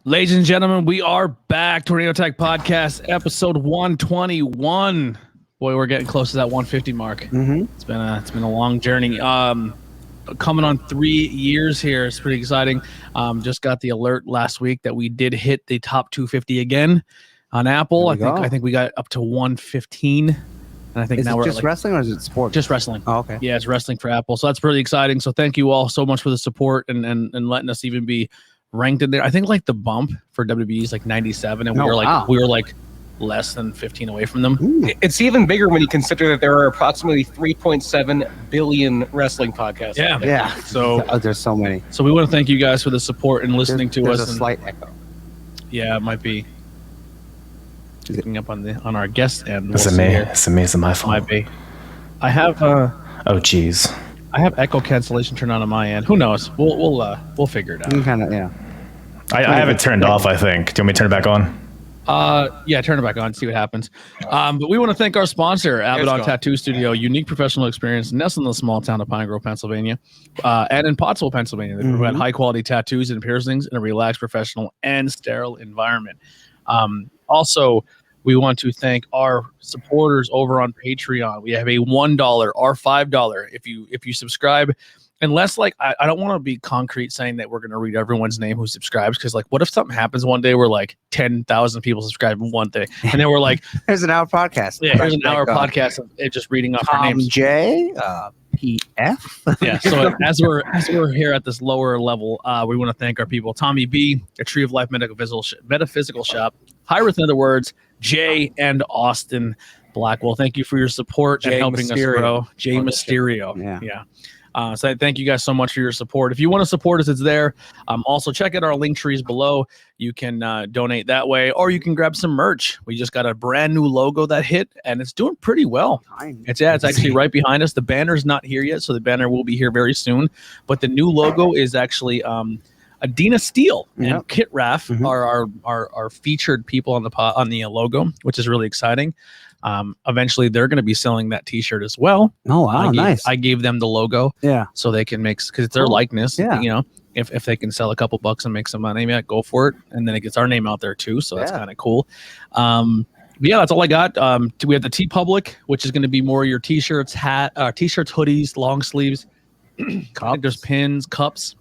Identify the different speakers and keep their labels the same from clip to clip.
Speaker 1: Ladies and gentlemen, we are back. Tornado Tech Podcast, episode 121. Boy, we're getting close to that 150 mark.
Speaker 2: Mm-hmm.
Speaker 1: It's been a long journey. Coming on 3 years here. It's pretty exciting. Just got the alert last week that we did hit the top 250 again on Apple. I think we got up to 115. And I think now we're
Speaker 2: just wrestling or is it sport?
Speaker 1: Just wrestling.
Speaker 2: Oh, okay.
Speaker 1: Yeah, it's wrestling for Apple. So that's pretty exciting. So thank you all so much for the support and letting us even be ranked in there. I think like the bump for WWE is like 97, and we were like less than 15 away from them.
Speaker 3: Ooh. It's even bigger when you consider that there are approximately 3.7 billion wrestling podcasts.
Speaker 1: Yeah. So
Speaker 2: there's so many.
Speaker 1: So we want to thank you guys for the support and listening to us.
Speaker 2: There's a slight echo.
Speaker 1: Yeah, it might be picking up on our guest end.
Speaker 4: It's amazing. My phone
Speaker 1: might be. I have.
Speaker 4: Oh geez.
Speaker 1: I have echo cancellation turned on my end. Who knows? We'll figure it out.
Speaker 2: Kind of, yeah.
Speaker 4: I have it turned off, I think. Do you want me to turn it back on?
Speaker 1: Yeah, turn it back on, see what happens. But we want to thank our sponsor, Abaddon Tattoo Studio, unique professional experience nestled in the small town of Pine Grove, Pennsylvania, and in Pottsville, Pennsylvania. They provide high quality tattoos and piercings in a relaxed, professional, and sterile environment. Also, we want to thank our supporters over on Patreon. We have a $1 or $5 if you subscribe. Unless, like, I don't want to be concrete saying that we're going to read everyone's name who subscribes, because, like, what if something happens one day where, like, 10,000 people subscribe in one day, and then we're like,
Speaker 2: here's an hour podcast.
Speaker 1: Yeah, here's an hour podcast of it just reading off our names.
Speaker 2: J, PF.
Speaker 1: Yeah, so as we're here at this lower level, we want to thank our people. Tommy B, a Tree of Life Metaphysical Shop, Hyrith, in other words, Jay, and Austin Blackwell. Thank you for your support and helping us grow. Jay Mysterio. Yeah. So thank you guys so much for your support. If you want to support us, it's there. Also, check out our link trees below. You can donate that way, or you can grab some merch. We just got a brand new logo that hit, and it's doing pretty well. It's actually right behind us. The banner's not here yet, so the banner will be here very soon. But the new logo is actually Adina Steele and Kit Raff are our featured people on the logo, which is really exciting. Eventually they're going to be selling that t-shirt as well.
Speaker 2: Oh wow, nice.
Speaker 1: I gave them the logo, so they can make, because it's their likeness. You know, if they can sell a couple bucks and make some money, go for it, and then it gets our name out there too, so that's kind of cool. Yeah, that's all I got. We have the T Public, which is going to be more your t-shirts, t-shirts, hoodies, long sleeves. There's pins, cups.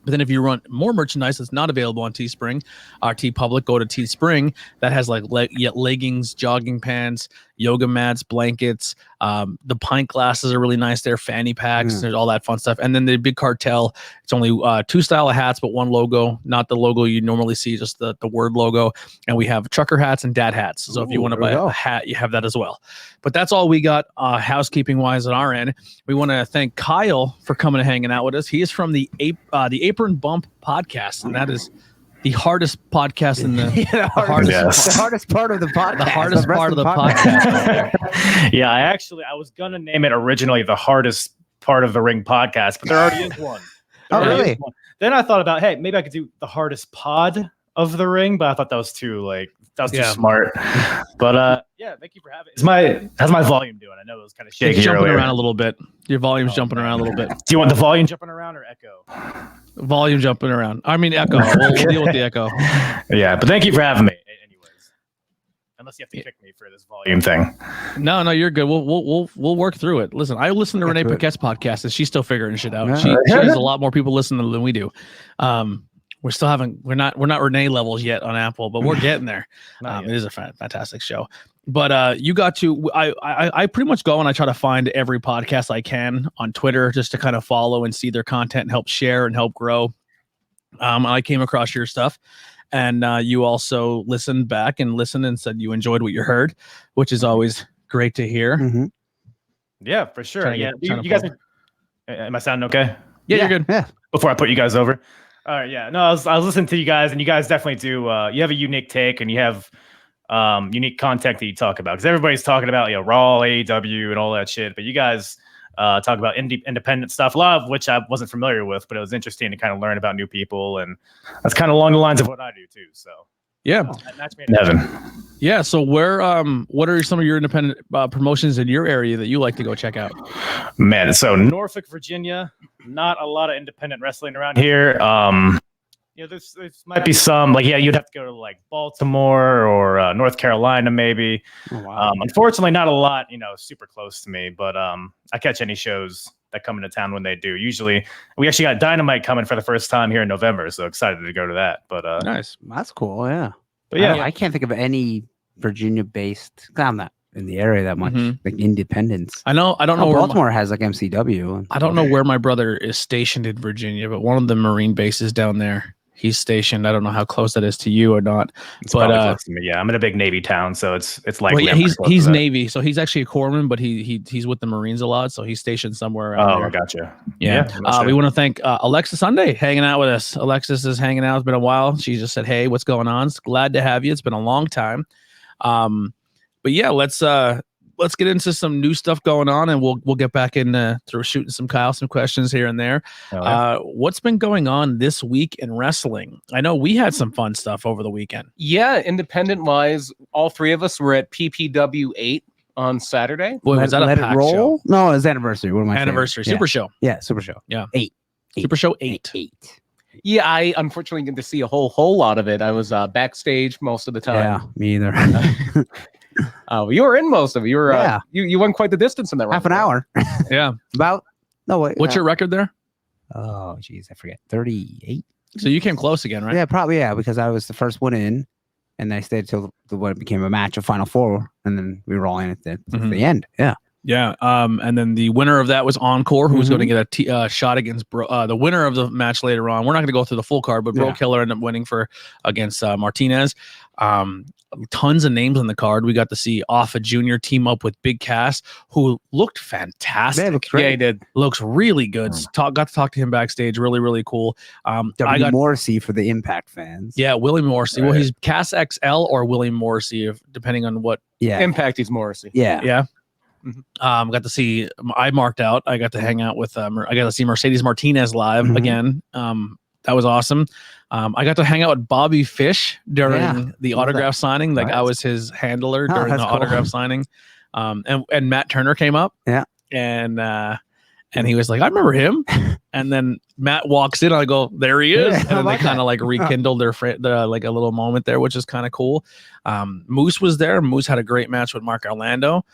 Speaker 1: But then if you want more merchandise that's not available on Teespring, our T Public, go to Teespring. That has like leggings, jogging pants, yoga mats, blankets. The pint glasses are really nice there, fanny packs, there's all that fun stuff. And then the big cartel, it's only 2 style of hats, but 1 logo, not the logo you normally see, just the word logo. And we have trucker hats and dad hats. So if you want to buy a hat, you have that as well. But that's all we got housekeeping wise on our end. We want to thank Kyle for coming and hanging out with us. He is from the Apron Bump podcast, and that is the hardest podcast in the
Speaker 2: the hardest part of the podcast.
Speaker 1: The hardest part of the podcast.
Speaker 4: Yeah, I was gonna name it originally the hardest part of the ring podcast, but there already is one.
Speaker 2: Really?
Speaker 4: Then I thought about, hey, maybe I could do the hardest pod of the ring, but I thought that was too too smart. But yeah, thank you for having it. How's my volume doing? I know it was kind of shaky.
Speaker 1: It's jumping
Speaker 4: earlier.
Speaker 1: around a little bit. Your volume's jumping around a little bit.
Speaker 4: Do you want the volume jumping around or echo?
Speaker 1: Volume jumping around. I mean echo. We'll deal with the echo.
Speaker 4: Yeah, but thank you for having me. Anyways, unless you have to kick me for this volume thing.
Speaker 1: No, you're good. We'll work through it. Listen, I listen to Renee Paquette's podcast, and she's still figuring shit out. She has a lot more people listening than we do. We're not Renee levels yet on Apple, but we're getting there. It is a fantastic show. But you got to, I pretty much go and I try to find every podcast I can on Twitter just to kind of follow and see their content and help share and help grow. I came across your stuff, and you also listened back and said you enjoyed what you heard, which is always great to hear.
Speaker 4: Yeah, for sure. You guys, am I sounding okay?
Speaker 1: Yeah, you're good.
Speaker 2: Yeah.
Speaker 4: Before I put you guys over. All right, yeah. No, I was listening to you guys, and you guys definitely do. You have a unique take, and you have unique content that you talk about. Because everybody's talking about Raw, AEW, and all that shit, but you guys talk about independent stuff, a lot of which I wasn't familiar with, but it was interesting to kind of learn about new people, and that's kind of along the lines of what I do too. So
Speaker 1: yeah,
Speaker 4: match made in heaven.
Speaker 1: Yeah. So where, what are some of your independent promotions in your area that you like to go check out?
Speaker 4: Man, so Norfolk, Virginia, not a lot of independent wrestling around here. There's might be some like you'd have to go to like Baltimore or North Carolina maybe.
Speaker 2: Oh, wow.
Speaker 4: Unfortunately, not a lot super close to me, but I catch any shows that come into town when they do. Usually, we actually got Dynamite coming for the first time here in November, so excited to go to that. But
Speaker 1: nice,
Speaker 2: that's cool. Yeah,
Speaker 4: but yeah,
Speaker 2: I can't think of any Virginia-based. I'm not in the area that much. Like Independence.
Speaker 1: I don't know.
Speaker 2: Baltimore has like MCW.
Speaker 1: I don't know where my brother is stationed in Virginia, but one of the Marine bases down there. He's stationed. I don't know how close that is to you or not.
Speaker 4: It's probably close to me. Yeah, I'm in a big Navy town, so it's likely.
Speaker 1: Well, he's Navy, so he's actually a corpsman, but he's with the Marines a lot, so he's stationed somewhere around there.
Speaker 4: Gotcha.
Speaker 1: Yeah. We want to thank Alexa Sunday hanging out with us. Alexis is hanging out. It's been a while. She just said, "Hey, what's going on? It's glad to have you. It's been a long time." But yeah, let's get into some new stuff going on, and we'll get back into shooting some questions here and there. What's been going on this week in wrestling? I know we had some fun stuff over the weekend.
Speaker 3: Yeah, independent wise, all three of us were at PPW 8 on Saturday.
Speaker 1: Boy, was that a packed show?
Speaker 2: No, it was anniversary. What am I
Speaker 1: anniversary
Speaker 2: saying?
Speaker 1: Super Show.
Speaker 2: Yeah, Super Show.
Speaker 1: Yeah,
Speaker 2: 8.
Speaker 1: Super Show 8.
Speaker 3: Yeah, I unfortunately get to see a whole lot of it. I was backstage most of the time.
Speaker 2: Yeah, me either.
Speaker 3: You were in most of it. You were you went quite the distance in that
Speaker 2: half an hour.
Speaker 1: Yeah.
Speaker 2: About
Speaker 1: what's your record there?
Speaker 2: Oh geez, I forget. 38.
Speaker 1: So you came close again, right?
Speaker 2: Yeah, probably, because I was the first one in, and then I stayed till when it became a match of Final Four, and then we were all in at the end. Yeah.
Speaker 1: Yeah. And then the winner of that was Encore, who's going to get a shot against the winner of the match later on. We're not going to go through the full card, but Bro Killer ended up winning against Martinez. Tons of names on the card. We got to see Offa Jr. team up with Big Cass, who looked fantastic.
Speaker 2: Yeah,
Speaker 3: he did.
Speaker 1: Looks really good. Got to talk to him backstage. Really, really cool.
Speaker 2: Morrissey for the Impact fans.
Speaker 1: Yeah, Willie Morrissey. Right. Well, he's Cass XL or Willie Morrissey, depending on what.
Speaker 2: Yeah,
Speaker 3: Impact. He's Morrissey.
Speaker 2: Yeah.
Speaker 1: Yeah. Got to see. I marked out. I got to hang out with. I got to see Mercedes Martinez live again. That was awesome. I got to hang out with Bobby Fish during the autograph signing. Like I was his handler during the autograph signing. And Matt Turner came up.
Speaker 2: Yeah.
Speaker 1: And he was like, I remember him. And then Matt walks in. I go, there he is. And then they kind of like rekindled their like a little moment there, which is kind of cool. Moose was there. Moose had a great match with Mark Orlando.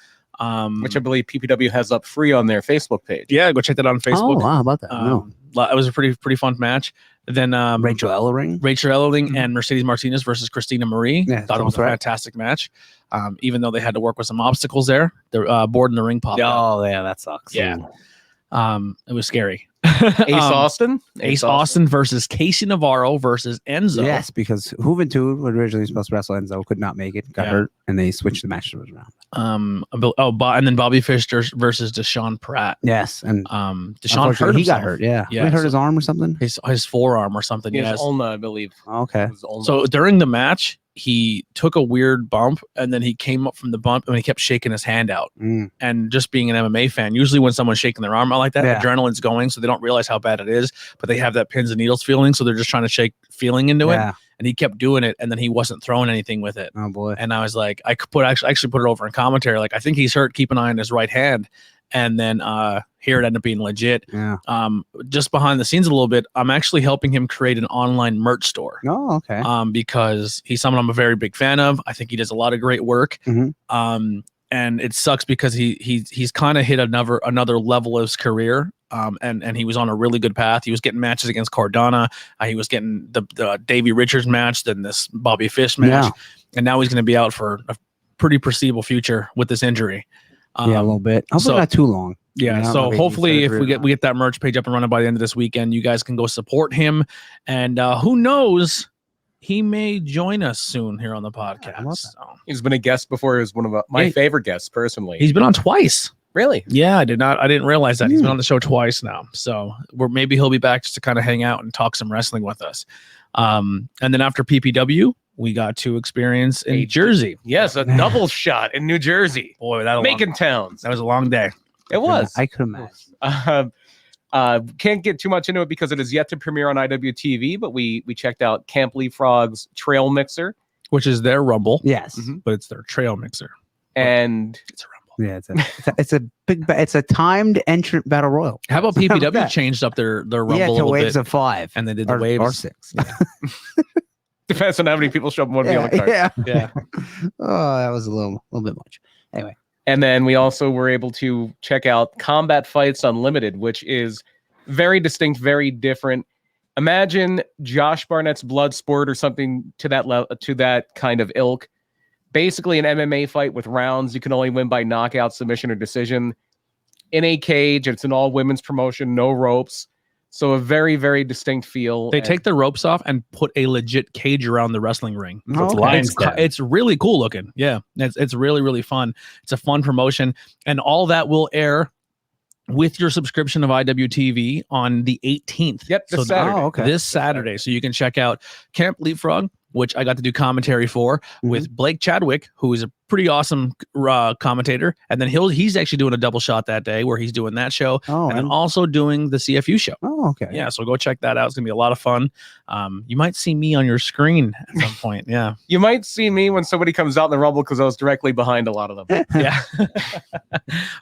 Speaker 3: Which I believe PPW has up free on their Facebook page.
Speaker 1: Yeah, go check that out on Facebook.
Speaker 2: Oh, wow, how about that?
Speaker 1: It was a pretty fun match. Then
Speaker 2: Rachel
Speaker 1: Ellering and Mercedes Martinez versus Christina Marie.
Speaker 2: Yeah,
Speaker 1: thought it was a fantastic match. Even though they had to work with some obstacles there, the board in the ring popped out.
Speaker 2: Oh, yeah, that sucks.
Speaker 1: Yeah. It was scary.
Speaker 3: Ace
Speaker 1: Austin versus Casey Navarro versus Enzo.
Speaker 2: Yes, because Juventud, who originally supposed to wrestle Enzo, could not make it, got hurt, and they switched the matches around.
Speaker 1: And then Bobby Fish versus Deshaun Pratt.
Speaker 2: Yes, and
Speaker 1: Deshaun hurt himself.
Speaker 2: He got hurt. Yeah, he hurt his arm or something.
Speaker 1: His forearm or something.
Speaker 3: His ulna, I believe.
Speaker 2: Okay.
Speaker 1: So during the match, he took a weird bump, and then he came up from the bump, and he kept shaking his hand out. And just being an MMA fan, usually when someone's shaking their arm out like that, adrenaline's going, so they don't realize how bad it is, but they have that pins and needles feeling, so they're just trying to shake feeling into it. And he kept doing it, and then he wasn't throwing anything with it.
Speaker 2: Oh boy! And
Speaker 1: I was like, I could actually put it over in commentary. Like, I think he's hurt. Keep an eye on his right hand. And then here it ended up being legit.
Speaker 2: Yeah.
Speaker 1: Just behind the scenes a little bit, I'm actually helping him create an online merch store.
Speaker 2: Oh, okay.
Speaker 1: Because he's someone I'm a very big fan of. I think he does a lot of great work. And it sucks because he's kind of hit another level of his career. And he was on a really good path. He was getting matches against Cardona. He was getting the Davey Richards match, then this Bobby Fish match, and now he's going to be out for a pretty foreseeable future with this injury.
Speaker 2: A little bit. Hopefully not too long.
Speaker 1: Yeah, so hopefully if we get that merch page up and running by the end of this weekend, you guys can go support him. And who knows, he may join us soon here on the podcast. So.
Speaker 3: He's been a guest before. He was one of my favorite guests personally.
Speaker 1: He's been on twice.
Speaker 3: Really?
Speaker 1: Yeah, I didn't realize that. He's been on the show twice now. So maybe he'll be back just to kind of hang out and talk some wrestling with us. And then after PPW, we got to experience in Jersey.
Speaker 3: Yes, a double shot in New Jersey.
Speaker 1: Boy, that was a long day.
Speaker 3: It was.
Speaker 2: I could imagine.
Speaker 3: Can't get too much into it because it is yet to premiere on IWTV, but we checked out Camp Leapfrog's Trail Mixer,
Speaker 1: which is their Rumble.
Speaker 2: Yes,
Speaker 1: but it's their Trail Mixer,
Speaker 3: and
Speaker 1: it's a Rumble.
Speaker 2: Yeah, it's a timed entrant battle royal.
Speaker 1: How about PPW changed up their rumble a little
Speaker 2: waves
Speaker 1: bit,
Speaker 2: of 5,
Speaker 1: and they did the
Speaker 2: or
Speaker 1: waves
Speaker 2: 6.
Speaker 1: Yeah.
Speaker 3: Depends on how many people show up and want to be on the card.
Speaker 1: Yeah.
Speaker 2: Oh, that was a little bit much. Anyway.
Speaker 3: And then we also were able to check out Combat Fights Unlimited, which is very distinct, very different. Imagine Josh Barnett's Bloodsport or something to that level, to that kind of ilk. Basically an MMA fight with rounds. You can only win by knockout, submission, or decision. In a cage. It's an all-women's promotion, no ropes. So a very, very distinct feel.
Speaker 1: They take the ropes off and put a legit cage around the wrestling ring. It's really cool looking. Yeah, it's really, really fun. It's a fun promotion. And all that will air with your subscription of IWTV on the 18th.
Speaker 3: Yep, this Saturday.
Speaker 1: This Saturday. So you can check out Camp Leapfrog, which I got to do commentary for with Blake Chadwick, who is a pretty awesome commentator. And then he's actually doing a double shot that day where he's doing that show and then also doing the CFU show.
Speaker 2: Oh, okay.
Speaker 1: Yeah, so go check that out. It's going to be a lot of fun. You might see me on your screen at some point. Yeah.
Speaker 3: You might see me when somebody comes out in the Rumble because I was directly behind a lot of them.
Speaker 1: Yeah.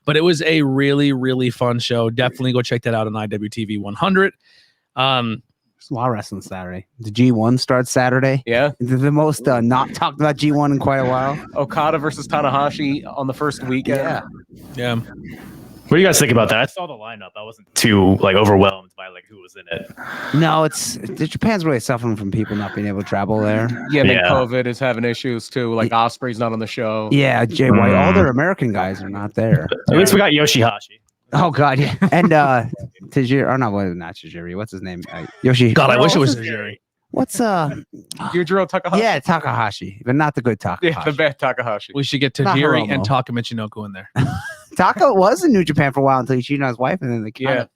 Speaker 1: But it was a really, really fun show. Definitely go check that out on IWTV 100.
Speaker 2: There's a lot of wrestling Saturday. The G1 starts Saturday.
Speaker 3: Yeah.
Speaker 2: The most not talked about G1 in quite a while.
Speaker 3: Okada versus Tanahashi on the first weekend.
Speaker 1: Yeah.
Speaker 4: What do you guys think about that? I saw the lineup. I wasn't too overwhelmed by who was in it.
Speaker 2: No, Japan's really suffering from people not being able to travel there.
Speaker 3: Yeah, and then COVID is having issues too. Osprey's not on the show.
Speaker 2: Yeah, Jay White. All their American guys are not there.
Speaker 4: At least we got Yoshihashi.
Speaker 2: Oh God, yeah. And Tajiri, or not Tajiri. What's his name? Yoshi.
Speaker 1: God, I wish it was Tajiri.
Speaker 2: What's
Speaker 3: Yujiro Takahashi?
Speaker 2: Yeah, Takahashi, but not the good Takahashi.
Speaker 3: Yeah, the bad Takahashi.
Speaker 1: We should get Tajiri and Taka Michinoku in there.
Speaker 2: Taka was in New Japan for a while until he cheated on his wife, and then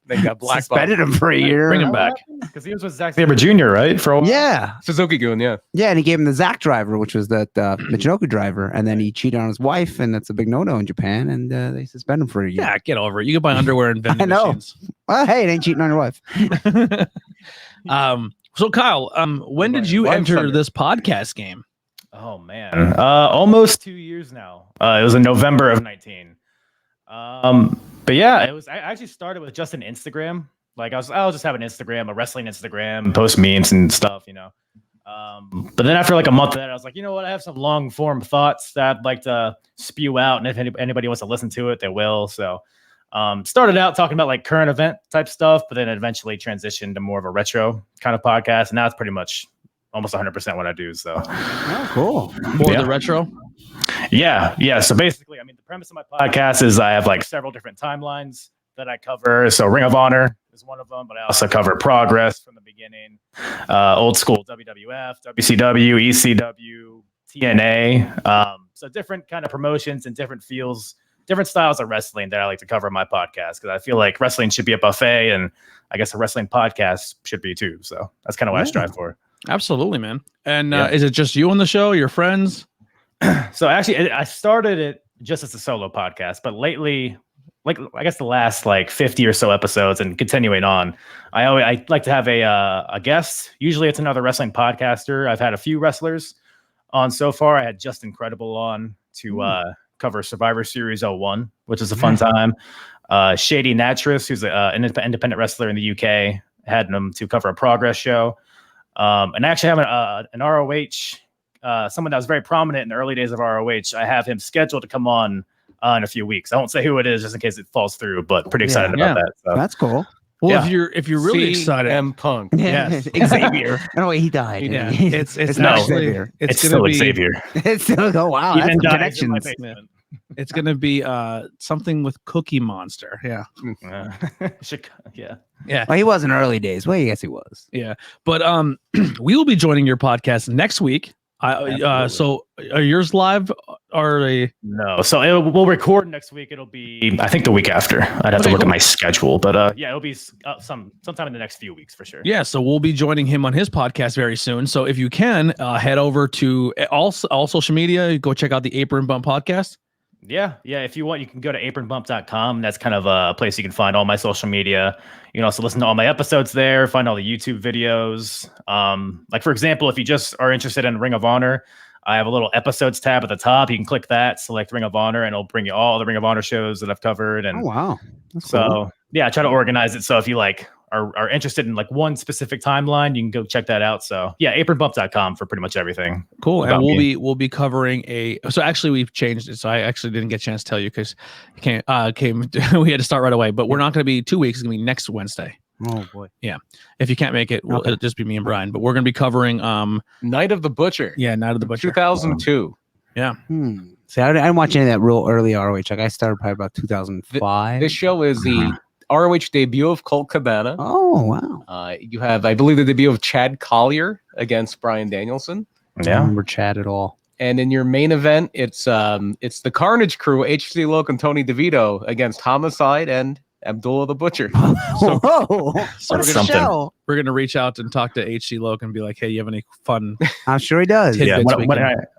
Speaker 2: they
Speaker 3: got black
Speaker 2: suspended him for a year.
Speaker 1: Bring him back
Speaker 4: because he was with Zack Sabre Jr. right for a while.
Speaker 2: Yeah,
Speaker 3: Suzuki-gun, yeah,
Speaker 2: and he gave him the Zack driver, which was the Michinoku driver, and then he cheated on his wife, and that's a big no-no in Japan, and they suspend him for a year.
Speaker 1: Yeah, get over it. You can buy underwear and vending machines.
Speaker 2: Well, hey, it ain't cheating on your wife.
Speaker 1: So Kyle, when did you enter this podcast game?
Speaker 4: Oh man, almost 2 years now. It was in November of 19. But yeah, it was. I actually started with just an Instagram. I'll just have an Instagram, a wrestling Instagram, post memes and stuff, But then after a month of that, I was like, you know what? I have some long form thoughts that I'd like to spew out, and if anybody wants to listen to it, they will. So, started out talking about current event type stuff, but then eventually transitioned to more of a retro kind of podcast, and now it's pretty much almost 100% what I do. So,
Speaker 2: cool.
Speaker 1: More of the retro.
Speaker 4: Yeah. So basically, the premise of my podcast is I have several different timelines that I cover. So Ring of Honor is one of them, but I also cover Progress from the beginning, old school WWF, WCW, ECW, TNA. So different kind of promotions and different feels, different styles of wrestling that I like to cover in my podcast, because I feel like wrestling should be a buffet, and I guess a wrestling podcast should be too. So that's kind of what I strive for.
Speaker 1: Absolutely, man. And is it just you on the show, your friends?
Speaker 4: So actually, I started it just as a solo podcast, but lately, I guess the last 50 or so episodes and continuing on, I like to have a guest. Usually it's another wrestling podcaster. I've had a few wrestlers on so far. I had Just Incredible on to cover Survivor Series 01, which is a fun time. Shady Natris, who's an independent wrestler in the UK, had him to cover a Progress show. And I actually have an ROH, someone that was very prominent in the early days of ROH. I have him scheduled to come on in a few weeks. I won't say who it is just in case it falls through, but pretty excited about that. So.
Speaker 2: That's cool.
Speaker 1: Well, if you're really excited,
Speaker 3: CM Punk.
Speaker 1: Yes,
Speaker 2: Xavier. No, wait, he died.
Speaker 1: Yeah,
Speaker 2: it's
Speaker 1: not
Speaker 2: Xavier.
Speaker 4: It's still Xavier.
Speaker 2: It's still wow.
Speaker 4: Even
Speaker 2: that's
Speaker 4: connections.
Speaker 1: It's gonna be something with Cookie Monster. Yeah.
Speaker 2: Yeah. Well, he was in early days. Well, yes, he was.
Speaker 1: Yeah, but we will be joining your podcast next week. So are yours live?
Speaker 4: No? So we'll record next week. It'll be, I think, the week after. I'd have to look at my schedule, but it'll be sometime in the next few weeks for sure.
Speaker 1: Yeah, so we'll be joining him on his podcast very soon. So if you can head over to all social media, go check out the Apron Bump podcast.
Speaker 4: Yeah. If you want, you can go to apronbump.com. That's kind of a place you can find all my social media. You can also listen to all my episodes there, find all the YouTube videos. For example, if you just are interested in Ring of Honor, I have a little episodes tab at the top. You can click that, select Ring of Honor, and it'll bring you all the Ring of Honor shows that I've covered. And
Speaker 2: wow, that's
Speaker 4: so
Speaker 2: cool.
Speaker 4: yeah, I try to organize it so if you like are interested in like one specific timeline, you can go check that out. So yeah, apronbump.com for pretty much everything.
Speaker 1: Cool. And we'll be covering so actually we've changed it. So I actually didn't get a chance to tell you because we had to start right away. But we're not going to be 2 weeks. It's going to be next Wednesday.
Speaker 2: Oh boy.
Speaker 1: Yeah. If you can't make it, it'll just be me and Brian. But we're going to be covering
Speaker 3: Night of the Butcher.
Speaker 1: Yeah, Night of the Butcher.
Speaker 3: 2002.
Speaker 1: Yeah.
Speaker 2: See, I didn't watch any of that real early ROH. Like I started probably about 2005.
Speaker 3: This show is the ROH debut of Colt Cabana.
Speaker 2: Oh wow.
Speaker 3: You have, I believe, the debut of Chad Collier against Bryan Danielson.
Speaker 2: I don't remember Chad at all.
Speaker 3: And in your main event, it's the Carnage Crew, HC Loc and Tony DeVito against Homicide and Abdullah the Butcher.
Speaker 2: So
Speaker 1: we're gonna reach out and talk to HC Loc and be like, hey, you have any fun?
Speaker 2: I'm sure he does.
Speaker 4: Yeah.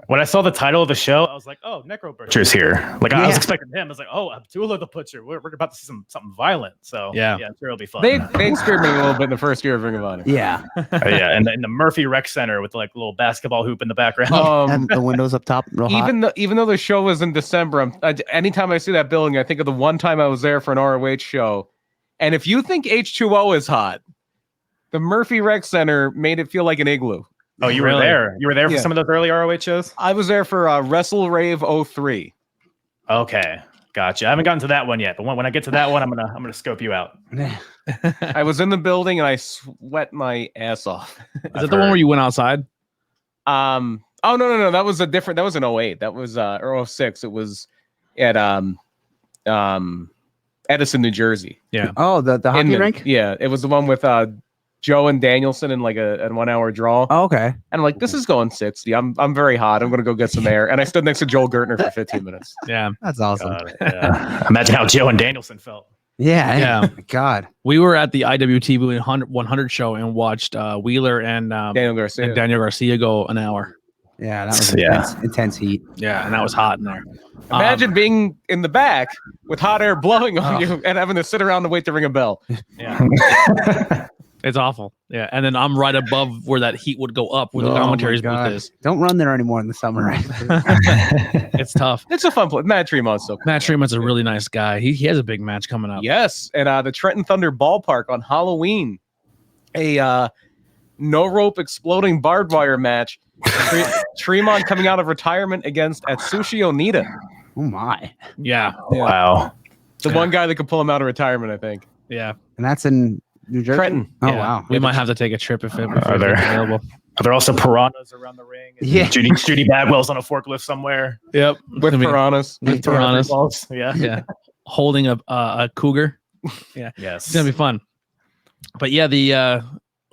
Speaker 4: When I saw the title of the show, I was like, oh, Necro Butcher's here. Like I was expecting him. I was like, oh, Abdullah the Butcher. We're about to see something violent. So yeah, I'm sure it'll be fun.
Speaker 3: They experimented a little bit in the first year of Ring of Honor.
Speaker 2: Yeah.
Speaker 4: Yeah, and in the Murphy Rec Center with like a little basketball hoop in the background.
Speaker 2: And the windows up top.
Speaker 3: Even though the show was in December, anytime I see that building, I think of the one time I was there for an ROH show. And if you think H2O is hot, the Murphy Rec Center made it feel like an igloo.
Speaker 4: Oh, you were there? You were there for some of those early ROH shows?
Speaker 3: I was there for Wrestle Rave 03.
Speaker 4: Okay, gotcha. I haven't gotten to that one yet, but when I get to that one, I'm gonna scope you out.
Speaker 3: I was in the building and I sweat my ass off.
Speaker 1: Is that the one where you went outside?
Speaker 3: Oh no. That was that was in 08. That was or 06. It was at Edison, New Jersey.
Speaker 1: Yeah.
Speaker 2: Oh, the hockey rink?
Speaker 3: Yeah. It was the one with Joe and Danielson in like a 1 hour draw.
Speaker 2: Oh, okay.
Speaker 3: And I'm like, this is going 60. I'm very hot. I'm gonna go get some air. And I stood next to Joel Gertner for 15 minutes.
Speaker 1: Yeah.
Speaker 2: That's awesome.
Speaker 4: Imagine how Joe and Danielson felt.
Speaker 2: Yeah. God.
Speaker 1: We were at the IWTV 100 show and watched Wheeler and
Speaker 3: Daniel
Speaker 1: Garcia go an hour.
Speaker 2: Yeah, that was intense heat.
Speaker 1: Yeah, and that was hot in there.
Speaker 3: Imagine being in the back with hot air blowing on you and having to sit around and wait to ring a bell.
Speaker 1: Yeah. It's awful. Yeah. And then I'm right above where that heat would go up where the commentary's booth is.
Speaker 2: Don't run there anymore in the summer, right?
Speaker 1: It's tough.
Speaker 3: It's a fun place. Matt Tremont's so cool.
Speaker 1: Matt Tremont's a really nice guy. He has a big match coming up.
Speaker 3: Yes. And the Trenton Thunder Ballpark on Halloween. A no rope exploding barbed wire match. Tremont coming out of retirement against Atsushi Onita.
Speaker 2: Oh my.
Speaker 1: Yeah.
Speaker 4: Wow.
Speaker 3: The one guy that could pull him out of retirement, I think.
Speaker 1: Yeah.
Speaker 2: And that's in New Jersey?
Speaker 3: Trenton.
Speaker 2: Oh,
Speaker 1: yeah.
Speaker 2: wow.
Speaker 1: We might have to take a trip if it's available.
Speaker 4: Are there also piranhas around the ring?
Speaker 2: Yeah.
Speaker 4: Judy Bagwell's on a forklift somewhere.
Speaker 1: Yep.
Speaker 3: With piranhas.
Speaker 1: With piranhas.
Speaker 4: Yeah.
Speaker 1: Yeah. Holding a cougar. Yeah.
Speaker 4: Yes.
Speaker 1: It's going to be fun. But yeah,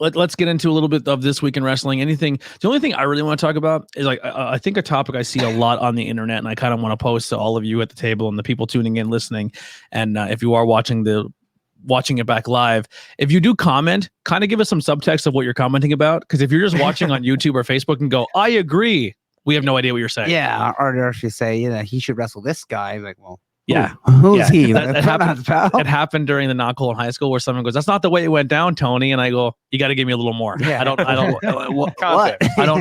Speaker 1: let's get into a little bit of this week in wrestling. The only thing I really want to talk about is like I think a topic I see a lot on the internet, and I kind of want to post to all of you at the table and the people tuning in, listening, and if you are watching it back live, if you do comment, kind of give us some subtext of what you're commenting about, because if you're just watching on YouTube or Facebook and go, I agree, we have no idea what you're saying.
Speaker 2: Yeah, or if you say, he should wrestle this guy, like, well.
Speaker 1: Yeah.
Speaker 2: Who's he?
Speaker 1: It happened during the Not Cool in high school where someone goes, that's not the way it went down, Tony. And I go, you got to give me a little more. Yeah. I don't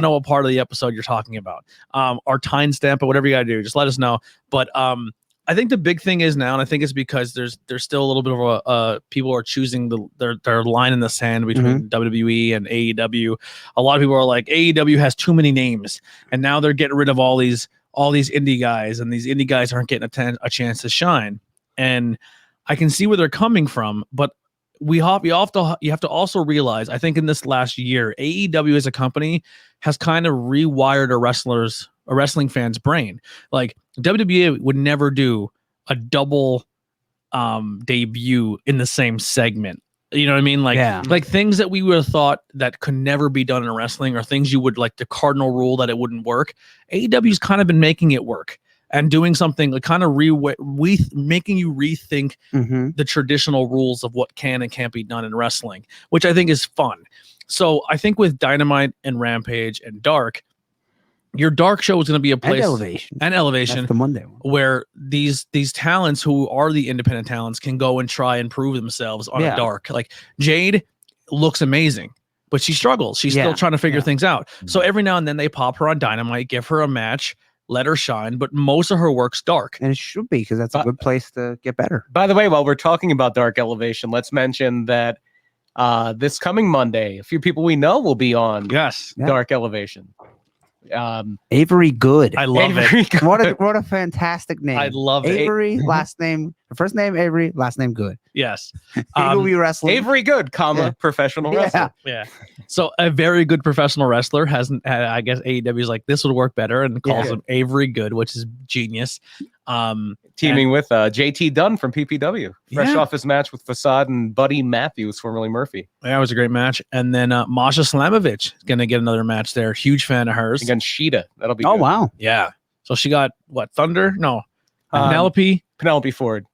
Speaker 1: know what part of the episode you're talking about. Or timestamp or whatever you got to do. Just let us know. But I think the big thing is now, and I think it's because there's still a little bit of a people are choosing their line in the sand between WWE and AEW. A lot of people are like, AEW has too many names, and now they're getting rid of all these indie guys, and these indie guys aren't getting a chance to shine. And I can see where they're coming from, but you have to also realize, I think in this last year, AEW as a company has kind of rewired a wrestling fan's brain. Like WWE would never do a double debut in the same segment. You know what I mean? Like things that we would have thought that could never be done in wrestling, or things you would like the cardinal rule that it wouldn't work. AEW's kind of been making it work and doing something like kind of making you rethink the traditional rules of what can and can't be done in wrestling, which I think is fun. So I think with Dynamite and Rampage and Dark, your Dark show is going to be a place and Elevation.
Speaker 2: That's the Monday one.
Speaker 1: Where these talents who are the independent talents can go and try and prove themselves on a Dark. Like Jade looks amazing. but she struggles. She's still trying to figure things out. So every now and then they pop her on Dynamite, give her a match, let her shine, but most of her work's Dark.
Speaker 2: And it should be, because that's a good place to get better.
Speaker 3: By the way, while we're talking about Dark Elevation, let's mention that this coming Monday, a few people we know will be on Dark Elevation.
Speaker 2: Avery Good.
Speaker 1: I love
Speaker 3: Avery
Speaker 1: it.
Speaker 3: Good.
Speaker 2: What a fantastic name.
Speaker 1: I love
Speaker 2: Avery, last name, first name Avery, last name Good.
Speaker 1: Yes.
Speaker 2: He will be wrestling.
Speaker 3: Avery Good, professional wrestler.
Speaker 1: Yeah. So a very good professional wrestler hasn't. I guess AEW's like, this would work better, and calls him Avery Good, which is genius.
Speaker 3: Teaming with JT Dunn from PPW, fresh off his match with Facade and Buddy Matthews, formerly Murphy.
Speaker 1: Yeah, it was a great match. And then Masha Slamovich is going to get another match there. Huge fan of hers.
Speaker 3: Against Sheeta. That'll be
Speaker 2: good.
Speaker 3: Wow.
Speaker 1: Yeah. So she got what? Thunder? No. Penelope
Speaker 3: Ford.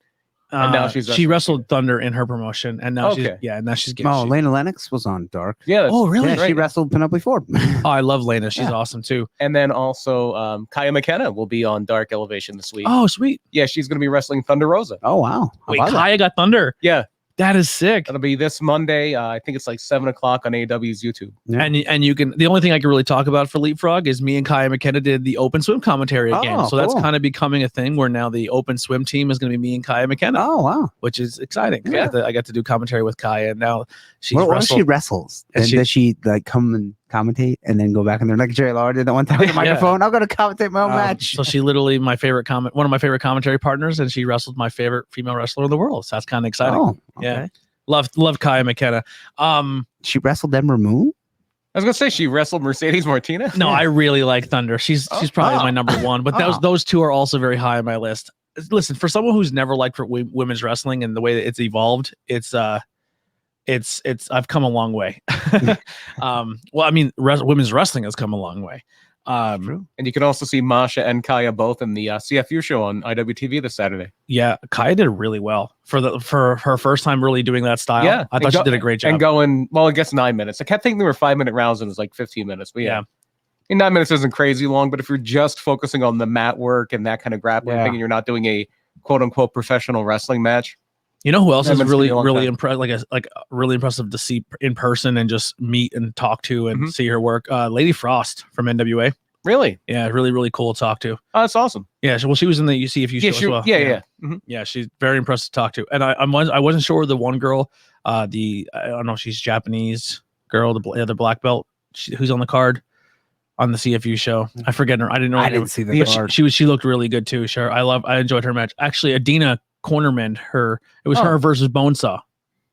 Speaker 3: And now
Speaker 1: she wrestled Thunder in her promotion, and now she's getting.
Speaker 2: Oh, Lana Lennox was on Dark.
Speaker 3: Yeah.
Speaker 1: Oh, really?
Speaker 2: Yeah, she wrestled Penelope Ford.
Speaker 1: Oh, I love Lana. She's awesome too.
Speaker 3: And then also Kaya McKenna will be on Dark Elevation this week.
Speaker 1: Oh, sweet.
Speaker 3: Yeah, she's going to be wrestling Thunder Rosa.
Speaker 2: Oh, wow.
Speaker 1: Wait, Kaya got Thunder.
Speaker 3: Yeah.
Speaker 1: That is sick.
Speaker 3: That'll be this Monday. I think it's like 7:00 on AEW's YouTube.
Speaker 1: Yeah. And you can. The only thing I can really talk about for Leapfrog is me and Kaya McKenna did the Open Swim commentary again. So that's kind of becoming a thing where now the Open Swim team is going to be me and Kaya McKenna.
Speaker 2: Oh wow,
Speaker 1: which is exciting.
Speaker 2: Yeah.
Speaker 1: I got to do commentary with Kaya, and now she's
Speaker 2: what she wrestles. And does she like come and commentate and then go back in there like Jerry Lawler did that one time with the microphone? I'm going to commentate my own match.
Speaker 1: So she literally one of my favorite commentary partners, and she wrestled my favorite female wrestler in the world. So that's kind of exciting.
Speaker 2: Oh, okay.
Speaker 1: Yeah. Love Kaya McKenna.
Speaker 2: She wrestled Ember Moon.
Speaker 3: I was gonna say she wrestled Mercedes Martinez.
Speaker 1: No, I really like Thunder. She's probably my number one. But those two are also very high on my list. Listen, for someone who's never liked women's wrestling and the way that it's evolved, it's I've come a long way. Well, I mean, women's wrestling has come a long way.
Speaker 3: And you can also see Masha and Kaya both in the CFU show on IWTV this Saturday.
Speaker 1: Yeah, Kaya did really well for her first time really doing that style. Yeah, I thought she did a great job.
Speaker 3: And going, well, I guess 9 minutes. I kept thinking there were 5-minute rounds and it was like 15 minutes. But yeah. 9 minutes isn't crazy long, but if you're just focusing on the mat work and that kind of grappling thing, and you're not doing a quote unquote professional wrestling match.
Speaker 1: You know who else is really impressive? Like really impressive to see in person and just meet and talk to and see her work. Lady Frost from NWA.
Speaker 3: Really?
Speaker 1: Yeah, really cool to talk to.
Speaker 3: Oh, that's awesome.
Speaker 1: Yeah, she was in the UCFU show as well.
Speaker 3: Yeah.
Speaker 1: Yeah, she's very impressive to talk to. And I wasn't sure the one girl, I don't know if she's Japanese girl, the black belt, who's on the card on the CFU show. I forget her. I didn't
Speaker 2: see the card.
Speaker 1: She looked really good too. Sure, I enjoyed her match. Actually, Adina cornerman her. It was her versus Bonesaw.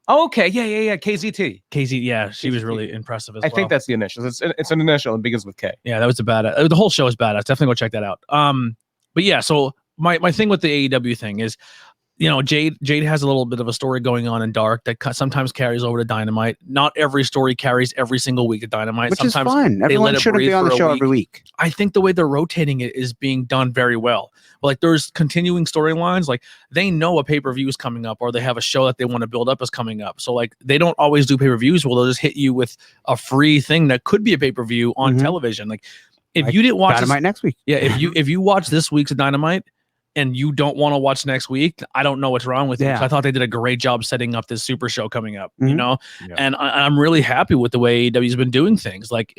Speaker 3: Oh, okay. Yeah. KZT.
Speaker 1: Yeah, she was really impressive as well.
Speaker 3: I think that's the initials. It's an initial and begins with K.
Speaker 1: Yeah, that was the whole show is badass. Definitely go check that out. But yeah, so my thing with the AEW thing is, you know, Jade has a little bit of a story going on in Dark that sometimes carries over to Dynamite. Not every story carries every single week to Dynamite.
Speaker 2: Which
Speaker 1: sometimes
Speaker 2: is fine. Everyone shouldn't be on the show every week.
Speaker 1: I think the way they're rotating it is being done very well. Like there's continuing storylines. Like they know a pay-per-view is coming up, or they have a show that they want to build up is coming up. So like they don't always do pay-per-views. Well, they'll just hit you with a free thing that could be a pay-per-view on television. Like if you didn't watch
Speaker 2: Dynamite next week.
Speaker 1: Yeah, if you watch this week's Dynamite and you don't want to watch next week, I don't know what's wrong with you. I thought they did a great job setting up this super show coming up, you know? Yeah. And I'm really happy with the way AEW's been doing things. Like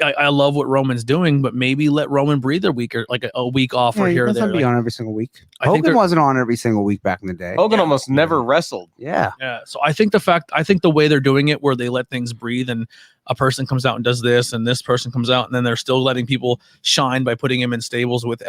Speaker 1: I love what Roman's doing, but maybe let Roman breathe a week or like a week off or here or there.
Speaker 2: Be on every single week. Hogan wasn't on every single week back in the day.
Speaker 3: Hogan almost never wrestled.
Speaker 2: Yeah.
Speaker 1: So I think the way they're doing it, where they let things breathe and a person comes out and does this and this person comes out and then they're still letting people shine by putting him in stables with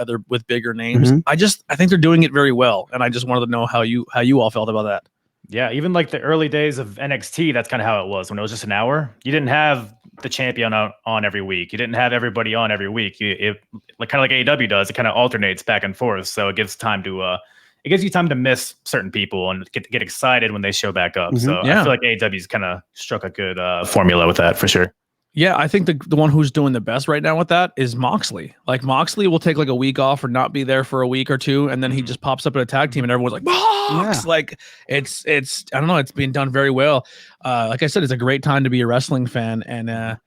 Speaker 1: bigger names. I think they're doing it very well. And I just wanted to know how you all felt about that.
Speaker 4: Yeah, even like the early days of NXT, that's kind of how it was. When it was just an hour, you didn't have the champion on every week. You didn't have everybody on every week. It like kind of like AEW does. It kind of alternates back and forth, so it gives you time to miss certain people and get excited when they show back up. So I feel like AEW's kind of struck a good formula with that for sure.
Speaker 1: Yeah, I think the one who's doing the best right now with that is Moxley. Like Moxley will take like a week off or not be there for a week or two, and then he just pops up at a tag team, and everyone's like, "Mox!" Yeah. Like it's I don't know, it's being done very well. Like I said, it's a great time to be a wrestling fan, and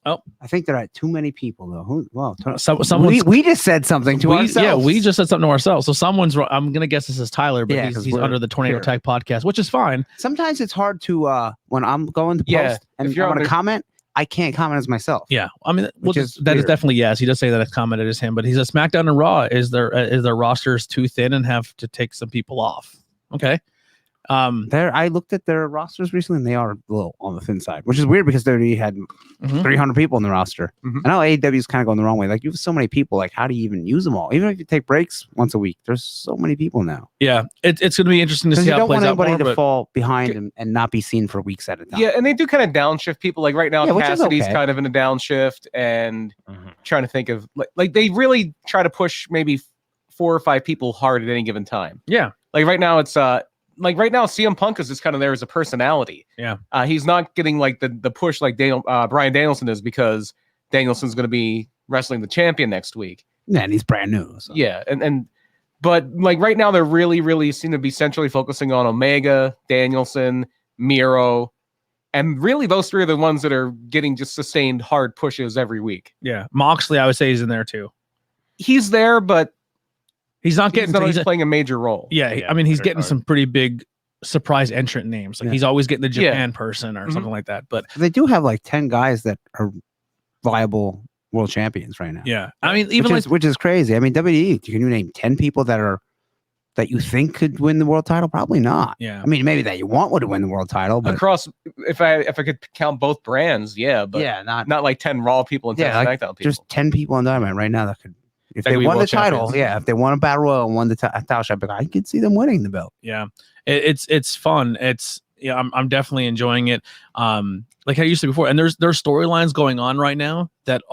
Speaker 1: Oh,
Speaker 2: I think they're at too many people though. Well,
Speaker 1: we
Speaker 2: just said something to ourselves.
Speaker 1: Yeah, we just said something to ourselves. So someone's. I'm gonna guess this is Tyler, but he's under the Tornado Tag podcast, which is fine.
Speaker 2: Sometimes it's hard to when I'm going to post and if you're going to comment, I can't comment as myself.
Speaker 1: Yeah, I mean, that is definitely yes. He does say that it's commented as him, but he's a SmackDown and Raw. Is their rosters too thin and have to take some people off? Okay.
Speaker 2: I looked at their rosters recently and they are a little on the thin side, which is weird because they already had 300 people in the roster. I know AEW is kind of going the wrong way. Like you have so many people, like how do you even use them all? Even if you take breaks once a week, there's so many people now.
Speaker 1: Yeah, it's going to be interesting to see how it plays out.
Speaker 2: You don't want anybody to fall behind and not be seen for weeks at a time.
Speaker 3: Yeah, and they do kind of downshift people. Like right now, Cassidy's kind of in a downshift and trying to think of like they really try to push maybe 4 or 5 people hard at any given time.
Speaker 1: Yeah,
Speaker 3: like right now it's like right now, CM Punk is just kind of there as a personality.
Speaker 1: Yeah,
Speaker 3: he's not getting like the push like Bryan Danielson is because Danielson's going to be wrestling the champion next week.
Speaker 2: Yeah, and he's brand new. So.
Speaker 3: Yeah, but like right now, they're really seem to be centrally focusing on Omega, Danielson, Miro, and really those 3 are the ones that are getting just sustained hard pushes every week.
Speaker 1: Yeah, Moxley, I would say he's in there too.
Speaker 3: He's there, but.
Speaker 1: He's
Speaker 3: playing a major role.
Speaker 1: Yeah, I mean, he's getting some pretty big surprise entrant names. Like he's always getting the Japan person or something like that. But
Speaker 2: they do have like 10 guys that are viable world champions right now.
Speaker 1: Yeah, I mean, even
Speaker 2: which is crazy. I mean, WWE. Can you name 10 people that you think could win the world title? Probably not.
Speaker 1: Yeah,
Speaker 2: I mean, maybe that you want to win the world title, but
Speaker 3: across. If I could count both brands, but not like 10 Raw people and 10 SmackDown people.
Speaker 2: There's 10 people on Dynamite right now that could. If they won the title, if they won a battle royal and won the title shot, I could see them winning the belt.
Speaker 1: Yeah, it's fun. I'm definitely enjoying it. Like I used to before, and there's storylines going on right now that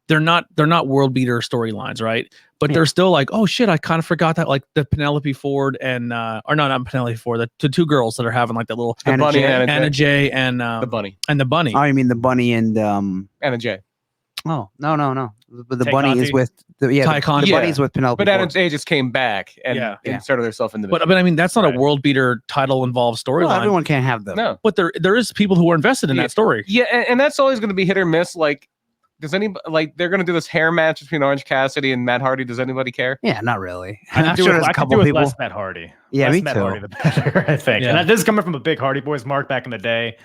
Speaker 1: they're not world beater storylines, right? But they're still like, oh shit, I kind of forgot that, like the Penelope Ford and not Penelope Ford, the 2 girls that are having like that little
Speaker 3: Anna
Speaker 1: Jay and
Speaker 3: the bunny.
Speaker 1: Oh,
Speaker 2: you mean the bunny and
Speaker 3: Anna Jay.
Speaker 2: Oh no. But the
Speaker 4: Tay
Speaker 2: bunny
Speaker 4: Conti?
Speaker 2: is with the bunny's with Penelope.
Speaker 3: But Anna Jay just came back and inserted herself in the.
Speaker 1: But I mean, that's not a world beater title involved storyline.
Speaker 2: Well, everyone can't have them.
Speaker 3: No,
Speaker 1: but there is people who are invested in that story.
Speaker 3: Yeah, and that's always going to be hit or miss. Like, does anybody they're going to do this hair match between Orange Cassidy and Matt Hardy? Does anybody care?
Speaker 2: Yeah, not really.
Speaker 4: I'm sure there's a couple people. Less Matt Hardy.
Speaker 2: Yeah,
Speaker 4: less
Speaker 2: me too.
Speaker 4: Hardy, the better, I think. Yeah. And this is coming from a big Hardy Boys mark back in the day.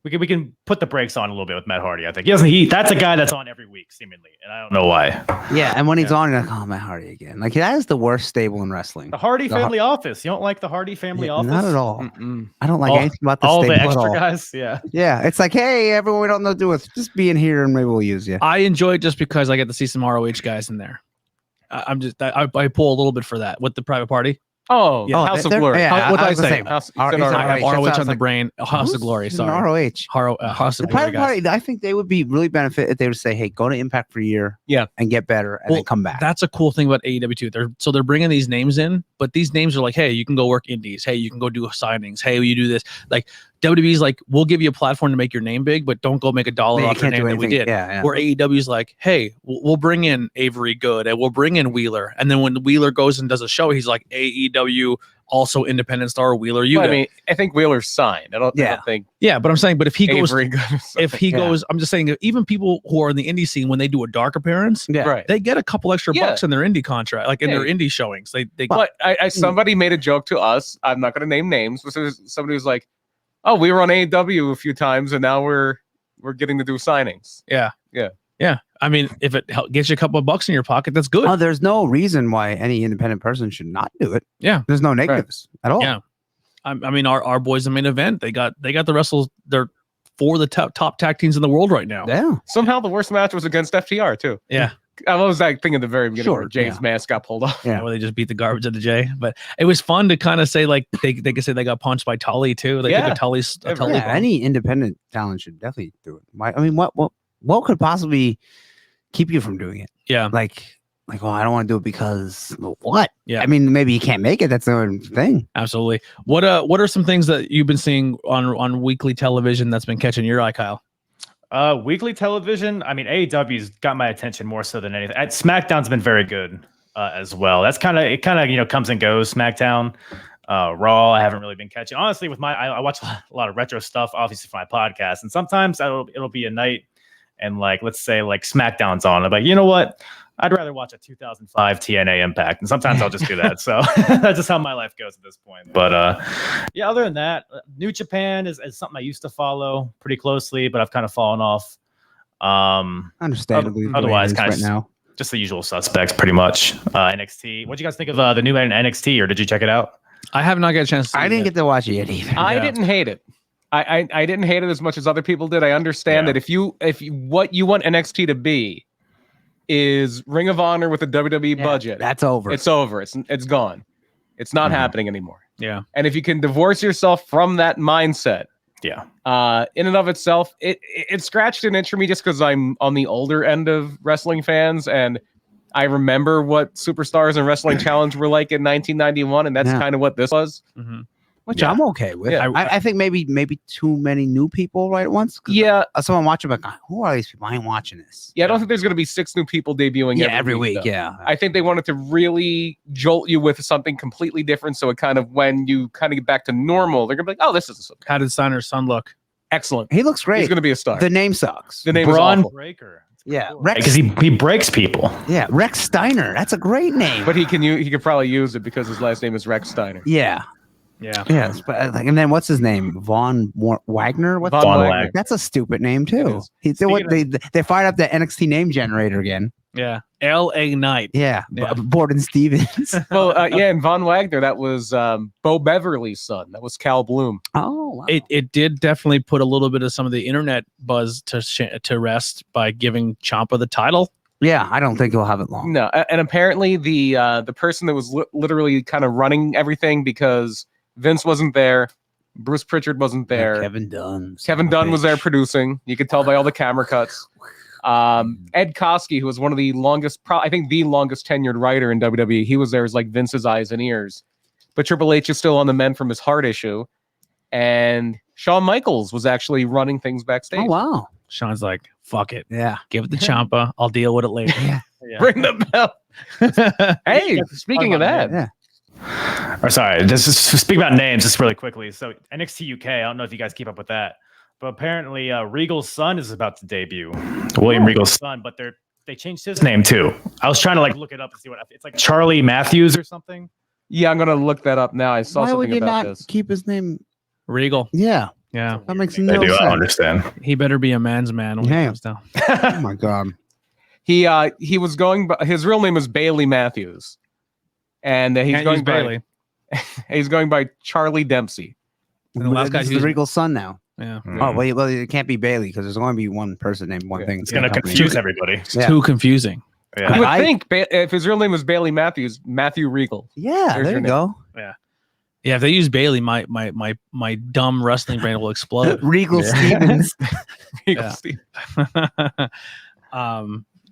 Speaker 4: We can put the brakes on a little bit with Matt Hardy. I think that's a guy that's on every week seemingly, and I don't know why.
Speaker 2: Yeah, and when he's on, you're like, oh, Matt Hardy again. Like that is the worst stable in wrestling.
Speaker 4: The Hardy family office. You don't like the Hardy family office?
Speaker 2: Not at all. I don't like anything about the
Speaker 4: all
Speaker 2: stable
Speaker 4: the extra
Speaker 2: at all.
Speaker 4: guys. Yeah.
Speaker 2: Yeah, it's like, hey, everyone we don't know what to do with, just be in here and maybe we'll use you.
Speaker 1: I enjoy it just because I get to see some ROH guys in there. I pull a little bit for that with the private party.
Speaker 3: Oh, House of Glory.
Speaker 1: Yeah, what did I say?
Speaker 2: I
Speaker 1: have ROH on the brain. House of Glory. Sorry.
Speaker 2: ROH.
Speaker 1: House of Glory.
Speaker 2: Private party, I think they would be really benefit if they would say, hey, go to Impact for a year and get better and then come back.
Speaker 1: That's a cool thing about AEW too. They're bringing these names in, but these names are like, hey, you can go work indies. Hey, you can go do signings. Hey, you do this. Like WWE's like, we'll give you a platform to make your name big, but don't go make $1 off your name that we did. Where AEW's like, hey, we'll bring in Avery Good and we'll bring in Wheeler. And then when Wheeler goes and does a show, he's like, AEW, also independent star Wheeler Yuta.
Speaker 3: Well, I mean, I think Wheeler's signed. I don't think.
Speaker 1: Yeah, but I'm saying, but if he goes,
Speaker 3: goes,
Speaker 1: I'm just saying, even people who are in the indie scene, when they do a dark appearance, they get a couple extra bucks in their indie contract, like in their indie showings.
Speaker 3: But somebody made a joke to us. I'm not going to name names, but somebody was like, "Oh, we were on AEW a few times, and now we're getting to do signings."
Speaker 1: Yeah. I mean, if it gets you a couple of bucks in your pocket, that's good.
Speaker 2: Oh, there's no reason why any independent person should not do it.
Speaker 1: Yeah.
Speaker 2: There's no negatives at all.
Speaker 1: Yeah. I mean, our boys in main event, they got the wrestles. They're 4 of the top tag teams in the world right now.
Speaker 2: Yeah.
Speaker 3: Somehow the worst match was against FTR too.
Speaker 1: Yeah.
Speaker 3: I was that thing at the very beginning where Jay's mask got pulled off.
Speaker 1: Yeah. Where they just beat the garbage out of Jay. But it was fun to kind of say, like, they could say they got punched by Tully too. They took a Tully bomb.
Speaker 2: Any independent talent should definitely do it. I mean, what could possibly keep you from doing it?
Speaker 1: Yeah.
Speaker 2: Like, oh, I don't want to do it because what?
Speaker 1: Yeah.
Speaker 2: I mean, maybe you can't make it. That's the thing.
Speaker 1: Absolutely. What are some things that you've been seeing on weekly television that's been catching your eye, Kyle?
Speaker 4: Weekly television. I mean, AEW's got my attention more so than anything. SmackDown's been very good as well. That's kind of comes and goes. SmackDown, Raw. I haven't really been catching. Honestly, with I watch a lot of retro stuff, obviously for my podcast, and sometimes it'll be a night. and like let's say like SmackDown's on, I'm like, you know what? I'd rather watch a 2005 TNA Impact, and sometimes I'll just do that. So that's just how my life goes at this point. But yeah, other than that, New Japan is something I used to follow pretty closely, but I've kind of fallen off.
Speaker 2: Understandably,
Speaker 4: otherwise, kind of
Speaker 2: right now.
Speaker 4: just the usual suspects, pretty much. NXT. What do you guys think of the new NXT, or did you check it out?
Speaker 1: I have not got a chance to see
Speaker 2: I didn't get to watch it yet either.
Speaker 3: I didn't hate it. I didn't hate it as much as other people did. I understand that if you what you want NXT to be is Ring of Honor with a WWE budget.
Speaker 2: That's over.
Speaker 3: It's over. It's gone. It's not happening anymore.
Speaker 1: Yeah.
Speaker 3: And if you can divorce yourself from that mindset, in and of itself, it scratched an itch for me just because I'm on the older end of wrestling fans, and I remember what Superstars and Wrestling Challenge were like in 1991, and that's kind of what this was.
Speaker 2: Which I'm okay with.
Speaker 3: Yeah.
Speaker 2: I think maybe too many new people right at once.
Speaker 3: Yeah.
Speaker 2: Someone watching, like, who are these people? I ain't watching this.
Speaker 3: Yeah, I don't think there's going to be 6 new people debuting
Speaker 2: every week.
Speaker 3: Though.
Speaker 2: Yeah.
Speaker 3: I think they wanted to really jolt you with something completely different. So it kind of, when you kind of get back to normal, they're going to be like, oh, this is something.
Speaker 1: How did Steiner's son look?
Speaker 3: Excellent.
Speaker 2: He looks great.
Speaker 3: He's going to be a star.
Speaker 2: The name sucks.
Speaker 3: The name
Speaker 4: Braun
Speaker 3: is awful.
Speaker 4: Breaker.
Speaker 2: Yeah,
Speaker 4: Cool.
Speaker 2: Rex.
Speaker 4: Because he breaks people.
Speaker 2: Yeah, Rex Steiner. That's a great name.
Speaker 3: But he could probably use it because his last name is Rex Steiner.
Speaker 2: Yeah.
Speaker 1: Yeah.
Speaker 2: Yes, but and then what's his name? Wagner? What's
Speaker 3: Von Wagner.
Speaker 2: That's a stupid name too. They fired up the NXT name generator again.
Speaker 1: Yeah. L.A. Knight.
Speaker 2: Yeah,
Speaker 1: Yeah.
Speaker 2: Borden Stevens.
Speaker 3: Well, and Von Wagner, that was Bo Beverly's son. That was Cal Bloom.
Speaker 2: Oh, wow.
Speaker 1: It did definitely put a little bit of some of the internet buzz to rest by giving Ciampa the title.
Speaker 2: Yeah, I don't think he'll have it long.
Speaker 3: No, and apparently the person that was literally kind of running everything, because Vince wasn't there, Bruce Pritchard wasn't there,
Speaker 2: Kevin Dunn.
Speaker 3: Kevin Dunn was there producing. You could tell by all the camera cuts. Ed Koskey, who was one of the longest, I think the longest tenured writer in WWE, he was there as like Vince's eyes and ears. But Triple H is still on the mend from his heart issue, and Shawn Michaels was actually running things backstage.
Speaker 2: Oh wow,
Speaker 1: Shawn's like, fuck it.
Speaker 2: Yeah,
Speaker 1: Give it to Ciampa. I'll deal with it later.
Speaker 3: Ring the bell. Hey, speaking of that,
Speaker 4: Or sorry, just speak about names just really quickly. So NXT UK, I don't know if you guys keep up with that, but apparently Regal's son is about to debut. William Regal's son, but they changed his name too. I was trying to like look it up and see what it's like. Charlie Matthews or something.
Speaker 3: Yeah, I'm gonna look that up now. I saw
Speaker 2: Why would
Speaker 3: something
Speaker 2: you
Speaker 3: about
Speaker 2: not
Speaker 3: this.
Speaker 2: keep his name?
Speaker 1: Regal.
Speaker 2: Yeah,
Speaker 1: Yeah.
Speaker 2: that makes
Speaker 4: I
Speaker 2: no
Speaker 4: do.
Speaker 2: sense.
Speaker 4: I understand.
Speaker 1: He better be a man's man when
Speaker 2: Yeah.
Speaker 1: it comes down.
Speaker 2: Oh my god.
Speaker 3: He was going by, his real name is Bailey Matthews, and he's
Speaker 1: Can't
Speaker 3: going
Speaker 1: use
Speaker 3: by
Speaker 1: Bailey.
Speaker 3: he's going by Charlie Dempsey.
Speaker 1: And the last guy
Speaker 2: This is
Speaker 1: who's-
Speaker 2: Regal's son now.
Speaker 1: Yeah.
Speaker 2: Oh well, it can't be Bailey because there's only be one person named one thing.
Speaker 4: It's gonna confuse everybody.
Speaker 1: It's too confusing.
Speaker 3: You would think if his real name was Bailey Matthews, Matthew Regal.
Speaker 2: Yeah,
Speaker 3: There's
Speaker 2: there
Speaker 3: your
Speaker 2: you go.
Speaker 1: Yeah, if they use Bailey, my dumb wrestling brain will explode.
Speaker 2: Regal Stevens.
Speaker 3: Regal
Speaker 1: Yeah.
Speaker 3: Steve.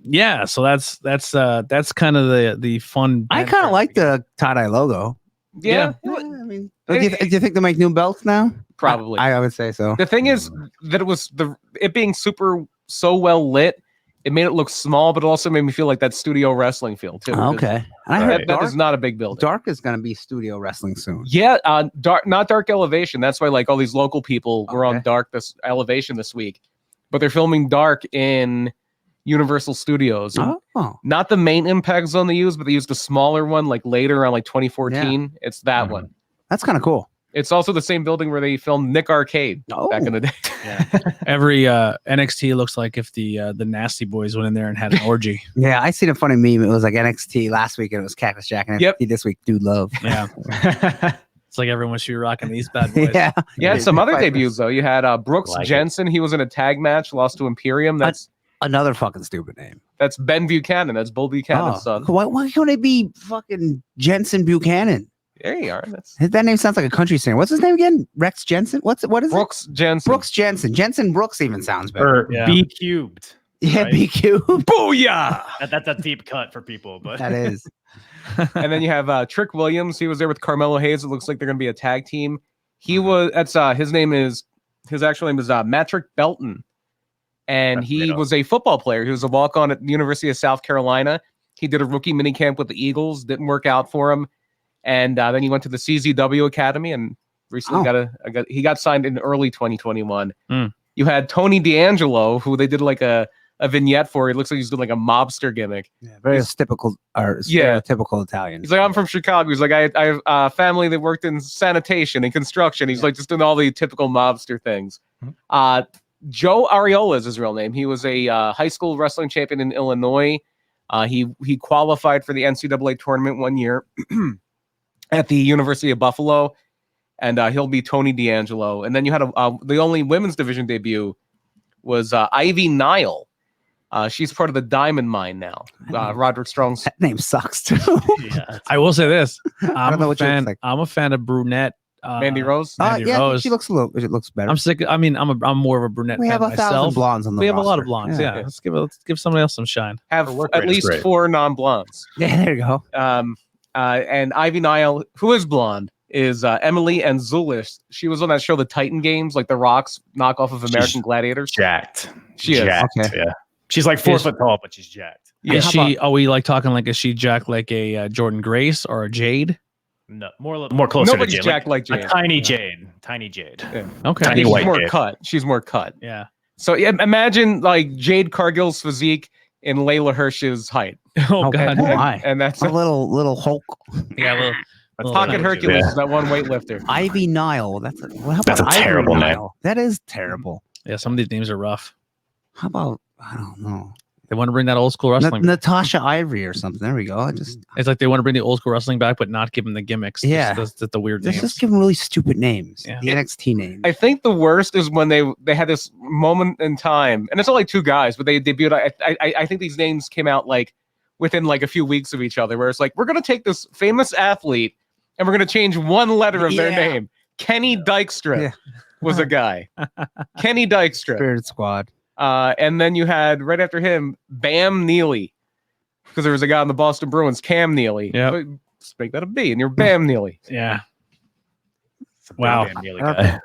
Speaker 1: Yeah, so that's kind of the fun.
Speaker 2: I kind of like the tie-dye logo.
Speaker 3: Yeah,
Speaker 2: I mean, do you think they'll make new belts now?
Speaker 3: probably.
Speaker 2: I would say so.
Speaker 3: The thing is that it being so well lit, it made it look small, but it also made me feel like that studio wrestling feel too.
Speaker 2: Okay. And I heard
Speaker 3: That is not a big building.
Speaker 2: Dark is going to be studio wrestling soon.
Speaker 3: Yeah, not Dark Elevation. That's why like all these local people were on Dark Elevation this week, but they're filming Dark in Universal Studios.
Speaker 2: Oh,
Speaker 3: Not the main Impact Zone they used, but they used a smaller one like later on, like 2014. It's that one.
Speaker 2: that's kind of cool.
Speaker 3: It's also the same building where they filmed Nick Arcade back in the day.
Speaker 1: Every NXT looks like if the Nasty Boys went in there and had an orgy.
Speaker 2: Yeah, I seen a funny meme. It was like NXT last week and it was Cactus Jack, and NXT this week Dude Love.
Speaker 1: Yeah. It's like everyone should be rocking these bad boys.
Speaker 2: Yeah.
Speaker 3: You had some other debuts though. You had Brooks
Speaker 4: Like it.
Speaker 3: Jensen. He was in a tag match, lost to Imperium. That's
Speaker 2: Another fucking stupid name.
Speaker 3: Ben Buchanan. That's Bull Buchanan's son.
Speaker 2: Why can't it be fucking Jensen Buchanan?
Speaker 3: There you are. That's
Speaker 2: That name sounds like a country singer. What's his name again? Rex Jensen? What is
Speaker 3: Brooks Jensen.
Speaker 2: it? Brooks Jensen. Jensen Brooks even sounds better.
Speaker 4: Or
Speaker 1: Yeah.
Speaker 4: B cubed.
Speaker 2: Yeah,
Speaker 4: right?
Speaker 2: BQ.
Speaker 3: Booyah!
Speaker 4: That's a deep cut for people, but
Speaker 2: That is.
Speaker 3: And then you have Trick Williams. He was there with Carmelo Hayes. It looks like they're going to be a tag team. He was. That's his actual name is Matrick Belton, and he was a football player. He was a walk-on at the University of South Carolina. He did a rookie minicamp with the Eagles. Didn't work out for him, and then he went to the CZW Academy and recently he got signed in early 2021. You had Tony D'Angelo, who they did like a vignette for it. It looks like he's doing like a mobster gimmick.
Speaker 2: Yeah, very typical or stereotypical Italian.
Speaker 3: He's like, I'm from Chicago. He's like, I have a family that worked in sanitation and construction. He's like just doing all the typical mobster things. Joe Areola is his real name. He was a high school wrestling champion in Illinois. He qualified for the NCAA tournament one year at the University of Buffalo, and he'll be Tony D'Angelo. And then you had the only women's division debut was Ivy Nile. She's part of the Diamond Mine now. Roderick Strong's
Speaker 2: that name sucks too.
Speaker 1: I will say this: I'm
Speaker 2: a
Speaker 1: fan of brunette.
Speaker 3: Mandy Rose.
Speaker 2: Mandy Rose. She looks a little. It looks better.
Speaker 1: I'm sick. I mean, I'm more of a brunette.
Speaker 2: We have
Speaker 1: fan
Speaker 2: 1,000 blondes on the.
Speaker 1: We have
Speaker 2: roster.
Speaker 1: a lot of blondes. Yeah. Let's give somebody else some shine.
Speaker 3: Have at least 4 non-blondes.
Speaker 2: Yeah, there you go.
Speaker 3: And Ivy Nile, who is blonde, is Emily and Zulis. She was on that show, The Titan Games, like The Rock's knockoff of American Gladiators.
Speaker 4: Jacked.
Speaker 3: She is.
Speaker 4: Jacked,
Speaker 2: okay.
Speaker 4: Yeah. She's like 4 foot tall, but she's jacked.
Speaker 1: Yeah. Is she? Are we like talking like? Is she jacked like a Jordan Grace or a Jade?
Speaker 4: No, more closer.
Speaker 3: Nobody's
Speaker 4: to Jade.
Speaker 3: jacked like Jade.
Speaker 4: A tiny Jade. Tiny Jade.
Speaker 3: Yeah.
Speaker 1: Okay.
Speaker 4: Tiny
Speaker 3: She's
Speaker 4: white
Speaker 3: more
Speaker 4: Jade.
Speaker 3: cut. She's more cut.
Speaker 1: Yeah.
Speaker 3: So yeah, imagine like Jade Cargill's physique in Layla Hirsch's height.
Speaker 1: Oh God.
Speaker 3: And that's
Speaker 2: a little Hulk.
Speaker 1: Yeah.
Speaker 3: Pocket Hercules is that one weightlifter.
Speaker 2: Ivy Nile. That's
Speaker 4: a terrible name.
Speaker 2: That is terrible.
Speaker 1: Yeah. Some of these names are rough.
Speaker 2: How about I don't know.
Speaker 1: They want to bring that old school wrestling.
Speaker 2: Natasha Ivory or something. There we go.
Speaker 1: It's like they want to bring the old school wrestling back, but not give them the gimmicks.
Speaker 2: Yeah.
Speaker 1: That's the weird
Speaker 2: Let's
Speaker 1: names.
Speaker 2: just give them really stupid names.
Speaker 1: Yeah.
Speaker 2: The NXT names.
Speaker 3: I think the worst is when they had this moment in time, and it's only 2 guys, but they debuted. I think these names came out like within like a few weeks of each other, where it's like we're gonna take this famous athlete and we're gonna change 1 letter of their name. Kenny Dykstra was a guy. Kenny Dykstra.
Speaker 2: Spirit Squad.
Speaker 3: And then you had right after him Bam Neely, because there was a guy on the Boston Bruins, Cam Neely.
Speaker 1: Yeah,
Speaker 3: let's make that a B, and you're Bam Neely.
Speaker 1: Yeah. Wow.
Speaker 2: I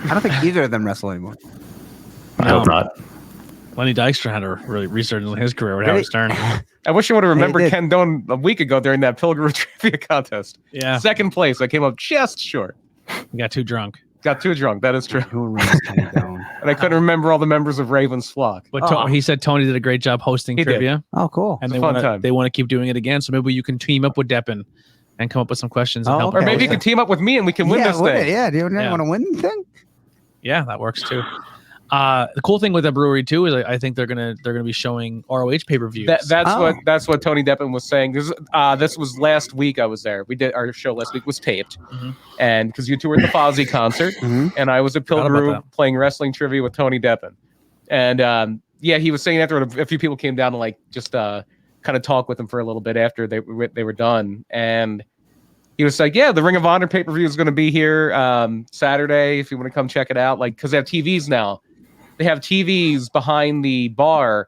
Speaker 2: don't think either of them wrestle anymore.
Speaker 4: I hope not.
Speaker 1: Lenny Dykstra had a really resurgence in his career with Howard Stern.
Speaker 3: I wish I would have remembered Ken Doan a week ago during that Pilgrim Trivia contest.
Speaker 1: Yeah.
Speaker 3: 2nd place. I came up just short.
Speaker 1: You got too drunk.
Speaker 3: Got too drunk. That is true.
Speaker 2: Who remembers Kenny Doan?
Speaker 3: And I couldn't remember all the members of Raven's flock.
Speaker 1: But he said Tony did a great job hosting trivia.
Speaker 2: Oh, cool.
Speaker 1: And they want to keep doing it again. So maybe you can team up with Deppen and come up with some questions and help.
Speaker 3: Or maybe you can team up with me and we can win this thing.
Speaker 2: Yeah, do you want to win the thing?
Speaker 1: Yeah, that works too. The cool thing with that brewery too is I think they're gonna be showing ROH pay-per-views.
Speaker 3: That's what Tony Deppen was saying. This was last week. I was there. We did our show last week was taped, and because you two were at the Fozzy concert, and I was at Pilgrim playing wrestling trivia with Tony Deppen, and he was saying after a few people came down to like just kind of talk with him for a little bit after they were done, and he was like, yeah, the Ring of Honor pay-per-view is going to be here Saturday if you want to come check it out, like because they have TVs now. They have TVs behind the bar,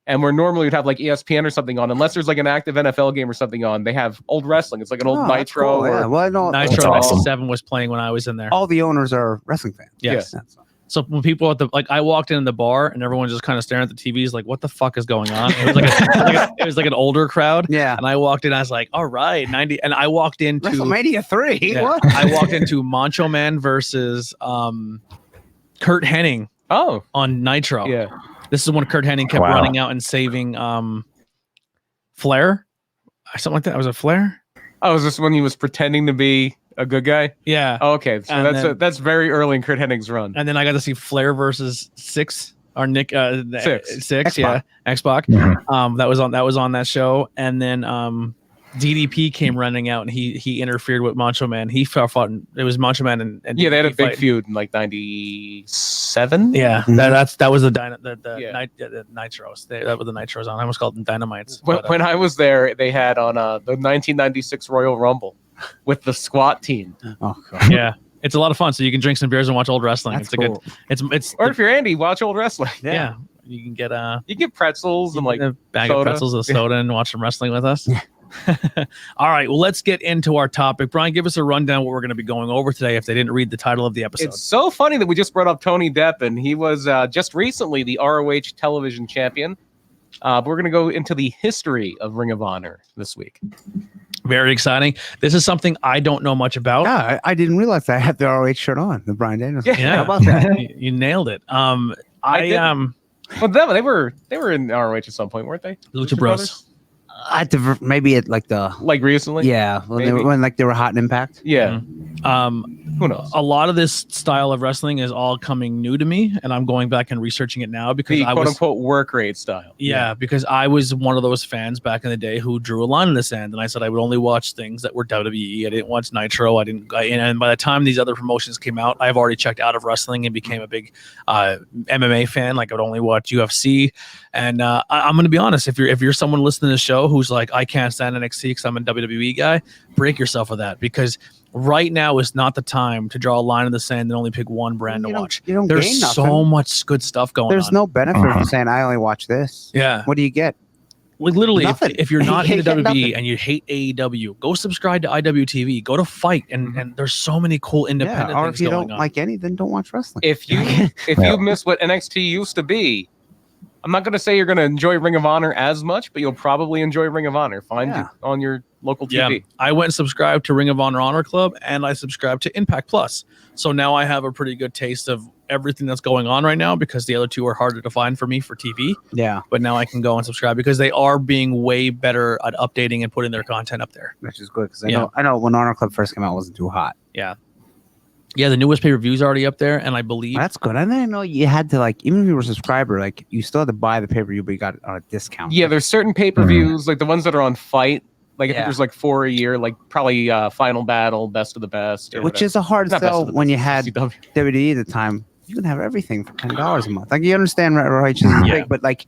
Speaker 3: and where normally we'd have like ESPN or something on, unless there's like an active NFL game or something on, they have old wrestling. It's like an old Nitro.
Speaker 1: Cool. Nitro 7 was playing when I was in there.
Speaker 2: All the owners are wrestling fans.
Speaker 1: Yes. Yeah. So when people I walked in the bar and everyone just kind of staring at the TVs like, what the fuck is going on? It was it was like an older crowd.
Speaker 2: Yeah.
Speaker 1: And I walked in, I was like, all right, 90. And I walked into
Speaker 2: WrestleMania 3.
Speaker 1: Yeah,
Speaker 2: what?
Speaker 1: I walked into Macho Man versus Kurt Hennig.
Speaker 3: Oh,
Speaker 1: on Nitro.
Speaker 3: Yeah.
Speaker 1: This is when Kurt Hennig kept running out and saving Flair. Something like that. Was it Flair?
Speaker 3: Oh, was this when he was pretending to be a good guy?
Speaker 1: Yeah.
Speaker 3: Oh, okay. So that's very early in Kurt Hennig's run.
Speaker 1: And then I got to see Flair versus Six or Nick Six. Yeah. X-Pac.
Speaker 2: Mm-hmm.
Speaker 1: That was on that show. And then DDP came running out and he interfered with Macho Man. He fought. It was Macho Man and
Speaker 3: yeah, they had a big feud in like '97.
Speaker 1: Yeah, that was the Nitros. That was the Nitros on. I almost called them Dynamites.
Speaker 3: When I was there, they had on the 1996 Royal Rumble with the squat team.
Speaker 2: Oh God.
Speaker 1: Yeah. It's a lot of fun. So you can drink some beers and watch old wrestling.
Speaker 2: That's
Speaker 1: it's
Speaker 2: cool.
Speaker 1: a good. It's
Speaker 3: or if you're Andy, watch old wrestling.
Speaker 1: Yeah. You can get
Speaker 3: you get pretzels and like
Speaker 1: a bag of pretzels and soda and watch some wrestling with us. All right, well, let's get into our topic. Brian, give us a rundown what we're going to be going over today if they didn't read the title of the episode.
Speaker 3: It's so funny that we just brought up Tony Deppen. He was just recently the ROH television champion. But we're going to go into the history of Ring of Honor this week.
Speaker 1: Very exciting. This is something I don't know much about.
Speaker 2: Yeah, I didn't realize that I had the ROH shirt on, the Brian Daniels.
Speaker 1: Yeah.
Speaker 2: How about that?
Speaker 1: You nailed it.
Speaker 3: Well, they were in ROH at some point, weren't they?
Speaker 1: Lucha Bros.
Speaker 2: Maybe at like
Speaker 3: recently.
Speaker 2: Yeah, when they were hot in Impact.
Speaker 3: Yeah. Who knows?
Speaker 1: A lot of this style of wrestling is all coming new to me, and I'm going back and researching it now because I was
Speaker 3: quote-unquote work rate style.
Speaker 1: Yeah, because I was one of those fans back in the day who drew a line in the sand, and I said I would only watch things that were WWE. I didn't watch Nitro. And by the time these other promotions came out, I've already checked out of wrestling and became a big MMA fan. Like I would only watch UFC. And I'm going to be honest, if you're someone listening to the show who's like, I can't stand NXT because I'm a WWE guy, break yourself of that, because right now is not the time to draw a line in the sand and only pick one brand to watch. There's so much good stuff going on.
Speaker 2: There's no benefit from saying I only watch this.
Speaker 1: Yeah.
Speaker 2: What do you get?
Speaker 1: Like literally, if you're not into WWE and you hate AEW, go subscribe to IWTV. Go to Fight, and there's so many cool independent
Speaker 2: or
Speaker 1: things
Speaker 2: if you
Speaker 1: going
Speaker 2: don't
Speaker 1: on.
Speaker 2: like any, then don't watch wrestling.
Speaker 3: If you miss what NXT used to be, I'm not going to say you're going to enjoy Ring of Honor as much, but you'll probably enjoy Ring of Honor. Find it on your local TV.
Speaker 1: Yeah, I went and subscribed to Ring of Honor Club, and I subscribed to Impact Plus. So now I have a pretty good taste of everything that's going on right now, because the other two are harder to find for me for TV.
Speaker 2: Yeah.
Speaker 1: But now I can go and subscribe because they are being way better at updating and putting their content up there.
Speaker 2: Which is good, because I know when Honor Club first came out, it wasn't too hot.
Speaker 1: Yeah. Yeah, the newest pay-per-view is already up there, and I believe
Speaker 2: that's good. I didn't know you had to, like, even if you were a subscriber, like, you still had to buy the pay-per-view, but you got it on a discount.
Speaker 3: Yeah, there's certain pay-per-views, like the ones that are on Fight. Like I think there's like 4 a year, like probably Final Battle, Best of the Best,
Speaker 2: which is a hard sell when you had WWE at the time. You can have everything for $10 a month. Like, you understand ROH isn't big, but like,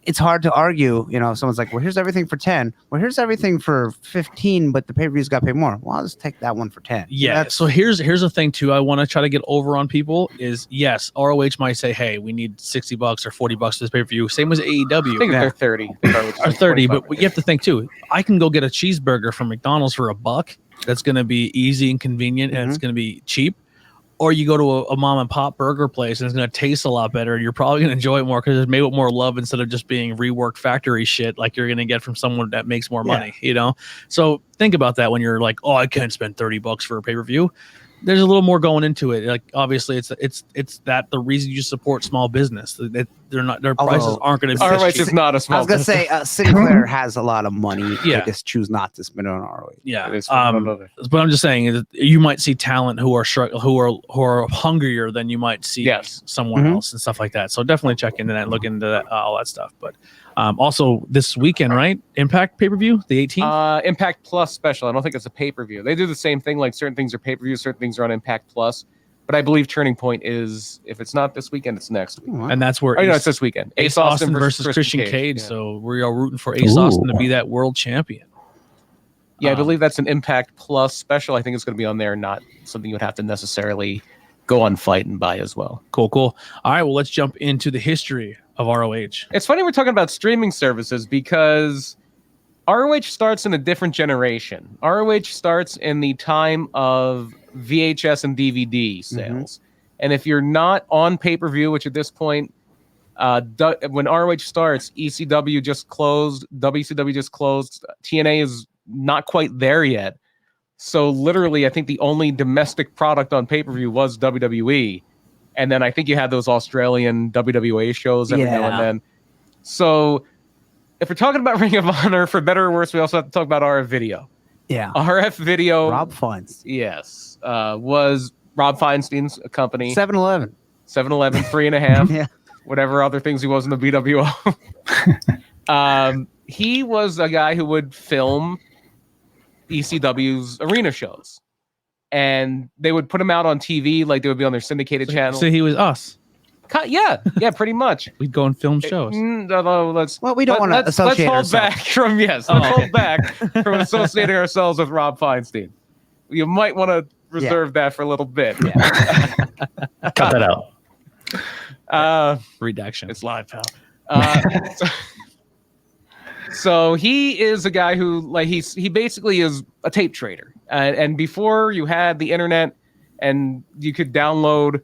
Speaker 2: it's hard to argue. You know, someone's like, well, here's everything for 10. Well, here's everything for 15, but the pay-per-view's got to pay more. Well, I'll just take that one for 10.
Speaker 1: Yeah. So here's the thing too. I want to try to get over on people is, yes, ROH might say, hey, we need $60 or $40 for this pay-per-view. Same as AEW.
Speaker 3: I think they're 30.
Speaker 1: Or 30, but you have to think too. I can go get a cheeseburger from McDonald's for $1. That's going to be easy and convenient, and it's going to be cheap. Or you go to a mom and pop burger place and it's going to taste a lot better. And you're probably going to enjoy it more because it's made with more love instead of just being reworked factory shit like you're going to get from someone that makes more money, you know? So think about that when you're like, oh, I can't spend $30 for a pay-per-view. There's a little more going into it. Like, obviously it's that the reason you support small business, their prices aren't going to be.
Speaker 3: ROH is not a small.
Speaker 2: I was going to say Sinclair has a a money.
Speaker 1: Yeah.
Speaker 2: They just choose not to spend it on ROH.
Speaker 1: Yeah. But I'm just saying that you might see talent who are hungrier than you might see someone else and stuff like that. So definitely check into that and look into that, all that stuff. But also this weekend, right? Impact pay-per-view, the 18th?
Speaker 3: Impact Plus special. I don't think it's a pay-per-view. They do the same thing. Like certain things are pay-per-view, certain things are on Impact Plus. But I believe Turning Point is, if it's not this weekend, it's next week.
Speaker 1: And that's where
Speaker 3: it's this weekend.
Speaker 1: Ace Austin versus Christian Cage. Yeah. So we are rooting for Ace Austin to be that world champion.
Speaker 3: Yeah, I believe that's an Impact Plus special. I think it's going to be on there, not something you would have to necessarily go on Fight and buy as well.
Speaker 1: Cool. All right, well, let's jump into the history of ROH.
Speaker 3: It's funny we're talking about streaming services because ROH starts in a different generation. ROH starts in the time of VHS and DVD sales. And if you're not on pay-per-view, which at this point, when ROH starts, ECW just closed, WCW just closed, TNA is not quite there yet. So literally, I think the only domestic product on pay-per-view was WWE. And then I think you had those Australian WWA shows every now and then. So if we're talking about Ring of Honor, for better or worse, we also have to talk about RF Video.
Speaker 2: Yeah.
Speaker 3: RF Video.
Speaker 2: Rob Feinstein.
Speaker 3: Yes. Was Rob Feinstein's company.
Speaker 2: 7-Eleven.
Speaker 3: 7-Eleven, 3.5.
Speaker 2: Yeah.
Speaker 3: Whatever other things he was in the BWO. He was a guy who would film ECW's arena shows. And they would put him out on TV, like they would be on their syndicated channel.
Speaker 1: So he was us.
Speaker 3: Yeah, pretty much.
Speaker 1: We'd go and film shows.
Speaker 2: We don't want to associate
Speaker 3: let's hold back from hold back from associating ourselves with Rob Feinstein. You might want to reserve that for a little bit.
Speaker 5: Yeah. Cut that out.
Speaker 1: Redaction.
Speaker 3: It's live, pal. So he is a guy who, like, he basically is a tape trader. And before you had the internet and you could download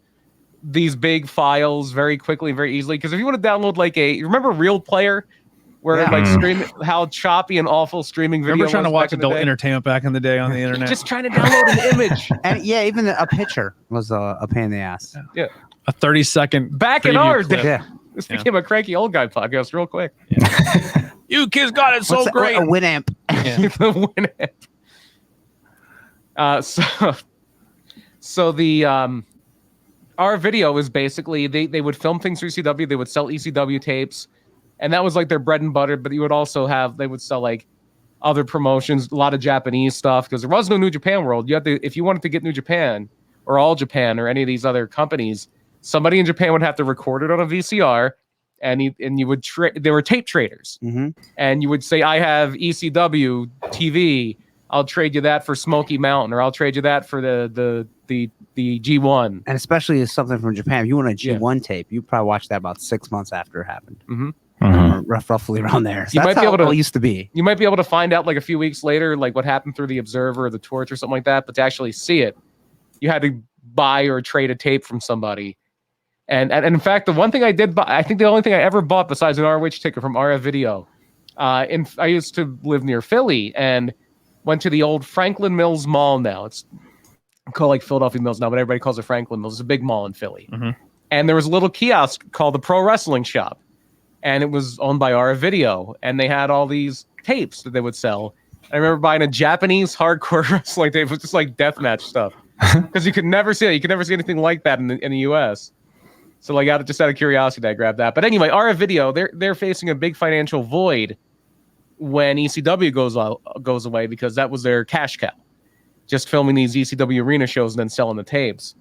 Speaker 3: these big files very quickly, very easily. Because if you want to download you remember Real Player, where streaming, how choppy and awful streaming video.
Speaker 1: Remember trying to watch adult entertainment back in the day on the internet?
Speaker 3: Just trying to download an image.
Speaker 2: And even a picture was a pain in the ass.
Speaker 3: Yeah.
Speaker 1: A 30-second
Speaker 3: back in our day.
Speaker 2: Yeah.
Speaker 3: This became a cranky old guy podcast real quick.
Speaker 1: Yeah. You kids got it so great.
Speaker 2: A Winamp.
Speaker 1: Yeah.
Speaker 3: The Winamp. So the our video is basically they would film things for ECW. They would sell ECW tapes, and that was like their bread and butter. But you would also they would sell like other promotions, a lot of Japanese stuff, because there was no New Japan World. You had to, if you wanted to get New Japan or All Japan or any of these other companies, somebody in Japan would have to record it on a VCR, and you would there were tape traders, and you would say, I have ECW TV, I'll trade you that for Smoky Mountain, or I'll trade you that for the G1.
Speaker 2: And especially as something from Japan, if you want a G1 tape, you probably watched that about 6 months after it happened. Roughly around there. So
Speaker 3: you might be able to.
Speaker 2: It used to be.
Speaker 3: You might be able to find out like a few weeks later, like what happened through the Observer or the Torch or something like that. But to actually see it, you had to buy or trade a tape from somebody. And in fact, the one thing I did buy, I think the only thing I ever bought besides an ROH ticket from RF Video, I used to live near Philly and went to the old Franklin Mills Mall. Now it's called like Philadelphia Mills now, but everybody calls it Franklin Mills. It's a big mall in Philly. And there was a little kiosk called the Pro Wrestling Shop. And it was owned by RF Video, and they had all these tapes that they would sell. I remember buying a Japanese hardcore wrestling tape. It was just like deathmatch stuff, because you could never see it. You could never see anything like that in the U.S. So like, just out of curiosity, I grabbed that. But anyway, RF Video, they're facing a big financial void when ECW goes away, because that was their cash cow, just filming these ECW arena shows and then selling the tapes.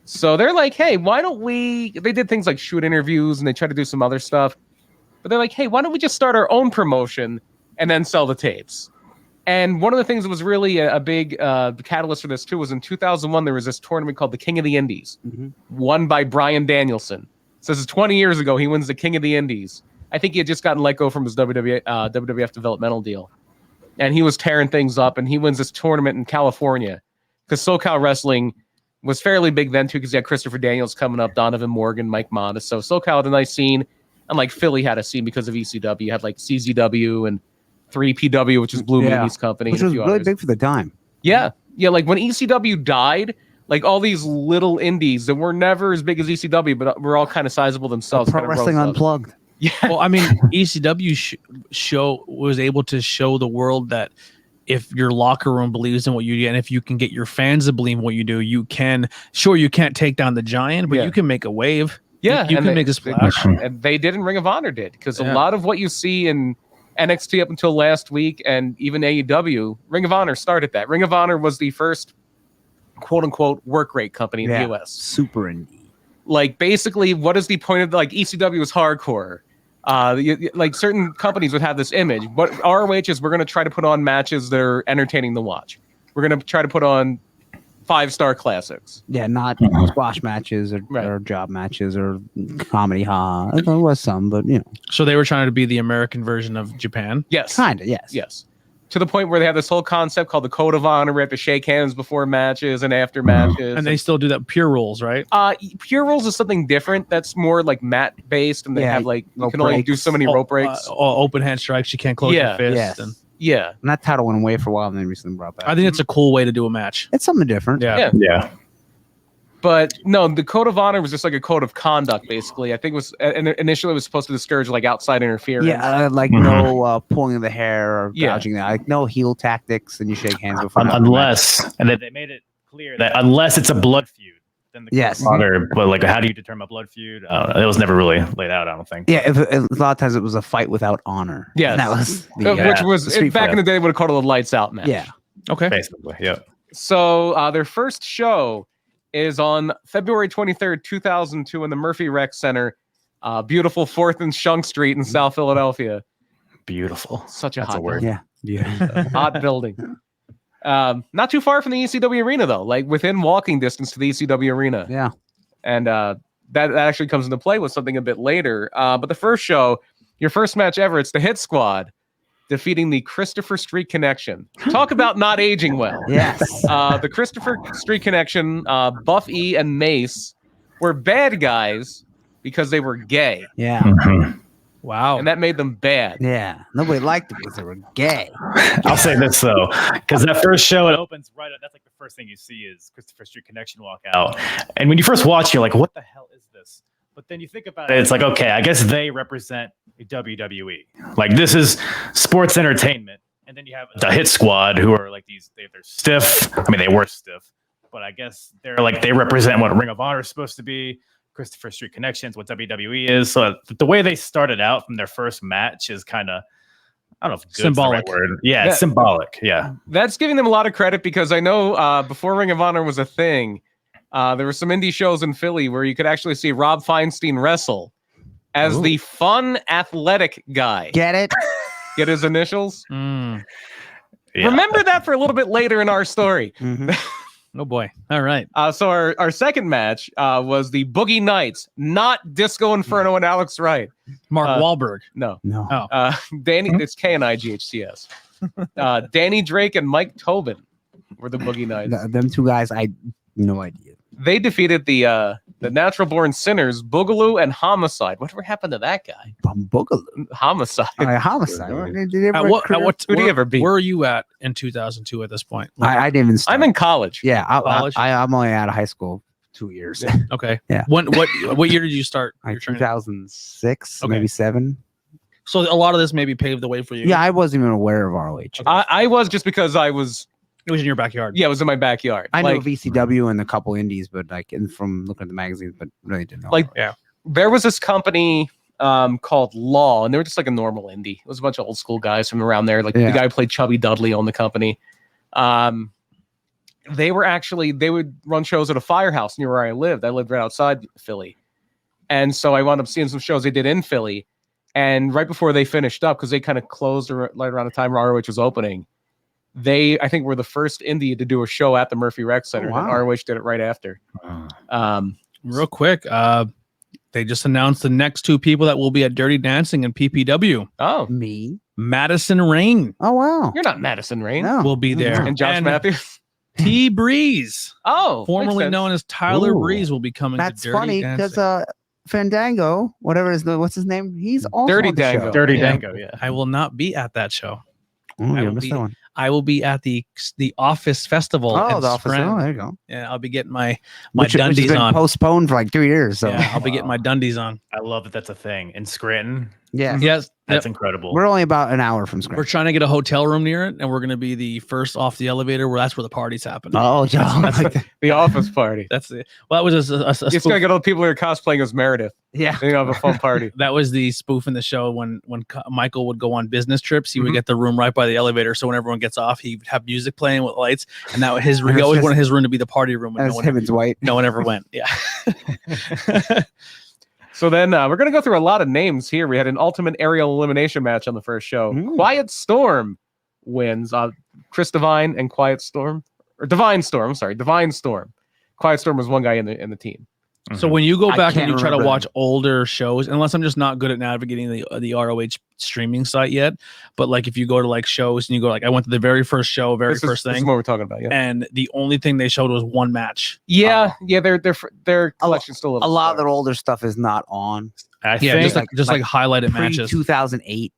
Speaker 3: So they're like, hey, why don't we? They did things like shoot interviews, and they tried to do some other stuff. But they're like, hey, why don't we just start our own promotion and then sell the tapes? And one of the things that was really a big catalyst for this, too, was in 2001, there was this tournament called the King of the Indies, won by Bryan Danielson. So this is 20 years ago. He wins the King of the Indies. I think he had just gotten let go from his WWF developmental deal. And he was tearing things up, and he wins this tournament in California, because SoCal Wrestling was fairly big then, too, because you had Christopher Daniels coming up, Donovan Morgan, Mike Modest. So SoCal had a nice scene. And like Philly had a scene because of ECW. You had like CZW and 3PW, which is Blue Meanies Company.
Speaker 2: Which was really big for the time.
Speaker 3: Yeah. Yeah. Like when ECW died, like all these little indies that were never as big as ECW, but were all kind of sizable themselves.
Speaker 2: Pro Wrestling Unplugged.
Speaker 1: Yeah. Well, I mean, ECW show was able to show the world that if your locker room believes in what you do, and if you can get your fans to believe in what you do, you can. Sure, you can't take down the giant, but you can make a wave.
Speaker 3: Yeah,
Speaker 1: you can make a splash.
Speaker 3: And they did, and Ring of Honor did, because a lot of what you see in NXT up until last week, and even AEW, Ring of Honor started that. Ring of Honor was the first quote-unquote work rate company in the U.S.
Speaker 2: Super indie.
Speaker 3: Like, basically, what is the point of, like, ECW is hardcore. Like, certain companies would have this image. But ROH is, we're going to try to put on matches that are entertaining to watch. We're going to try to put on 5-star classics.
Speaker 2: Yeah, not squash matches or job matches or comedy. There was some, but you know.
Speaker 1: So they were trying to be the American version of Japan.
Speaker 3: Yes,
Speaker 2: kind of. Yes,
Speaker 3: yes. To the point where they have this whole concept called the Code of Honor. We have to shake hands before matches and after matches,
Speaker 1: and they still do that. Pure Rules, right?
Speaker 3: Pure Rules is something different. That's more like mat based, and they have like you can only do so many rope breaks.
Speaker 1: Open hand strikes. You can't close your fist.
Speaker 2: Yes.
Speaker 1: And
Speaker 3: yeah,
Speaker 2: and that title went away for a while, and then recently brought back.
Speaker 1: I think it's a cool way to do a match.
Speaker 2: It's something different.
Speaker 5: Yeah.
Speaker 3: But no, the Code of Honor was just like a code of conduct, basically. I think it was initially it was supposed to discourage like outside interference.
Speaker 2: Yeah, like no pulling of the hair or gouging that. Like no heel tactics, and you shake hands before.
Speaker 5: Unless, and they made it clear that unless it's a blood feud, then the Code of Honor. But like, how do you determine a blood feud? It was never really laid out. I don't think.
Speaker 2: Yeah, a lot of times it was a fight without honor.
Speaker 3: Yeah,
Speaker 2: that was
Speaker 3: which was back in the day. They would have called it a lights out match.
Speaker 2: Yeah.
Speaker 1: Okay.
Speaker 5: Basically, yeah.
Speaker 3: So their first show is on February 23rd, 2002 in the Murphy Rec Center, beautiful 4th and Shunk Street in South Philadelphia.
Speaker 5: Beautiful.
Speaker 3: Such a
Speaker 5: That's
Speaker 3: hot
Speaker 5: a word.
Speaker 3: building.
Speaker 2: Yeah.
Speaker 3: Hot building. Not too far from the ECW arena, though, like within walking distance to the ECW arena.
Speaker 2: Yeah.
Speaker 3: And that actually comes into play with something a bit later. But the first show, your first match ever, it's the Hit Squad defeating the Christopher Street Connection. Talk about not aging well.
Speaker 2: Yes.
Speaker 3: The Christopher Street Connection, Buff E and Mace were bad guys because they were gay.
Speaker 2: Yeah.
Speaker 5: Mm-hmm.
Speaker 1: Wow.
Speaker 3: And that made them bad.
Speaker 2: Yeah. Nobody liked them because they were gay.
Speaker 5: I'll say this though, because that first show it opens right up. That's like the first thing you see is Christopher Street Connection walk out, and when you first watch, you're like, "What the hell is this?" But then you think about it, it's like, okay, I guess they represent a WWE. Like, this is sports entertainment. And then you have the Hit Squad, who are like they're stiff. I mean, they were stiff, but I guess they're like, they represent what Ring of Honor is supposed to be, Christopher Street Connections, what WWE is. So the way they started out from their first match is kind of, I don't know if
Speaker 1: symbolic.
Speaker 5: The right word. Yeah, it's symbolic. Yeah.
Speaker 3: That's giving them a lot of credit because I know before Ring of Honor was a thing, there were some indie shows in Philly where you could actually see Rob Feinstein wrestle as the fun athletic guy.
Speaker 2: Get it?
Speaker 3: Get his initials.
Speaker 5: Yeah.
Speaker 3: Remember that for a little bit later in our story.
Speaker 1: Oh boy! All right.
Speaker 3: So our second match was the Boogie Nights, not Disco Inferno and Alex Wright.
Speaker 1: Mark Wahlberg.
Speaker 3: No.
Speaker 1: Oh.
Speaker 3: Danny. It's KNIGHTS. Danny Drake and Mike Tobin were the Boogie Nights.
Speaker 2: Them two guys, I no idea.
Speaker 3: They defeated the Natural Born Sinners, Boogaloo and Homicide. Whatever happened to that guy?
Speaker 2: Boogaloo.
Speaker 3: Homicide.
Speaker 2: Homicide.
Speaker 3: Who do you ever beat?
Speaker 1: Where are you at in 2002 at this point?
Speaker 2: I didn't even start.
Speaker 3: I'm in college.
Speaker 2: Yeah,
Speaker 1: College?
Speaker 2: I'm only out of high school 2 years.
Speaker 1: Okay.
Speaker 2: Yeah.
Speaker 1: What year did you start?
Speaker 2: Like
Speaker 1: your training?
Speaker 2: 2006,
Speaker 1: Okay.
Speaker 2: maybe 7.
Speaker 1: So a lot of this maybe paved the way for you.
Speaker 2: Yeah, I wasn't even aware of ROH.
Speaker 3: I was just because I was.
Speaker 1: It was in your backyard.
Speaker 3: Yeah, it was in my backyard.
Speaker 2: I know VCW and a couple indies, but like from looking at the magazines, but really didn't know.
Speaker 3: Like, there was this company called Law, and they were just like a normal indie. It was a bunch of old school guys from around there. Like the guy who played Chubby Dudley owned the company. They would run shows at a firehouse near where I lived. I lived right outside Philly. And so I wound up seeing some shows they did in Philly. And right before they finished up, because they kind of closed right around the time ROH was opening, they, I think, were the first indie to do a show at the Murphy Rec Center. And ROH did it right after.
Speaker 1: Real quick, they just announced the next 2 people that will be at Dirty Dancing and PPW.
Speaker 3: Oh,
Speaker 2: me,
Speaker 1: Madison Rain.
Speaker 2: Oh wow,
Speaker 3: you're not Madison Rain.
Speaker 2: No.
Speaker 1: Will be there,
Speaker 3: and Josh Matthews.
Speaker 1: T Breeze.
Speaker 3: Oh,
Speaker 1: formerly known as Tyler Breeze, will be coming.
Speaker 2: That's
Speaker 1: to Dirty
Speaker 2: funny
Speaker 1: Dancing.
Speaker 2: because Fandango, what's his name? He's also
Speaker 3: Dirty
Speaker 2: on the
Speaker 3: Dango.
Speaker 2: show.
Speaker 5: Dirty Dango. Yeah.
Speaker 1: I will not be at that show.
Speaker 2: Oh, you missed that one.
Speaker 1: I will be at the Office Festival.
Speaker 2: Oh,
Speaker 1: in
Speaker 2: the Office.
Speaker 1: Spring.
Speaker 2: Oh, there you go.
Speaker 1: Yeah, I'll be getting my
Speaker 2: Which has
Speaker 1: Dundies
Speaker 2: been
Speaker 1: on.
Speaker 2: postponed for like 2 years. So
Speaker 1: Yeah, I'll be getting my Dundies on.
Speaker 5: I love that that's a thing in Scranton.
Speaker 2: yeah,
Speaker 1: Yes,
Speaker 5: That's incredible.
Speaker 2: we're only about an hour from
Speaker 1: we're
Speaker 2: Scranton.
Speaker 1: trying to get a hotel room near it, and we're going to be the first off the elevator. Where that's where the party's happening.
Speaker 2: Oh, John.
Speaker 3: The office party.
Speaker 1: That's it. Well, that was a
Speaker 3: Just gotta get all the people who are cosplaying as Meredith.
Speaker 2: Yeah.
Speaker 3: They have a fun party.
Speaker 1: That was the spoof in the show when Michael would go on business trips. He would get the room right by the elevator, so when everyone gets off, he would have music playing with lights, and that was he always wanted his room to be the party room.
Speaker 2: That's Hibbins White.
Speaker 1: No one ever went. Yeah.
Speaker 3: So then we're going to go through a lot of names here. We had an ultimate aerial elimination match on the first show. Quiet Storm wins. Chris Divine and Quiet Storm. Or Divine Storm. I'm sorry. Divine Storm. Quiet Storm was one guy in the team.
Speaker 1: So when you go
Speaker 2: I
Speaker 1: back and
Speaker 2: can't
Speaker 1: you try to
Speaker 2: remember
Speaker 1: watch older shows, unless I'm just not good at navigating the ROH streaming site yet, but like if you go to like shows and you go like I went to the very first show,
Speaker 3: This is
Speaker 1: thing,
Speaker 3: what we're talking about. Yeah.
Speaker 1: and the only thing they showed was one match.
Speaker 3: Yeah. Their collection's still
Speaker 2: A lot of their older stuff is not on.
Speaker 5: I
Speaker 1: Yeah,
Speaker 5: think,
Speaker 1: just like highlighted matches.
Speaker 2: 2008.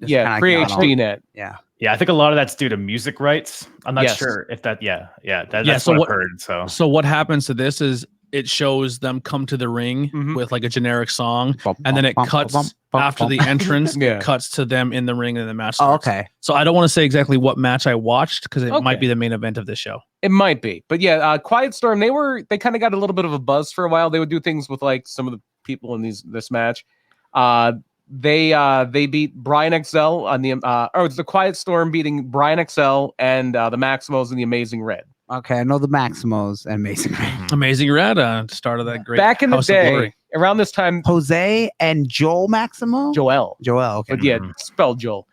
Speaker 3: pre-HD net.
Speaker 2: Yeah.
Speaker 5: yeah, I think a lot of that's due to music rights. I'm not
Speaker 3: Yes.
Speaker 5: sure if that. That's
Speaker 1: so
Speaker 5: what I've heard.
Speaker 1: So what happens to this is it shows them come to the ring with like a generic song, and then it cuts after the entrance.
Speaker 3: Yeah.
Speaker 1: It cuts to them in the ring and the match
Speaker 2: Oh,
Speaker 1: starts.
Speaker 2: okay.
Speaker 1: So I don't want to say exactly what match I watched because it
Speaker 3: Okay.
Speaker 1: might be the main event of this show.
Speaker 3: It might be, but yeah, Quiet Storm. They kind of got a little bit of a buzz for a while. They would do things with like some of the people in this match. They beat Brian XL on the it's the Quiet Storm beating Brian XL and the Maximos in the Amazing Red.
Speaker 2: Okay, I know the Maximos and Mason.
Speaker 1: Amazing Red start of that great
Speaker 3: Back in the
Speaker 1: House of
Speaker 3: day,
Speaker 1: Glory.
Speaker 3: around this time,
Speaker 2: Jose and Joel Maximo.
Speaker 3: Joel.
Speaker 2: Okay.
Speaker 3: But yeah, spelled Joel.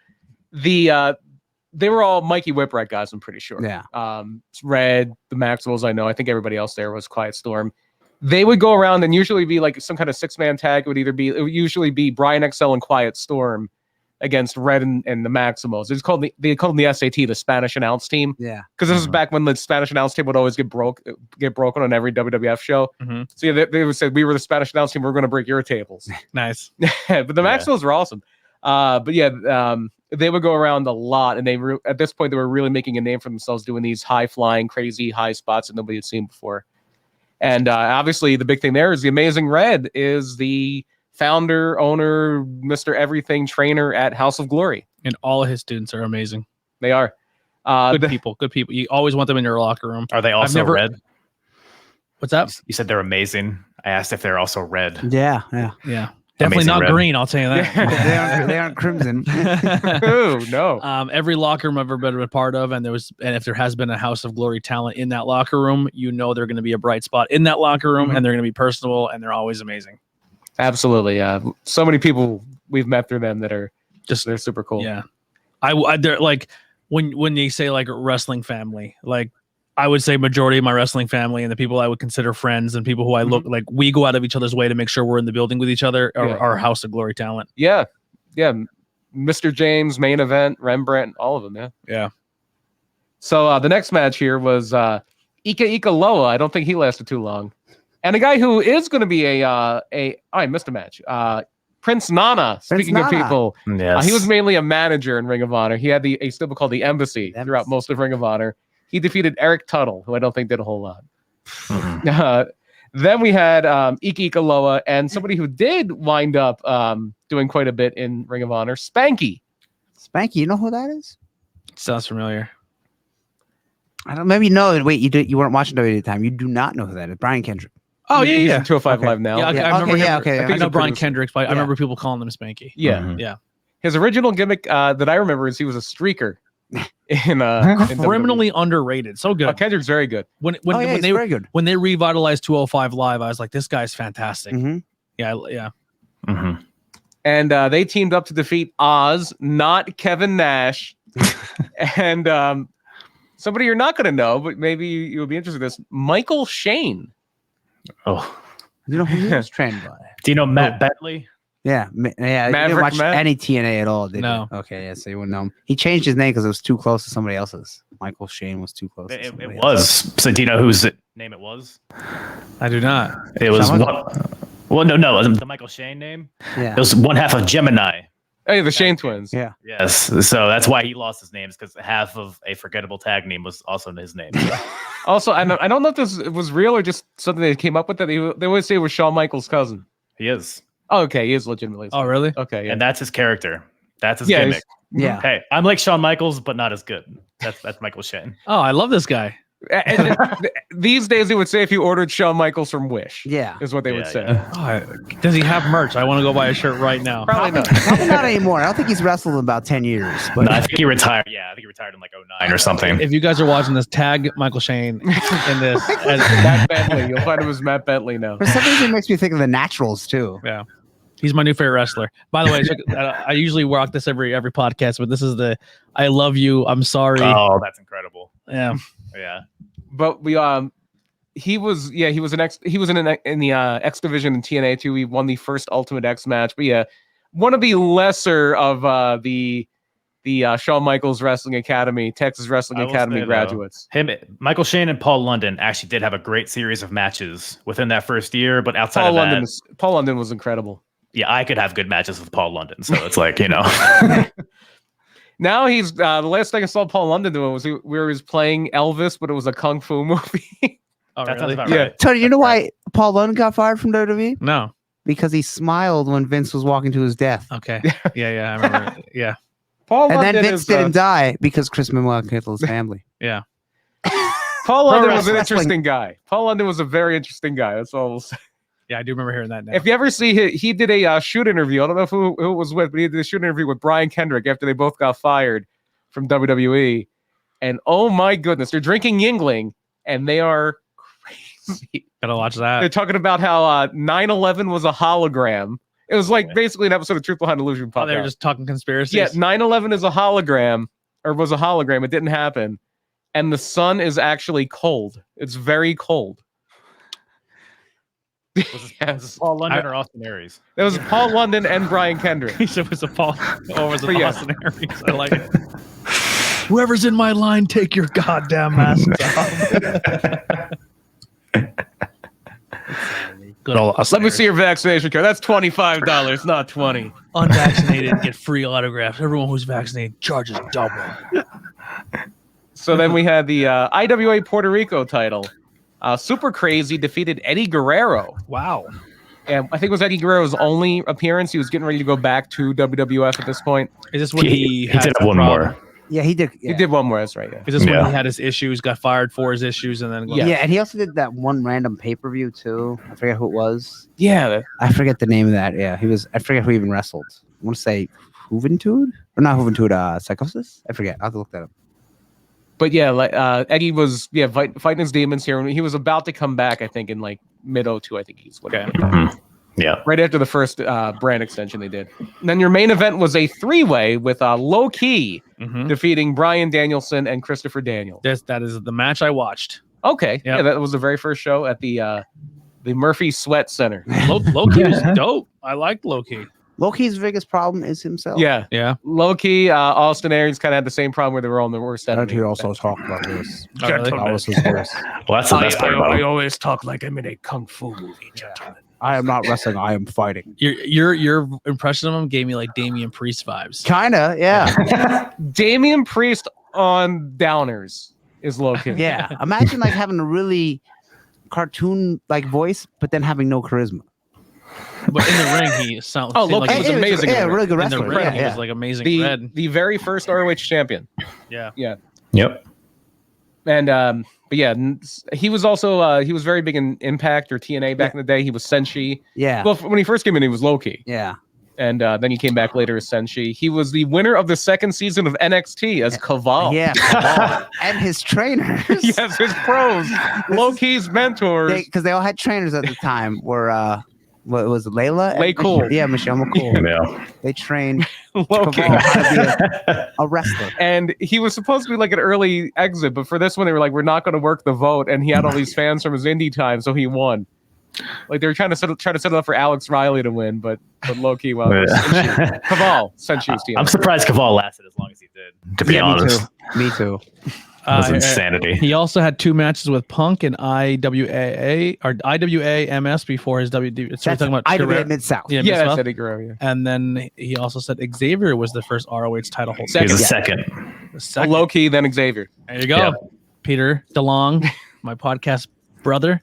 Speaker 3: They were all Mikey Whipwreck guys, I'm pretty sure.
Speaker 2: Yeah.
Speaker 3: Red, the Maximals, I know. I think everybody else there was Quiet Storm. They would go around and usually be like some kind of 6-man tag. It would usually be Brian XL and Quiet Storm against Red and the Maximals. They called them the SAT, the Spanish announce team.
Speaker 2: Yeah.
Speaker 3: Because this was back when the Spanish announce team would always get broken on every WWF show.
Speaker 1: Mm-hmm.
Speaker 3: So yeah, they would say, we were the Spanish announce team, we're going to break your tables.
Speaker 1: Nice.
Speaker 3: But the Maximals were awesome. But yeah, they would go around a lot, and at this point they were really making a name for themselves doing these high flying, crazy high spots that nobody had seen before. And obviously, the big thing there is the Amazing Red is the founder, owner, Mr. Everything trainer at House of Glory.
Speaker 1: And all of his students are amazing.
Speaker 3: They are.
Speaker 1: Good people. You always want them in your locker room.
Speaker 5: Are they also red?
Speaker 1: What's that?
Speaker 5: You said they're amazing. I asked if they're also red.
Speaker 2: Yeah.
Speaker 1: Definitely
Speaker 5: Amazing
Speaker 1: not
Speaker 5: red.
Speaker 1: green, I'll tell you that.
Speaker 2: they aren't crimson.
Speaker 3: Oh, no.
Speaker 1: Every locker room I've ever been a part of, and if there has been a House of Glory talent in that locker room, you know they're going to be a bright spot in that locker room, and they're going to be personable, and they're always amazing.
Speaker 3: Absolutely. So many people we've met through them that are they're super cool.
Speaker 1: Yeah. They're like when they say like wrestling family, like I would say majority of my wrestling family and the people I would consider friends and people who I look like, we go out of each other's way to make sure we're in the building with each other are House of Glory talent.
Speaker 3: Yeah. Mr. James, Main Event, Rembrandt, all of them.
Speaker 1: Yeah.
Speaker 3: So the next match here was Ika Loa. I don't think he lasted too long. And a guy who is going to be I missed a match. Prince Nana. Speaking of people,
Speaker 5: Yes.
Speaker 3: he was mainly a manager in Ring of Honor. He had a stable called the Embassy throughout most of Ring of Honor. He defeated Eric Tuttle, who I don't think did a whole lot. Then we had Ika Loa and somebody who did wind up doing quite a bit in Ring of Honor, Spanky.
Speaker 2: Spanky, you know who that is?
Speaker 1: Sounds familiar.
Speaker 2: I don't. Maybe no. Wait, you weren't watching WWE at the time. You do not know who that is. Brian Kendrick.
Speaker 1: Oh yeah,
Speaker 3: He's
Speaker 1: yeah.
Speaker 3: in 205 Live now.
Speaker 1: Yeah, I remember him.
Speaker 2: Okay.
Speaker 1: I think I know Brian Kendricks, but I remember people calling him Spanky.
Speaker 3: Yeah.
Speaker 1: Yeah.
Speaker 3: His original gimmick that I remember is he was a streaker. in
Speaker 1: Criminally underrated. So good.
Speaker 3: Kendrick's very good.
Speaker 1: When
Speaker 2: he's very good.
Speaker 1: When they revitalized 205 Live, I was like, this guy's fantastic.
Speaker 2: Mm-hmm.
Speaker 1: Yeah.
Speaker 5: Mm-hmm.
Speaker 3: And they teamed up to defeat Oz, not Kevin Nash. And somebody you're not going to know, but maybe you'll be interested in this, Michael Shane.
Speaker 5: Oh.
Speaker 2: You know who he was trained by?
Speaker 5: Do you know Matt Bentley?
Speaker 2: Yeah. You didn't watch any TNA at all, did
Speaker 1: No.
Speaker 2: you? Okay, yeah, so you wouldn't know him. He changed his name because it was too close to somebody else's. Michael Shane was too close.
Speaker 5: It was. So do you know whose name it was?
Speaker 1: I do not.
Speaker 5: It was well, no, the Michael Shane name.
Speaker 2: Yeah.
Speaker 5: It was one half of Gemini.
Speaker 3: Hey, the Shane twins.
Speaker 2: Yeah.
Speaker 5: Yes. So that's why he lost his name, because half of a forgettable tag name was also his name.
Speaker 3: Also, I don't know if this was real or just something they came up with. That they always say it was Shawn Michaels' cousin.
Speaker 5: He is.
Speaker 3: Oh, okay, he is legitimately.
Speaker 1: Oh, really?
Speaker 3: Okay,
Speaker 5: And that's his character. That's his gimmick.
Speaker 2: Yeah.
Speaker 5: Hey, I'm like Shawn Michaels, but not as good. That's Michael Shane.
Speaker 1: Oh, I love this guy.
Speaker 3: And these days, they would say if you ordered Shawn Michaels from Wish,
Speaker 2: Yeah.
Speaker 3: is what they would say.
Speaker 5: Yeah.
Speaker 1: Oh, does he have merch? I want to go buy a shirt right now.
Speaker 3: Probably not.
Speaker 2: Probably not anymore. I don't think he's wrestled in about 10 years. But
Speaker 5: No, I think he retired. Yeah, I think he retired in like 2009 or something.
Speaker 1: If you guys are watching this, tag Michael Shane in this.
Speaker 3: As Matt Bentley, you'll find him as Matt Bentley now.
Speaker 2: for some reason, it makes me think of the Naturals too.
Speaker 1: Yeah. He's my new favorite wrestler. By the way, I usually rock this every podcast, but this is the I love you. I'm sorry.
Speaker 5: Oh, that's incredible.
Speaker 1: Yeah.
Speaker 5: Yeah.
Speaker 3: But he was in the X division in TNA too. He won the first Ultimate X match. But yeah, one of the lesser of the Shawn Michaels Wrestling Academy, Texas Wrestling Academy graduates.
Speaker 5: Michael Shane and Paul London actually did have a great series of matches within that first year, but outside of that,
Speaker 3: Paul London was incredible.
Speaker 5: yeah, I could have good matches with Paul London. So it's like, you know.
Speaker 3: Now he's the last thing I saw Paul London doing was where he was playing Elvis, but it was a kung fu movie.
Speaker 1: Oh,
Speaker 5: That sounds
Speaker 1: really?
Speaker 5: about
Speaker 3: Yeah.
Speaker 5: right.
Speaker 2: Tony, you know why Paul London got fired from WWE?
Speaker 1: No.
Speaker 2: Because he smiled when Vince was walking to his death.
Speaker 1: Okay. Yeah. I remember. Yeah.
Speaker 3: Paul
Speaker 2: And
Speaker 3: London
Speaker 2: then Vince
Speaker 3: is,
Speaker 2: didn't die because Chris Benoit killed his family.
Speaker 1: Yeah.
Speaker 3: Paul London was an
Speaker 2: wrestling.
Speaker 3: interesting guy. Paul London was a very interesting guy. That's all we'll say.
Speaker 1: Yeah, I do remember hearing that now.
Speaker 3: If you ever see he did a shoot interview. I don't know who it was with, but he did a shoot interview with Brian Kendrick after they both got fired from WWE. And oh my goodness, they're drinking Yingling and they are crazy.
Speaker 1: Gotta watch
Speaker 3: They're
Speaker 1: that.
Speaker 3: talking about how 9/11 was a hologram. It was like basically an episode of Truth Behind Illusion.
Speaker 1: Oh, they were just talking conspiracies.
Speaker 3: Yeah, 9/11 is a hologram, or was a hologram. It didn't happen. And the sun is actually cold. It's very cold. Yes.
Speaker 5: Paul London or Austin Aries?
Speaker 3: It was Paul London and Brian Kendrick.
Speaker 1: He said it was a Paul. Oh, it was a
Speaker 3: But yeah.
Speaker 1: Austin Aries. I like it. Whoever's in my line, take your goddamn masks off. Good old Austin
Speaker 3: Let me see your vaccination card. That's $25, not 20.
Speaker 1: Unvaccinated get free autographs. Everyone who's vaccinated charges double.
Speaker 3: So then we had the IWA Puerto Rico title. Super Crazy defeated Eddie Guerrero.
Speaker 1: Wow.
Speaker 3: And I think it was Eddie Guerrero's only appearance. He was getting ready to go back to WWF at this point.
Speaker 1: Is this when he
Speaker 5: did have one more?
Speaker 2: Yeah, he did.
Speaker 3: He did one more. That's right. Yeah.
Speaker 1: Is this when he had his issues, got fired for his issues, and then
Speaker 2: Yeah, and he also did that one random pay-per-view too. I forget who it was.
Speaker 3: Yeah.
Speaker 2: I forget the name of that. Yeah, he was. I forget who even wrestled. I want to say Juventud or not Juventud. Psychosis. I forget. I'll have to look that up.
Speaker 3: But yeah, like Eddie was fighting his demons here, and he was about to come back. I think in like mid 02. I think he's
Speaker 5: Yeah.
Speaker 3: Right after the first brand extension they did. And then your main event was a 3-way with Low Key defeating Bryan Danielson and Christopher Daniels.
Speaker 1: That is the match I watched.
Speaker 3: Okay. Yep. Yeah, that was the very first show at the Murphy Sweat Center.
Speaker 1: Low Key was dope. I liked Low Key.
Speaker 2: Low Key's biggest problem is himself.
Speaker 3: Yeah. Low Key, Austin Aries kind of had the same problem where they were on the worst
Speaker 2: I
Speaker 3: enemy.
Speaker 2: he also talked about this.
Speaker 1: Oh, really?
Speaker 2: That was his worst.
Speaker 5: Well, that's the best part about
Speaker 3: I
Speaker 5: it.
Speaker 3: always talk like I'm in a kung fu movie, gentlemen.
Speaker 2: I am not wrestling. I am fighting.
Speaker 1: Your impression of him gave me like Damian Priest vibes.
Speaker 2: Kinda, yeah.
Speaker 3: Damian Priest on downers is Low Key.
Speaker 2: Yeah. Imagine like having a really cartoon like voice, but then having no charisma.
Speaker 1: But in the ring, he sounded
Speaker 3: Low
Speaker 1: like
Speaker 3: Key was amazing.
Speaker 2: Yeah, really good
Speaker 1: in the
Speaker 2: wrestler.
Speaker 1: ring, he
Speaker 2: Yeah.
Speaker 1: was like amazing. Red.
Speaker 3: The very first ROH champion.
Speaker 1: Yeah.
Speaker 5: Yep.
Speaker 3: And but yeah, he was also he was very big in Impact or TNA back in the day. He was Senshi.
Speaker 2: Yeah.
Speaker 3: Well, when he first came in, he was Low Key.
Speaker 2: Yeah.
Speaker 3: And then he came back later as Senshi. He was the winner of the second season of NXT as Kaval.
Speaker 2: Yeah. Kaval. And his trainers.
Speaker 3: Yes, his pros. Low Key's mentors.
Speaker 2: Because they all had trainers at the time. Were what was it, Layla?
Speaker 3: Lay Cool.
Speaker 2: Yeah, Michelle McCool.
Speaker 5: Yeah.
Speaker 2: They trained
Speaker 3: Low Key.
Speaker 2: Kaval how to be a wrestler.
Speaker 3: And he was supposed to be like an early exit, but for this one, they were like, we're not going to work the vote. And he had all these fans from his indie time, so he won. Like they were trying to set it up for Alex Riley to win, but Low Key, well, Kaval sent you.
Speaker 5: I'm surprised Kaval lasted as long as he did. To be honest,
Speaker 2: Me too.
Speaker 5: That's insanity.
Speaker 1: He also had 2 matches with Punk and IWA MS before his WD. So we're talking about
Speaker 2: IWA Mid-South.
Speaker 3: Yeah,
Speaker 1: Mid-South.
Speaker 3: that's Eddie Guerrero. Yeah.
Speaker 1: And then he also said Xavier was the first ROH title holder.
Speaker 5: He was the second.
Speaker 1: The second.
Speaker 3: Low Key, then Xavier.
Speaker 1: There you go,
Speaker 5: Yeah.
Speaker 1: Peter DeLong, my podcast brother.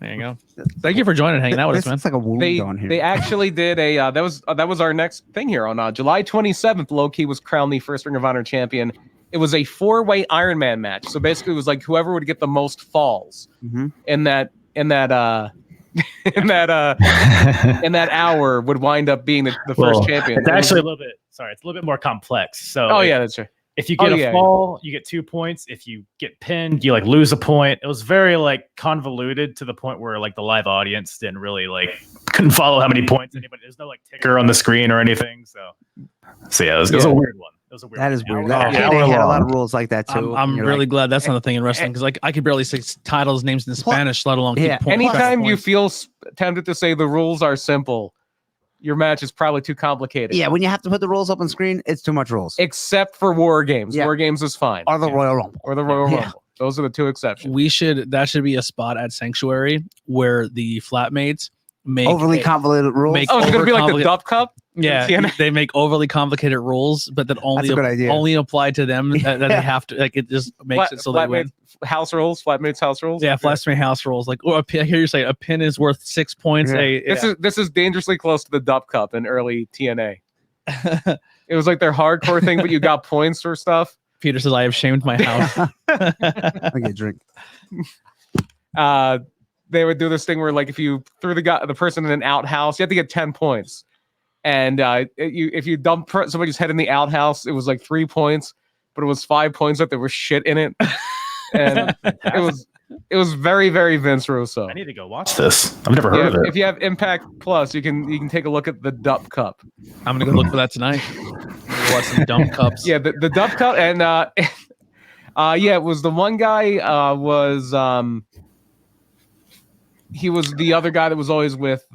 Speaker 1: There you go. Thank you for joining, hanging out with us, man.
Speaker 2: It's like a wound on here.
Speaker 3: They actually did a that was our next thing here on July 27th. Low Key was crowned the first Ring of Honor champion. It was a 4-way Iron Man match. So basically, it was like whoever would get the most falls in that in that hour would wind up being the first champion.
Speaker 5: It's actually
Speaker 4: a little bit. Sorry, it's a little bit more complex. So,
Speaker 3: That's right.
Speaker 4: if you get a fall, you get 2 points. If you get pinned, you like lose a point. It was very like convoluted to the point where like the live audience didn't really couldn't follow how many points anybody. There's no like ticker on the screen or anything. So yeah, it was a weird one. It was a weird.
Speaker 2: That
Speaker 4: one.
Speaker 2: is weird.
Speaker 4: Yeah,
Speaker 2: They had a lot of rules like that too.
Speaker 1: I'm really glad that's not a thing in wrestling because like I could barely say titles names in Spanish, let alone keep points.
Speaker 3: Anytime you feel tempted to say the rules are simple, your match is probably too complicated.
Speaker 2: Yeah, when you have to put the rules up on screen, it's too much rules.
Speaker 3: Except for War Games.
Speaker 2: Yeah.
Speaker 3: War Games is fine.
Speaker 2: Or the Royal Rumble.
Speaker 3: Or the Royal Rumble. Those are the 2 exceptions.
Speaker 1: That should be a spot at Sanctuary where the flatmates make
Speaker 2: Overly convoluted rules.
Speaker 3: It's going to be like the Duff Cup?
Speaker 1: Yeah, they make overly complicated rules, but that only apply to them. That they have to it just makes it so they win.
Speaker 3: Flatmates house rules.
Speaker 1: Yeah, flatmate house rules. Like, I hear you say a pin is worth 6 points.
Speaker 2: Yeah.
Speaker 3: This is dangerously close to the Duff Cup in early TNA. It was like their hardcore thing, but you got points for stuff.
Speaker 1: Peter says, "I have shamed my house."
Speaker 2: I get a drink.
Speaker 3: They would do this thing where, like, if you threw the person in an outhouse, you had to get 10 points. And if you dump somebody's head in the outhouse, it was like 3 points, but it was 5 points that there was shit in it. And it was very, very Vince Russo.
Speaker 4: I need to go watch this.
Speaker 5: I've never heard of it.
Speaker 3: If you have Impact Plus, you can take a look at the Dup Cup.
Speaker 1: I'm gonna go look for that tonight. Watch some dump cups.
Speaker 3: Yeah, the Dup Cup, and it was the one guy he was the other guy that was always with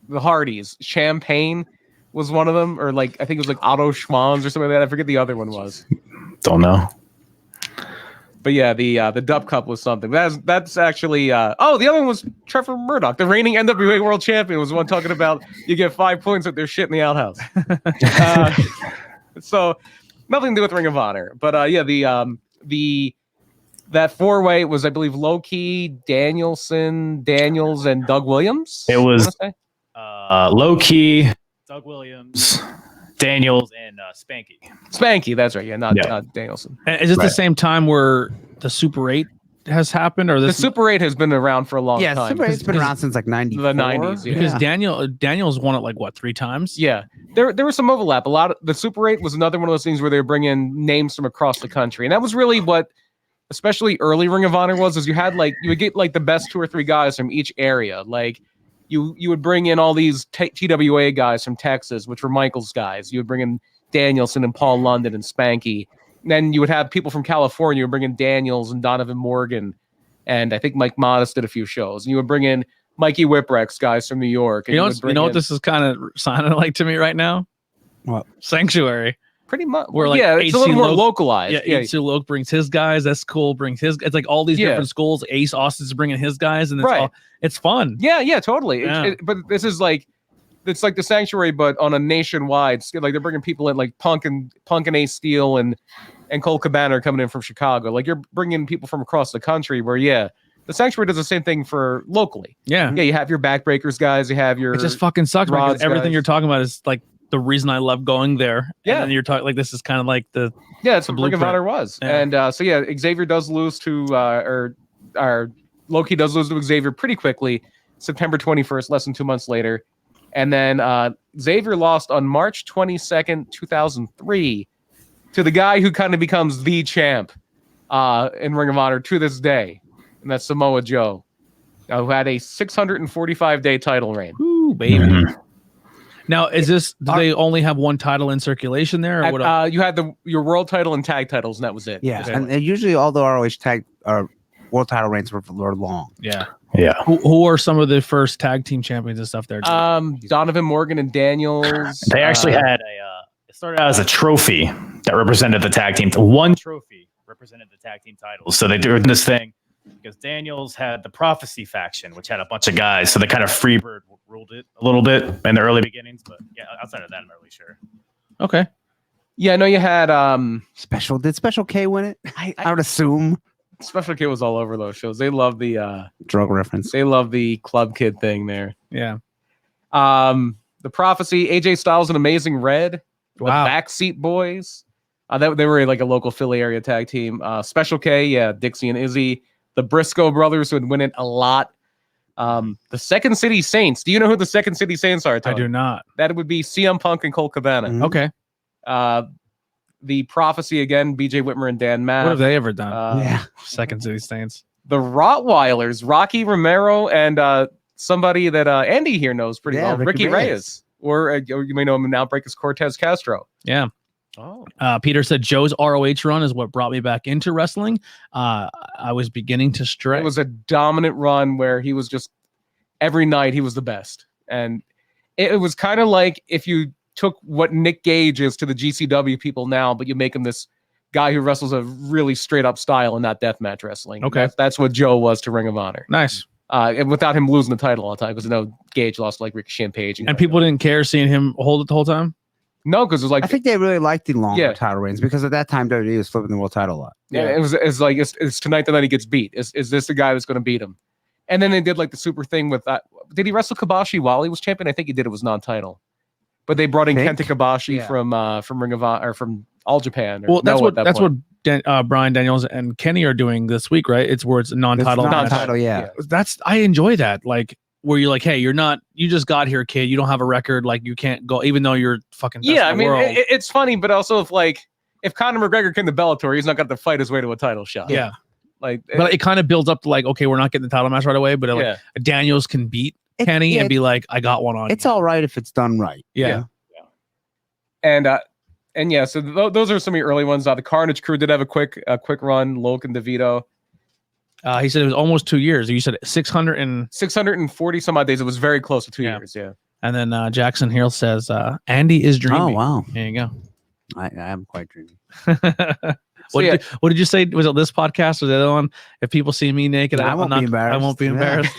Speaker 3: the Hardys. Champagne was one of them, or like I think it was like Otto Schwanz or something like that. I forget the other one was.
Speaker 5: Don't know.
Speaker 3: But yeah, the Dup Cup was something. That's actually the other one was Trevor Murdoch, the reigning NWA World Champion, was the one talking about you get 5 points if there's shit in the outhouse. So nothing to do with Ring of Honor, but the That four-way was, I believe, Low-Key, Danielson, Daniels, and Doug Williams.
Speaker 5: It was Low-Key, Doug Williams, Daniels, and Spanky.
Speaker 3: Spanky, that's right. Yeah, not Danielson.
Speaker 1: And is this the same time where the Super 8 has happened, or
Speaker 3: the Super 8 has been around for a long time?
Speaker 2: Yeah, Super 8's been around since like 94.
Speaker 3: The 90s. Yeah.
Speaker 1: Because Daniels won it like what, 3 times?
Speaker 3: Yeah, there was some overlap. A lot of the Super 8 was another one of those things where they were bringing names from across the country, and that was really what, especially early Ring of Honor was, is you would get like the best 2 or 3 guys from each area. Like you would bring in all these TWA guys from Texas, which were Michael's guys. You would bring in Danielson and Paul London and Spanky. And then you would have people from California. You would bring in Daniels and Donovan Morgan, and I think Mike Modest did a few shows. And you would bring in Mikey Whipwreck's guys from New York. And
Speaker 1: you know what this is kind of sounding like to me right now?
Speaker 2: What?
Speaker 1: Sanctuary.
Speaker 3: Pretty much.
Speaker 1: Where like
Speaker 3: it's a little more localized.
Speaker 1: Yeah, HC Loke brings his guys. That's cool. Brings his. It's like all these different schools. Ace Austin's bringing his guys, and it's fun.
Speaker 3: Yeah, totally.
Speaker 1: Yeah.
Speaker 3: But this is like, it's like the Sanctuary, but on a nationwide scale. Like they're bringing people in, like Punk and Ace Steel and Cole Cabana are coming in from Chicago. Like you're bringing people from across the country. Where the Sanctuary does the same thing for locally. Yeah. You have your Backbreakers guys. You have your.
Speaker 1: It just fucking sucks because everything you're talking about is like the reason I love going there. Yeah. And you're talking like this is kind of like the.
Speaker 3: Yeah, it's what Ring of Honor was. Yeah. And Xavier does lose to or Loki does lose to Xavier pretty quickly, September 21st, less than 2 months later. And then Xavier lost on March 22nd, 2003 to the guy who kind of becomes the champ in Ring of Honor to this day. And that's Samoa Joe, who had a 645-day title reign.
Speaker 1: Ooh, baby. Mm-hmm. Now, do they only have one title in circulation there? Or what
Speaker 3: you had your world title and tag titles, and that was it.
Speaker 2: Yeah, and usually all the ROH tag world title reigns were long.
Speaker 1: Yeah. Yeah. Who are some of the first tag team champions and stuff there?
Speaker 3: Donovan Morgan and Daniels.
Speaker 5: They actually had it started out as a trophy that represented the tag team. One trophy represented the tag team titles. So they did this thing because Daniels had the Prophecy faction, which had a bunch of guys. So they kind of Freebird ruled it a little bit in the early beginnings. But yeah, outside of that, I'm not really sure.
Speaker 1: Okay.
Speaker 3: Yeah, I know you had
Speaker 2: Did Special K win it? I would assume.
Speaker 3: Special K was all over those shows. They love the
Speaker 2: drug reference.
Speaker 3: They love the club kid thing there.
Speaker 1: Yeah.
Speaker 3: The Prophecy, AJ Styles and Amazing Red, the Backseat Boys. They were like a local Philly area tag team. Special K, Dixie and Izzy. The Briscoe brothers, who would win it a lot. The Second City Saints. Do you know who the Second City Saints are, Tony?
Speaker 1: I do not.
Speaker 3: That would be CM Punk and Cole Cabana.
Speaker 1: Mm-hmm. Okay.
Speaker 3: The Prophecy again, BJ Whitmer and Dan Maff.
Speaker 1: What have they ever done? Second City Saints.
Speaker 3: The Rottweilers, Rocky Romero and somebody that Andy here knows pretty well, Ricky Reyes. Or you may know him now, Breakus Cortez Castro.
Speaker 1: Yeah. Oh. Peter said Joe's ROH run is what brought me back into wrestling. I was beginning to stray.
Speaker 3: It was a dominant run where he was just every night he was the best, and it was kind of like if you took what Nick Gage is to the GCW people now, but you make him this guy who wrestles a really straight up style and not deathmatch wrestling.
Speaker 1: Okay,
Speaker 3: that's what Joe was to Ring of Honor.
Speaker 1: Nice.
Speaker 3: And without him losing the title all the time, because Gage lost like Ricochet and Page,
Speaker 1: and people didn't care seeing him hold it the whole time.
Speaker 3: No, because it was like
Speaker 2: I think they really liked the longer title reigns because at that time WWE was flipping the world title a lot.
Speaker 3: Yeah, it's like it's tonight the night he gets beat. Is this the guy that's going to beat him? And then they did like the super thing with that. Did he wrestle Kabashi while he was champion? I think he did. It was non-title, but they brought in Kenta Kabashi from Ring of Honor or from All Japan.
Speaker 1: Well, that's what Brian Daniels and Kenny are doing this week, right? It's where it's non-title.
Speaker 2: Non-title, yeah.
Speaker 1: I enjoy that. Like. Where you're like, hey, you just got here, kid. You don't have a record. Like, you can't go, even though you're fucking best in the world.
Speaker 3: It's funny, but also if Conor McGregor came to Bellator, he's not got to fight his way to a title shot.
Speaker 1: Yeah. But it kind of builds up to like, okay, we're not getting the title match right away, but like, Daniels can beat Kenny and be like, I got one on.
Speaker 2: It's all right if it's done right.
Speaker 1: Yeah.
Speaker 3: And so those are some of your early ones. The Carnage Crew did have a quick run. Loke and DeVito.
Speaker 1: He said it was almost 2 years. You said
Speaker 3: 640 some odd days. It was very close to 2 years. Yeah.
Speaker 1: And then Jackson Hill says, Andy is dreaming.
Speaker 2: Oh, wow.
Speaker 1: There you go.
Speaker 2: I am quite dreaming.
Speaker 1: What did you say? Was it this podcast or the other one? If people see me naked, I won't be embarrassed. I won't be embarrassed.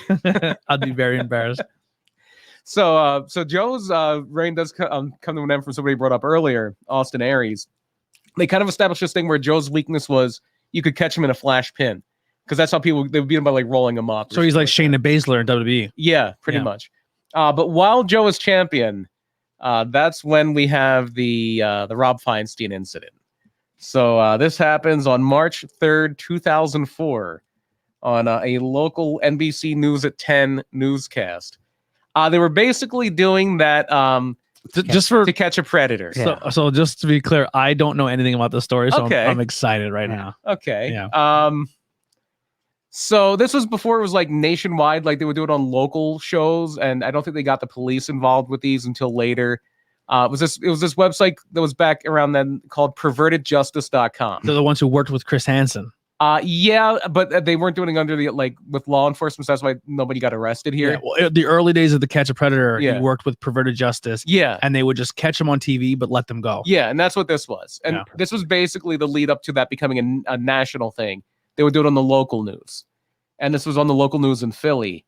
Speaker 1: I'd be very embarrassed.
Speaker 3: So Joe's reign does come to an end from somebody brought up earlier, Austin Aries. They kind of established this thing where Joe's weakness was you could catch him in a flash pin because that's how they would beat him by like rolling him up.
Speaker 1: So he's like Shayna Baszler in WWE.
Speaker 3: Yeah, pretty much. But while Joe is champion, that's when we have the Rob Feinstein incident. So this happens on March 3rd, 2004 on a local NBC News at 10 newscast. They were basically doing that just to catch a predator.
Speaker 1: So just to be clear, I don't know anything about the story, so I'm excited right now.
Speaker 3: Okay. Yeah. So this was before it was like nationwide, like they would do it on local shows, and I don't think they got the police involved with these until later. It was this website that was back around then called pervertedjustice.com.
Speaker 1: They're the ones who worked with Chris Hansen.
Speaker 3: Yeah, but they weren't doing it under the with law enforcement, so that's why nobody got arrested here.
Speaker 1: Yeah, well, the early days of the Catch a Predator, he worked with Perverted Justice.
Speaker 3: Yeah.
Speaker 1: And they would just catch him on TV but let them go.
Speaker 3: Yeah, and that's what this was. And this was basically the lead up to that becoming a national thing. They would do it on the local news. And this was on the local news in Philly.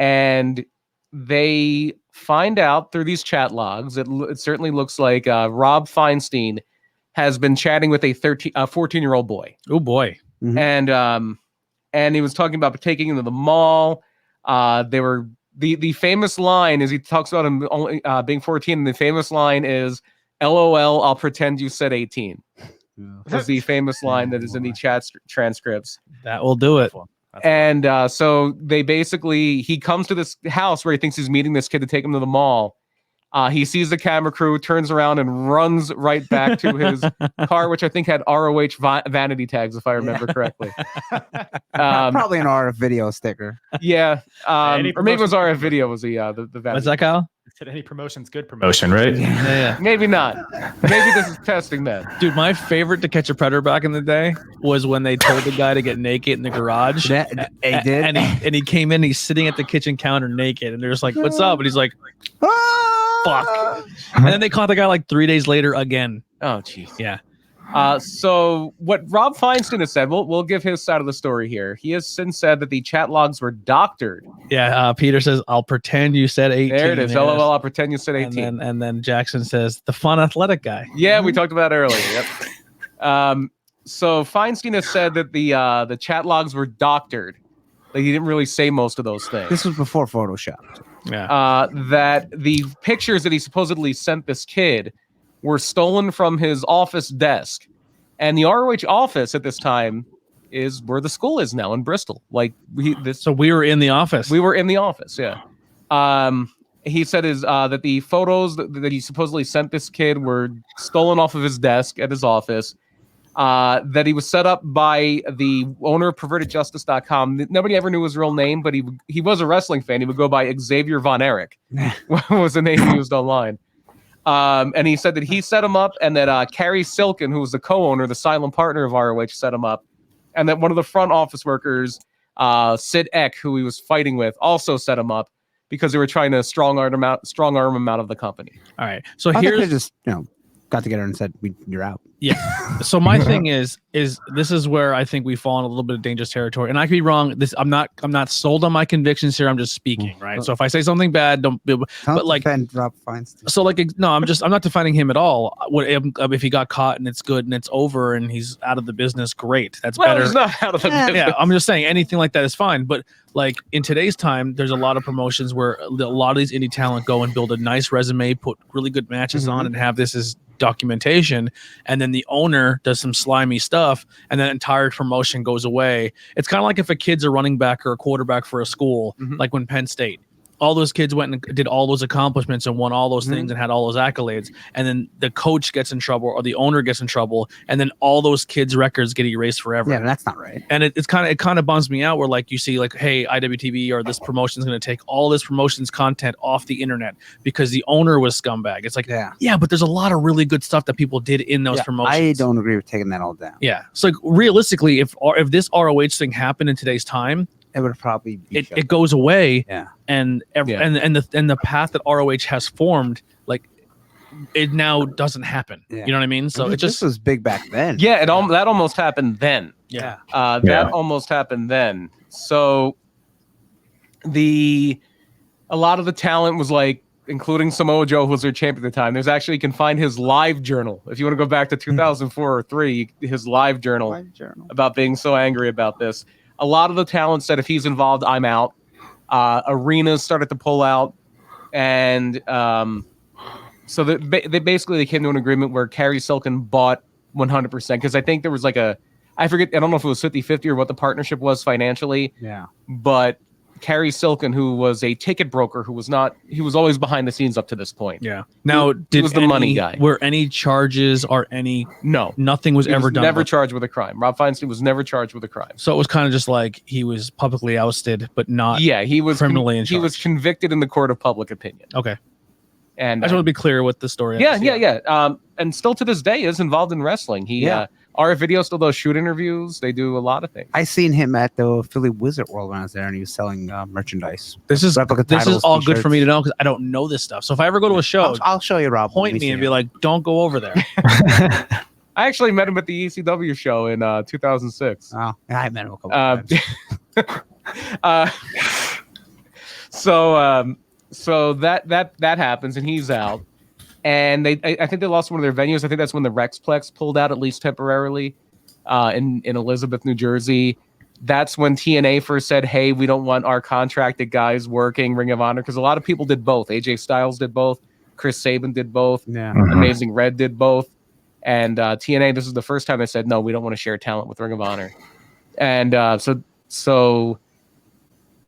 Speaker 3: And they find out through these chat logs, it certainly looks like Rob Feinstein has been chatting with a 14-year-old boy.
Speaker 1: Oh, boy.
Speaker 3: Mm-hmm. And he was talking about taking him to the mall. They were the famous line is he talks about him only being 14, and the famous line is, "LOL, I'll pretend you said 18." This is the famous line that is in the chat transcripts.
Speaker 1: That will do it.
Speaker 3: And so they basically, he comes to this house where he thinks he's meeting this kid to take him to the mall. He sees the camera crew, turns around and runs right back to his car, which I think had ROH vanity tags, if I remember correctly.
Speaker 2: Probably an RF video sticker.
Speaker 3: Yeah. Or maybe it was RF video was the vanity.
Speaker 1: What's that, Kyle?
Speaker 5: Said any promotion's good promotion, right?
Speaker 1: Yeah.
Speaker 3: Maybe not. Maybe this is testing that.
Speaker 1: Dude, my favorite To Catch a Predator back in the day was when they told the guy to get naked in the garage.
Speaker 2: They did.
Speaker 1: And he came in, he's sitting at the kitchen counter naked, and they're just like, "What's up?" And he's like, "Fuck." And then they caught the guy like 3 days later again.
Speaker 3: Oh, jeez.
Speaker 1: Yeah.
Speaker 3: So what Rob Feinstein has said, we'll give his side of the story here. He has since said that the chat logs were doctored.
Speaker 1: Yeah. Peter says, "I'll pretend you said 18."
Speaker 3: There it is. LOL, I'll pretend you said 18.
Speaker 1: And then Jackson says, "The fun athletic guy."
Speaker 3: Yeah, we talked about that earlier. Yep. So Feinstein has said that the chat logs were doctored. Like he didn't really say most of those things.
Speaker 2: This was before Photoshop.
Speaker 1: Yeah.
Speaker 3: That the pictures that he supposedly sent this kid were stolen from his office desk, and the ROH office at this time is where the school is now in Bristol. Like
Speaker 1: so we were in the office.
Speaker 3: We were in the office. Yeah. He said that the photos that he supposedly sent this kid were stolen off of his desk at his office. That he was set up by the owner of pervertedjustice.com. Nobody ever knew his real name, but he was a wrestling fan. He would go by Xavier Von Erich, was the name he used online. And he said that he set him up, and that Carrie Silken, who was the co-owner, the silent partner of ROH, set him up, and that one of the front office workers, Sid Eck, who he was fighting with, also set him up because they were trying to strong arm him out of the company.
Speaker 1: All right. So
Speaker 2: I
Speaker 1: here's
Speaker 2: think they just got together and said, "You're out."
Speaker 1: Yeah. So my thing is this is where I think we fall in a little bit of dangerous territory. And I could be wrong. I'm not sold on my convictions here. I'm just speaking, right? So if I say something bad, don't
Speaker 2: defend Rob Feinstein.
Speaker 1: So no, I'm not defining him at all. If he got caught and it's good and it's over and he's out of the business, great. That's better.
Speaker 3: He's not out of the business.
Speaker 1: Yeah, I'm just saying anything like that is fine. But like in today's time, there's a lot of promotions where a lot of these indie talent go and build a nice resume, put really good matches on, and have this as documentation, and then the owner does some slimy stuff, and then entire promotion goes away. It's kind of like if a kid's a running back or a quarterback for a school, like when Penn State, all those kids went and did all those accomplishments and won all those things and had all those accolades, and then the coach gets in trouble or the owner gets in trouble, and then all those kids' records get erased forever.
Speaker 2: Yeah, that's not right.
Speaker 1: And it kind of bums me out where like you see like, hey, IWTV or this promotion is going to take all this promotion's content off the internet because the owner was scumbag. It's like, yeah, but there's a lot of really good stuff that people did in those promotions.
Speaker 2: I don't agree with taking that all down.
Speaker 1: Yeah. So like, realistically, if this ROH thing happened in today's time,
Speaker 2: it would probably be
Speaker 1: it goes away.
Speaker 2: Yeah.
Speaker 1: And the path that ROH has formed, like it now doesn't happen.
Speaker 2: Yeah.
Speaker 1: You know what I mean? So
Speaker 2: this was big back then.
Speaker 3: Yeah, that almost happened then.
Speaker 1: Yeah.
Speaker 3: That almost happened then. So a lot of the talent was like including Samoa Joe, who was their champion at the time. There's actually, you can find his live journal. If you want to go back to 2004 or 3, his live journal about being so angry about this. A lot of the talent said, if he's involved, I'm out. Arenas started to pull out. And so they basically came to an agreement where Kerry Silkin bought 100%. Because I think there was like I forget, I don't know if it was 50-50 or what the partnership was financially.
Speaker 2: Yeah.
Speaker 3: But Kerry Silkin, who was a ticket broker, he was always behind the scenes up to this point.
Speaker 1: Yeah. Now,
Speaker 3: he was the money guy.
Speaker 1: Were any charges or nothing was ever done?
Speaker 3: Never charged with a crime. Rob Feinstein was never charged with a crime.
Speaker 1: So it was kind of just like he was publicly ousted, but not.
Speaker 3: Yeah, he was
Speaker 1: criminally in charge.
Speaker 3: He was convicted in the court of public opinion.
Speaker 1: Okay.
Speaker 3: And
Speaker 1: I just want to be clear with the story.
Speaker 3: Yeah. And still to this day is involved in wrestling. Our video still does shoot interviews. They do a lot of things.
Speaker 2: I seen him at the Philly Wizard World when I was there, and he was selling merchandise.
Speaker 1: This is all good for me to know because I don't know this stuff. So if I ever go to a show,
Speaker 2: I'll show you, Rob.
Speaker 1: Point me and be like, "Don't go over there."
Speaker 3: I actually met him at the ECW show in 2006.
Speaker 2: Oh, I met him a couple times.
Speaker 3: So that happens, and he's out. And I think they lost one of their venues. I think that's when the Rexplex pulled out, at least temporarily, in Elizabeth, New Jersey. That's when TNA first said, "Hey, we don't want our contracted guys working Ring of Honor," because a lot of people did both. AJ Styles did both. Chris Sabin did both.
Speaker 2: Yeah.
Speaker 3: Amazing Red did both. And TNA, this is the first time they said, "No, we don't want to share talent with Ring of Honor." And so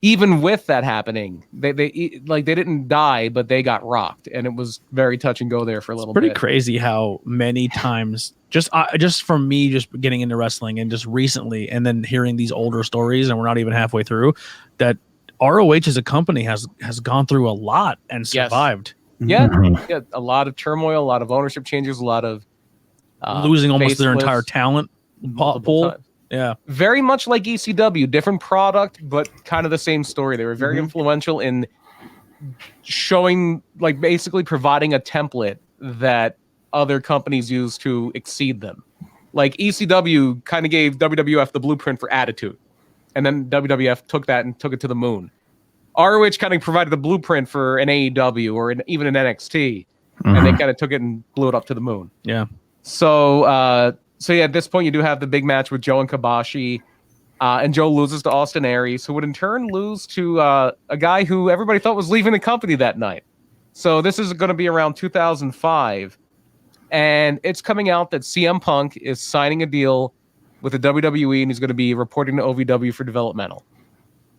Speaker 3: even with that happening, they didn't die, but they got rocked, and it was very touch and go there for a little bit.
Speaker 1: Pretty crazy how many times just from me just getting into wrestling and just recently, and then hearing these older stories, and we're not even halfway through, that ROH as a company has gone through a lot and survived.
Speaker 3: Yes. Yeah, a lot of turmoil, a lot of ownership changes, a lot of
Speaker 1: losing almost their entire talent pool.
Speaker 3: Times.
Speaker 1: Yeah,
Speaker 3: very much like ECW, different product, but kind of the same story. They were very influential in showing, like, basically providing a template that other companies use to exceed them. Like ECW kind of gave WWF the blueprint for Attitude, and then WWF took that and took it to the moon. ROH kind of provided the blueprint for an AEW or even an NXT, and they kind of took it and blew it up to the moon.
Speaker 1: Yeah.
Speaker 3: So yeah, at this point, you do have the big match with Joe and Kabashi, and Joe loses to Austin Aries, who would in turn lose to a guy who everybody thought was leaving the company that night. So this is going to be around 2005, and it's coming out that CM Punk is signing a deal with the WWE, and he's going to be reporting to OVW for developmental.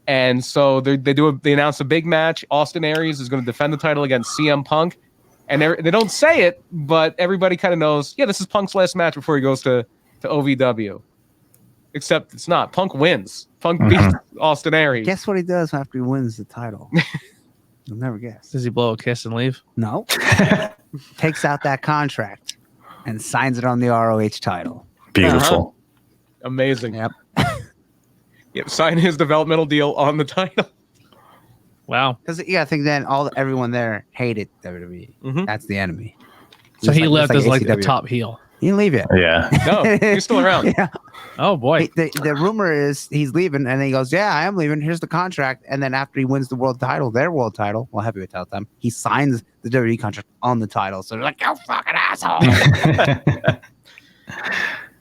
Speaker 3: And so they announce a big match. Austin Aries is going to defend the title against CM Punk. And they don't say it, but everybody kind of knows, yeah, this is Punk's last match before he goes to OVW. Except it's not. Punk wins. Punk beats Austin Aries.
Speaker 2: Guess what he does after he wins the title? You'll never guess.
Speaker 1: Does he blow a kiss and leave?
Speaker 2: No. Takes out that contract and signs it on the ROH title.
Speaker 6: Beautiful.
Speaker 3: Amazing.
Speaker 2: Yep.
Speaker 3: Yep. Sign his developmental deal on the title.
Speaker 1: Wow.
Speaker 2: Because I think then everyone there hated WWE. That's the enemy.
Speaker 1: So he left as like the top heel.
Speaker 2: He didn't leave yet.
Speaker 6: Yeah.
Speaker 3: No, he's still around.
Speaker 2: Yeah.
Speaker 1: Oh boy.
Speaker 2: The rumor is he's leaving, and he goes, "Yeah, I am leaving. Here's the contract." And then after he wins the world title, their world title, heavyweight title time, he signs the WWE contract on the title. So they're like, "You fucking asshole."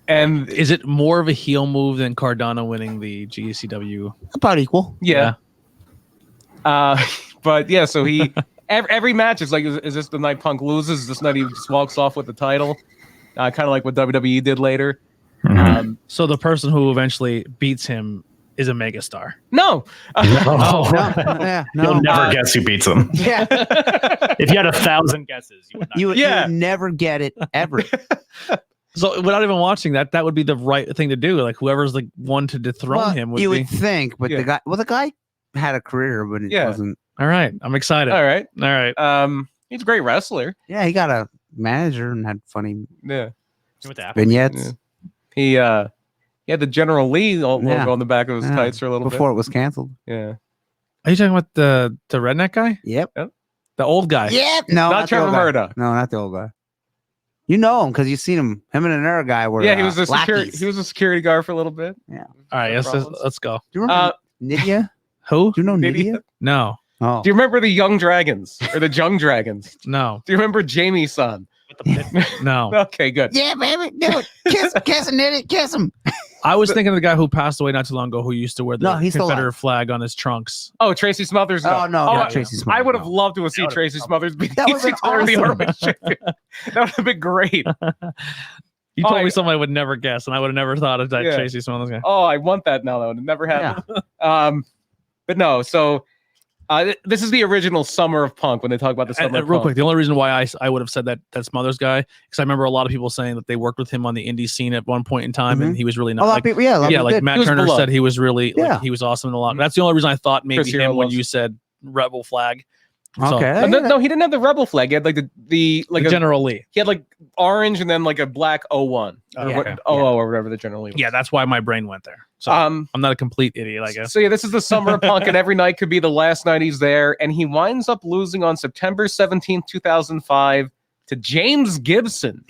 Speaker 3: And
Speaker 1: is it more of a heel move than Cardano winning the GCW?
Speaker 2: About equal.
Speaker 3: Yeah. But yeah, so he every match is like, is this the night Punk loses? Is this night he just walks off with the title? Kind of like what WWE did later.
Speaker 1: So the person who eventually beats him is a megastar.
Speaker 3: No.
Speaker 6: You'll never guess who beats him.
Speaker 2: Yeah.
Speaker 5: If you had 1,000 guesses, you would
Speaker 2: would never get it ever.
Speaker 1: So without even watching that would be the right thing to do. Like whoever's the one to dethrone him would
Speaker 2: would think, but the guy had a career, but it wasn't.
Speaker 1: All right, I'm excited.
Speaker 3: All right. He's a great wrestler.
Speaker 2: Yeah, he got a manager and had funny vignettes.
Speaker 3: Yeah. He had the General Lee logo on the back of his tights for a little
Speaker 2: before
Speaker 3: bit.
Speaker 2: It was canceled.
Speaker 3: Yeah.
Speaker 1: Are you talking about the redneck guy?
Speaker 2: Yep.
Speaker 1: The old guy.
Speaker 2: Yep. No,
Speaker 3: not Trevor Murdoch.
Speaker 2: No, not the old guy. You know him because you've seen him. Him and another guy were.
Speaker 3: Yeah, he was a security guard for a little bit.
Speaker 2: Yeah.
Speaker 1: All right, let's go.
Speaker 2: Do you remember Nydia?
Speaker 1: Who?
Speaker 2: Do you know Nydia?
Speaker 1: No.
Speaker 2: Oh,
Speaker 3: Do you remember the Young Dragons or the Jung Dragons?
Speaker 1: No,
Speaker 3: Do you remember Jamie's son?
Speaker 1: no.
Speaker 3: Okay, good.
Speaker 2: yeah, baby, do it. Kiss him, Nitty, kiss him.
Speaker 1: I was thinking of the guy who passed away not too long ago who used to wear the
Speaker 2: No, he's still
Speaker 1: Confederate
Speaker 2: alive.
Speaker 1: flag on his trunks.
Speaker 3: Oh, Tracy Smothers.
Speaker 2: Oh no,
Speaker 3: Oh,
Speaker 2: not Tracy Smothers.
Speaker 3: I would have
Speaker 2: no.
Speaker 3: loved to have seen Tracy Smothers be
Speaker 2: That would've been
Speaker 3: the
Speaker 2: awesome.
Speaker 3: ROH champion. That would have been great.
Speaker 1: You told me something I would never guess, and I would have never thought of that
Speaker 3: Yeah.
Speaker 1: Tracy Smothers guy.
Speaker 3: Oh, I want that now, though. It never happened. But no, so this is the original Summer of Punk when they talk about the Summer
Speaker 1: And
Speaker 3: of
Speaker 1: real
Speaker 3: Punk.
Speaker 1: quick, the only reason why I would have said that Smothers guy, because I remember a lot of people saying that they worked with him on the indie scene at one point in time, and he was really
Speaker 2: A
Speaker 1: not.
Speaker 2: lot
Speaker 1: Like,
Speaker 2: of people, yeah, a lot of
Speaker 1: yeah,
Speaker 2: people
Speaker 1: like
Speaker 2: did.
Speaker 1: Matt
Speaker 3: He was
Speaker 1: Turner
Speaker 3: beloved.
Speaker 1: said he was really,
Speaker 2: Yeah.
Speaker 1: like, he was awesome in a lot. That's the only reason I thought maybe
Speaker 3: Chris Hero
Speaker 1: him when
Speaker 3: was.
Speaker 1: you said Rebel flag. So,
Speaker 2: Okay.
Speaker 3: No, he didn't have the Rebel flag. He had like the like
Speaker 1: the General Lee.
Speaker 3: he had like orange and then like a black 01 or
Speaker 2: Yeah.
Speaker 3: what,
Speaker 2: Okay.
Speaker 3: 00 or whatever the General Lee was.
Speaker 1: Yeah, that's why my brain went there. So I'm not a complete idiot, I guess.
Speaker 3: So yeah, this is the Summer of Punk, and every night could be the last night he's there, and he winds up losing on September 17th, 2005 to James Gibson,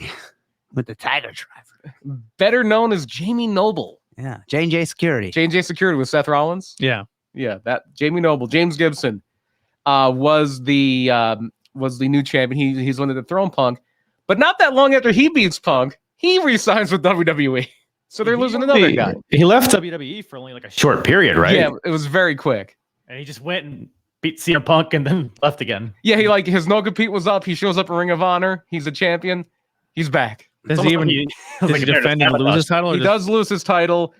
Speaker 2: With the Tiger Driver.
Speaker 3: better known as Jamie Noble.
Speaker 2: Yeah. J&J Security.
Speaker 3: J&J Security with Seth Rollins.
Speaker 1: Yeah.
Speaker 3: Yeah, that Jamie Noble, James Gibson, was the new champion. He's one of the Throne Punk, but not that long after he beats Punk, he resigns with WWE. So they're losing another guy.
Speaker 5: He left WWE for only like a short period, right?
Speaker 3: Yeah, it was very quick.
Speaker 4: And he just went and beat CM Punk and then left again.
Speaker 3: Yeah, he like his no compete was up. He shows up in Ring of Honor. He's a champion. He's back.
Speaker 1: Does he even does he defend and lose his title? Or
Speaker 3: He
Speaker 1: just-
Speaker 3: does lose his title.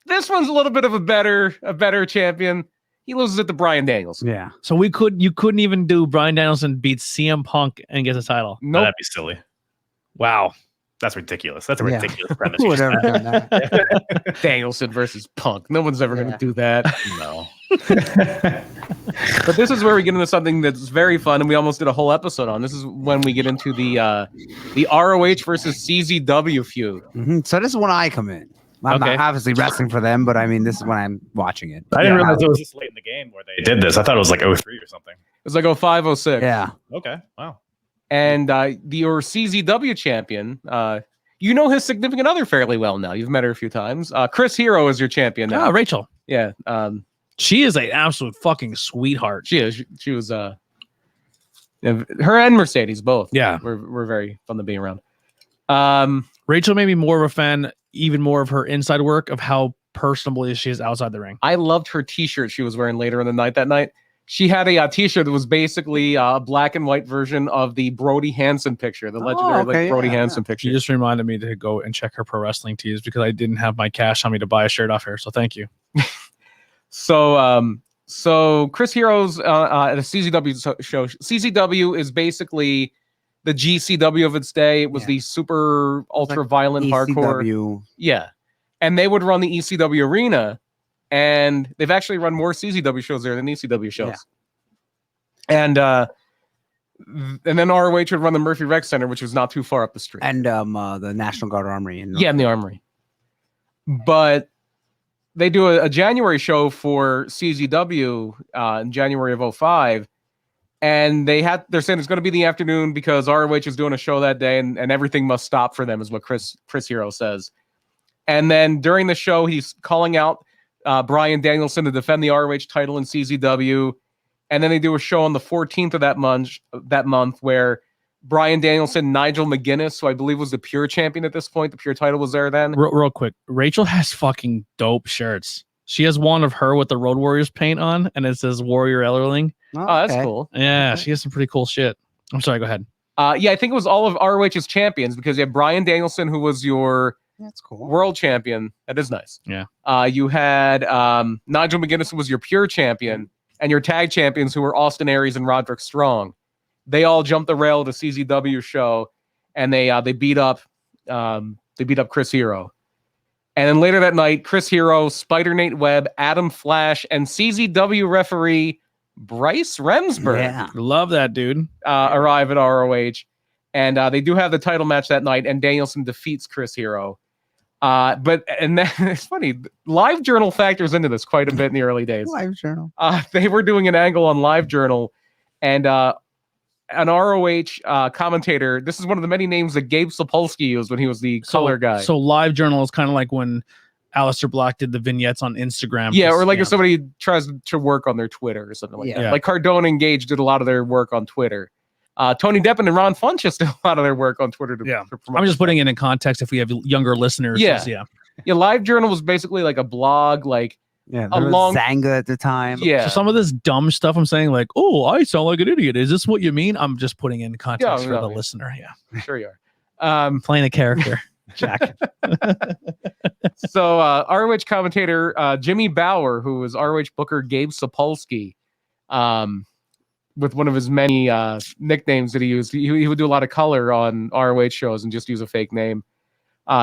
Speaker 3: This one's a little bit of a better champion. He loses it to Bryan Danielson.
Speaker 2: Yeah.
Speaker 1: So you couldn't even do Bryan Danielson beats CM Punk and gets a title.
Speaker 3: Nope.
Speaker 5: That'd be silly.
Speaker 1: Wow.
Speaker 5: That's ridiculous. That's a
Speaker 2: Yeah.
Speaker 5: ridiculous premise.
Speaker 2: Who would have ever done that?
Speaker 3: Danielson versus Punk. No one's ever going
Speaker 2: Yeah.
Speaker 3: to do that.
Speaker 5: No.
Speaker 3: But this is where we get into something that's very fun, and we almost did a whole episode on. This is when we get into the ROH versus CZW feud.
Speaker 2: So this is when I come in. I'm
Speaker 3: Okay.
Speaker 2: not obviously wrestling for them, but I mean, this is when I'm watching it.
Speaker 5: I didn't realize it was
Speaker 4: This late in the game where
Speaker 5: they did this. I thought it was like 03 or something.
Speaker 3: It was like 05, 06.
Speaker 2: Yeah.
Speaker 5: Okay. Wow.
Speaker 3: And your CZW champion, you know his significant other fairly well now. You've met her a few times. Chris Hero is your champion now.
Speaker 1: Ah, Rachel.
Speaker 3: Yeah.
Speaker 1: She is an absolute fucking sweetheart.
Speaker 3: She is. She was. Yeah, her and Mercedes both.
Speaker 1: Yeah.
Speaker 3: Were very fun to be around.
Speaker 1: Rachel made me more of a fan, even more of her inside work, of how personable she is outside the ring.
Speaker 3: I loved her T-shirt she was wearing later in the night. That night, she had a T-shirt that was basically a black and white version of the Brody Hansen picture, the legendary
Speaker 2: okay,
Speaker 3: Brody
Speaker 2: yeah,
Speaker 3: Hansen picture.
Speaker 1: She just reminded me to go and check her pro wrestling tees because I didn't have my cash on me to buy a shirt off her. So thank you.
Speaker 3: So Chris Hero's at a CZW show. CZW is basically the GCW of its day. It was the super ultra violent hardcore.
Speaker 2: ECW.
Speaker 3: Yeah. And they would run the ECW arena, and they've actually run more CZW shows there than ECW shows.
Speaker 2: Yeah.
Speaker 3: And then ROH would run the Murphy Rec Center, which was not too far up the street.
Speaker 2: And the National Guard Armory. In
Speaker 3: Yeah, in the Armory. But they do a January show for CZW in January of 05. And they're saying it's going to be the afternoon because ROH is doing a show that day and everything must stop for them, is what Chris Hero says. And then during the show, he's calling out Bryan Danielson to defend the ROH title in CZW. And then they do a show on the 14th of that month where Bryan Danielson, Nigel McGuinness, who I believe was the Pure champion at this point. The Pure title was there then.
Speaker 1: Real quick, Rachel has fucking dope shirts. She has one of her with the Road Warriors paint on, and it says Warrior Ellerling.
Speaker 3: Oh, that's
Speaker 2: okay.
Speaker 3: cool.
Speaker 1: Yeah, she has some pretty cool shit. I'm sorry, go ahead.
Speaker 3: Yeah, I think it was all of ROH's champions because you had Bryan Danielson, who was your
Speaker 2: That's cool.
Speaker 3: world champion. That is nice.
Speaker 1: Yeah.
Speaker 3: You had Nigel McGuinness, who was your Pure champion, and your tag champions, who were Austin Aries and Roderick Strong. They all jumped the rail at a CZW show, and they beat up Chris Hero. And then later that night, Chris Hero, Spider Nate Webb, Adam Flash, and CZW referee Bryce Remsburg
Speaker 2: Yeah.
Speaker 1: Love that dude.
Speaker 3: arrive at ROH. And they do have the title match that night, and Danielson defeats Chris Hero. But then it's funny, Live Journal factors into this quite a bit in the early days.
Speaker 2: Live Journal.
Speaker 3: They were doing an angle on Live Journal, and an ROH commentator. This is one of the many names that Gabe Sapolsky used when he was the color guy.
Speaker 1: So Live Journal is kind of like when Aleister Black did the vignettes on Instagram.
Speaker 3: Yeah, or like if somebody tries to work on their Twitter or something like that. Like Cardone and Gage did a lot of their work on Twitter. Tony Deppen and Ron Funches did a lot of their work on Twitter.
Speaker 1: I'm just putting it in context if we have younger listeners.
Speaker 3: Yeah. LiveJournal was basically like a blog, like
Speaker 2: a long Zanga at the time.
Speaker 1: Yeah. So some of this dumb stuff I'm saying, like, oh, I sound like an idiot. Is this what you mean? I'm just putting in context for the listener. Yeah.
Speaker 3: Sure you are.
Speaker 1: Playing a character. Jack.
Speaker 3: So ROH commentator Jimmy Bauer, who was ROH booker Gabe Sapolsky, with one of his many nicknames that he used, he would do a lot of color on ROH shows and just use a fake name.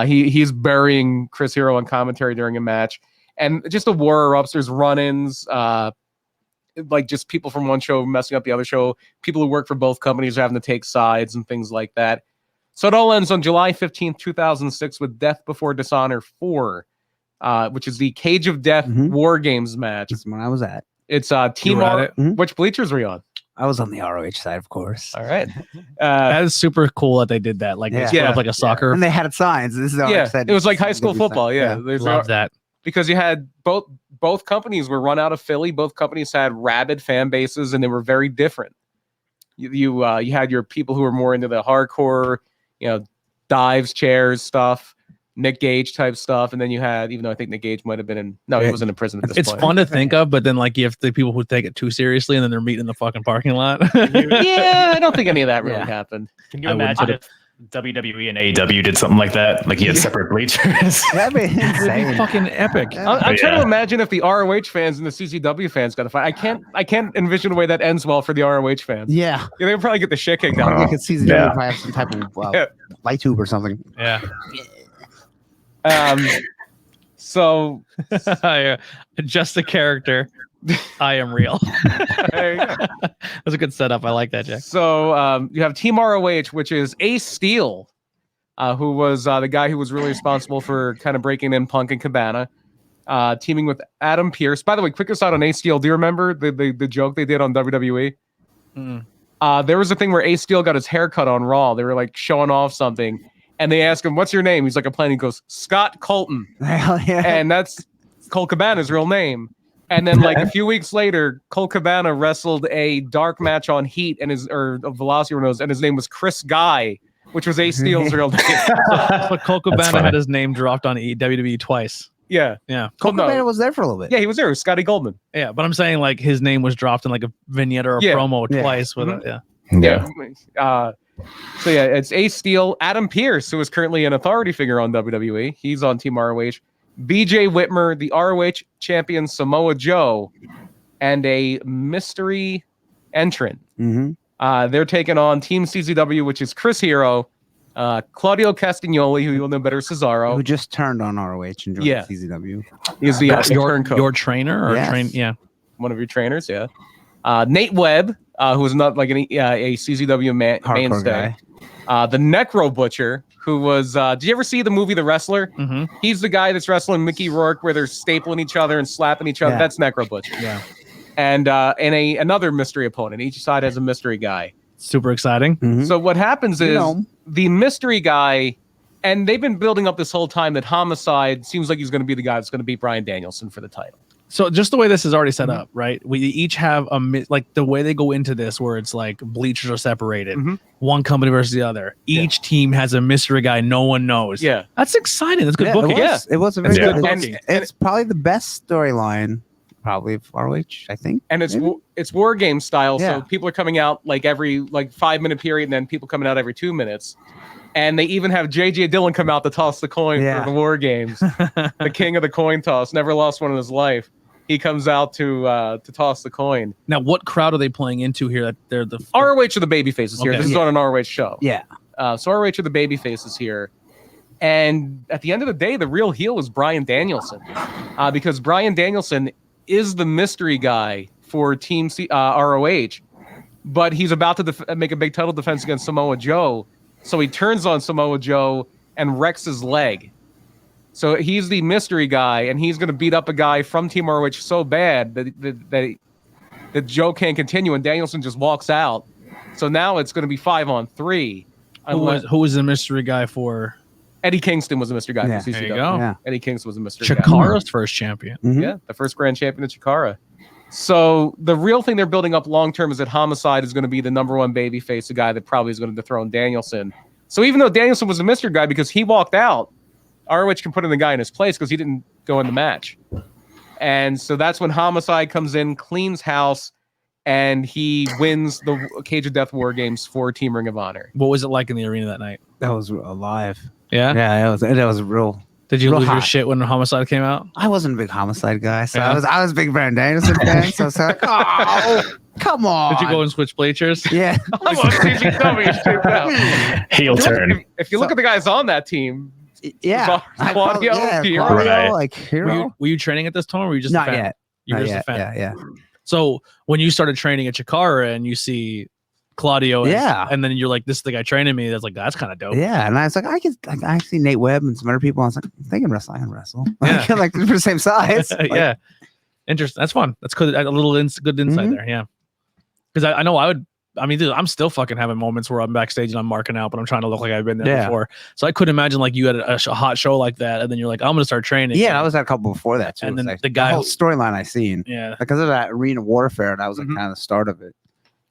Speaker 3: He's burying Chris Hero on commentary during a match, and just a war erupts. There's run-ins, like just people from one show messing up the other show. People who work for both companies are having to take sides and things like that. So it all ends on July 15th, 2006 with Death Before Dishonor 4, which is the Cage of Death War Games match.
Speaker 2: That's when I was at.
Speaker 3: It's Team R. Which bleachers were you on?
Speaker 2: I was on the ROH side, of course.
Speaker 3: All right.
Speaker 1: That is super cool that they did that. Like, they split up like a soccer.
Speaker 2: And they had signs. This is
Speaker 3: it was like high school football. Yeah.
Speaker 1: Love that.
Speaker 3: Because you had both companies were run out of Philly. Both companies had rabid fan bases, and they were very different. You had your people who were more into the hardcore, dives, chairs stuff, Nick Gage type stuff, and then you had, even though I think Nick Gage might have been in, he wasn't in prison at this point.
Speaker 1: It's fun to think of, but then like you have the people who take it too seriously, and then they're meeting in the fucking parking lot.
Speaker 3: I don't think any of that really happened.
Speaker 5: Can you imagine if WWE and AEW did something like that? Like you had separate bleachers.
Speaker 2: That'd be insane.
Speaker 1: Be fucking epic.
Speaker 3: I'm trying to imagine if the ROH fans and the CCW fans got to fight. I can't envision a way that ends well for the ROH fans.
Speaker 2: Yeah.
Speaker 3: They'll probably get the shit kicked out.
Speaker 2: You could CCW probably have some type of light tube or something.
Speaker 1: Yeah.
Speaker 3: So
Speaker 1: just a character. I am real.
Speaker 3: There you go.
Speaker 1: That's a good setup. I like that, Jack.
Speaker 3: So you have Team ROH, which is Ace Steel, who was the guy who was really responsible for kind of breaking in Punk and Cabana, teaming with Adam Pearce. By the way, quick aside on Ace Steel. Do you remember the joke they did on WWE? There was a thing where Ace Steel got his hair cut on Raw. They were like showing off something, and they asked him, "What's your name?" He's like, "A plan." He goes, "Scott Colton," and that's Colt Cabana's real name. And then, like a few weeks later, Colt Cabana wrestled a dark match on Heat and a Velocity Knows, and his name was Chris Guy, which was Ace Steel's real name.
Speaker 1: But Colt Cabana had his name dropped on WWE twice.
Speaker 3: Yeah.
Speaker 2: Colt Cabana was there for a little bit.
Speaker 3: Yeah, he was there. It was Scotty Goldman.
Speaker 1: Yeah, but I'm saying like his name was dropped in like a vignette or a promo twice with it.
Speaker 3: So it's Ace Steel, Adam Pearce, who is currently an authority figure on WWE. He's on Team ROH. BJ Whitmer, the ROH champion Samoa Joe, and a mystery entrant. They're taking on Team CZW, which is Chris Hero, Claudio Castagnoli, who you'll know better, Cesaro,
Speaker 2: who just turned on ROH and joined CZW.
Speaker 3: He's the
Speaker 1: your trainer or
Speaker 3: one of your trainers, Nate Webb, who is not like a CZW mainstay. The Necro Butcher, who was did you ever see the movie The Wrestler? He's the guy that's wrestling Mickey Rourke where they're stapling each other and slapping each other. That's Necro Butcher. And another mystery opponent. Each side has a mystery guy.
Speaker 1: Super exciting.
Speaker 3: So what happens is the mystery guy, and they've been building up this whole time that Homicide seems like he's going to be the guy that's going to beat Bryan Danielson for the title.
Speaker 1: So just the way this is already set up, right? We each have like the way they go into this, where it's like bleachers are separated, one company versus the other. Each team has a mystery guy no one knows.
Speaker 3: Yeah,
Speaker 1: that's exciting. That's good booking.
Speaker 2: It was a very good booking. It's probably the best storyline, probably of ROH, I think.
Speaker 3: And it's war game style, so people are coming out like every 5-minute period, and then people coming out every 2 minutes. And they even have J.J. Dillon come out to toss the coin for the war games. The king of the coin toss, never lost one in his life. He comes out to toss the coin.
Speaker 1: Now, what crowd are they playing into here? That they're the
Speaker 3: ROH are the baby faces here. This is on an ROH show. So ROH are the baby faces here. And at the end of the day, the real heel is Bryan Danielson, because Bryan Danielson is the mystery guy for Team ROH, but he's about to make a big title defense against Samoa Joe. So he turns on Samoa Joe and wrecks his leg. So he's the mystery guy, and he's going to beat up a guy from Team ROH so bad that Joe can't continue, and Danielson just walks out. So now it's going to be 5-on-3.
Speaker 1: Who is the mystery guy for
Speaker 3: Eddie Kingston was a Mr. Guy.
Speaker 2: Yeah.
Speaker 3: For CCW.
Speaker 1: There you go.
Speaker 2: Yeah.
Speaker 3: Eddie Kingston was a Mr. Guy.
Speaker 1: Chikara's first champion.
Speaker 2: Mhm.
Speaker 3: Yeah, the first grand champion of Chikara. So the real thing they're building up long term is that Homicide is going to be the number one babyface, the guy that probably is going to dethrone Danielson. So even though Danielson was a Mr. Guy because he walked out, ROH can put in the guy in his place because he didn't go in the match. And so that's when Homicide comes in, cleans house, and he wins the Cage of Death War Games for Team Ring of Honor.
Speaker 1: What was it like in the arena that night?
Speaker 2: That was alive.
Speaker 1: Yeah.
Speaker 2: Yeah, that was real.
Speaker 1: Did you
Speaker 2: real
Speaker 1: lose your
Speaker 2: hot.
Speaker 1: shit when Homicide came out?
Speaker 2: I wasn't a big Homicide guy, so
Speaker 1: Yeah.
Speaker 2: I was a big Bryan Danielson fan. So I was like, oh, come on.
Speaker 1: Did you go and switch bleachers?
Speaker 2: Yeah.
Speaker 3: I'm on CCW shit now.
Speaker 6: Heel turn.
Speaker 3: If you look at the guys on that team,
Speaker 2: Yeah.
Speaker 3: Claudio, Hero.
Speaker 2: Claudio,
Speaker 6: Right.
Speaker 2: like Hero.
Speaker 1: Were you training at this time, or were you just a
Speaker 2: Not
Speaker 1: fan?
Speaker 2: yet.
Speaker 1: You were
Speaker 2: Not
Speaker 1: just a
Speaker 2: yet.
Speaker 1: fan.
Speaker 2: Yeah.
Speaker 1: So when you started training at Chikara and you see Claudio, and then you're like, "This is the guy training me." That's like, that's kind of dope.
Speaker 2: Yeah. And I was like, I see Nate Webb and some other people. I was like, they can wrestle. I can wrestle.
Speaker 1: Yeah.
Speaker 2: Like they're the same size. Like,
Speaker 1: Yeah, interesting. That's fun. That's good. A little good insight
Speaker 2: Mhm.
Speaker 1: there. Yeah, because I know I would. I mean, dude, I'm still fucking having moments where I'm backstage and I'm marking out, but I'm trying to look like I've been there
Speaker 2: Yeah.
Speaker 1: before. So I couldn't imagine like you had a hot show like that, and then you're like, I'm gonna start training.
Speaker 2: Yeah, I was at a couple before that too.
Speaker 1: And
Speaker 2: It was
Speaker 1: then
Speaker 2: like
Speaker 1: the guy
Speaker 2: whole
Speaker 1: who-
Speaker 2: storyline I seen.
Speaker 1: Yeah.
Speaker 2: Because of that arena warfare, that was like
Speaker 3: Mhm.
Speaker 2: kind of the start of it.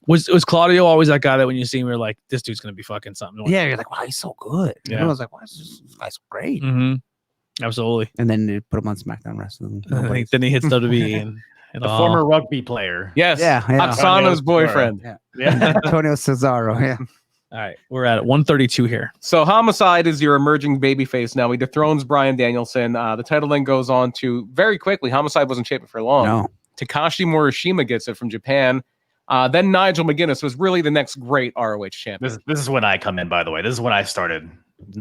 Speaker 1: Was Claudio always that guy that when you see him, you're like, this dude's gonna be fucking something?
Speaker 2: Yeah, you're like, wow, he's so good.
Speaker 1: Yeah.
Speaker 2: And I was like, wow, this guy's great.
Speaker 1: Mm-hmm. Absolutely.
Speaker 2: And then they put him on SmackDown Wrestling.
Speaker 1: Then he hits WWE and
Speaker 5: The former rugby player.
Speaker 3: Yes.
Speaker 2: Yeah.
Speaker 3: Oksana's boyfriend.
Speaker 5: Yeah.
Speaker 2: Antonio Cesaro. Yeah.
Speaker 1: All right, we're at 132 here.
Speaker 3: So Homicide is your emerging babyface now. He dethrones Bryan Danielson. The title then goes on to very quickly. Homicide wasn't champion for long.
Speaker 2: No.
Speaker 3: Takashi Morishima gets it from Japan. Then Nigel McGuinness was really the next great ROH champion.
Speaker 5: This is when I come in, by the way. This is when I started.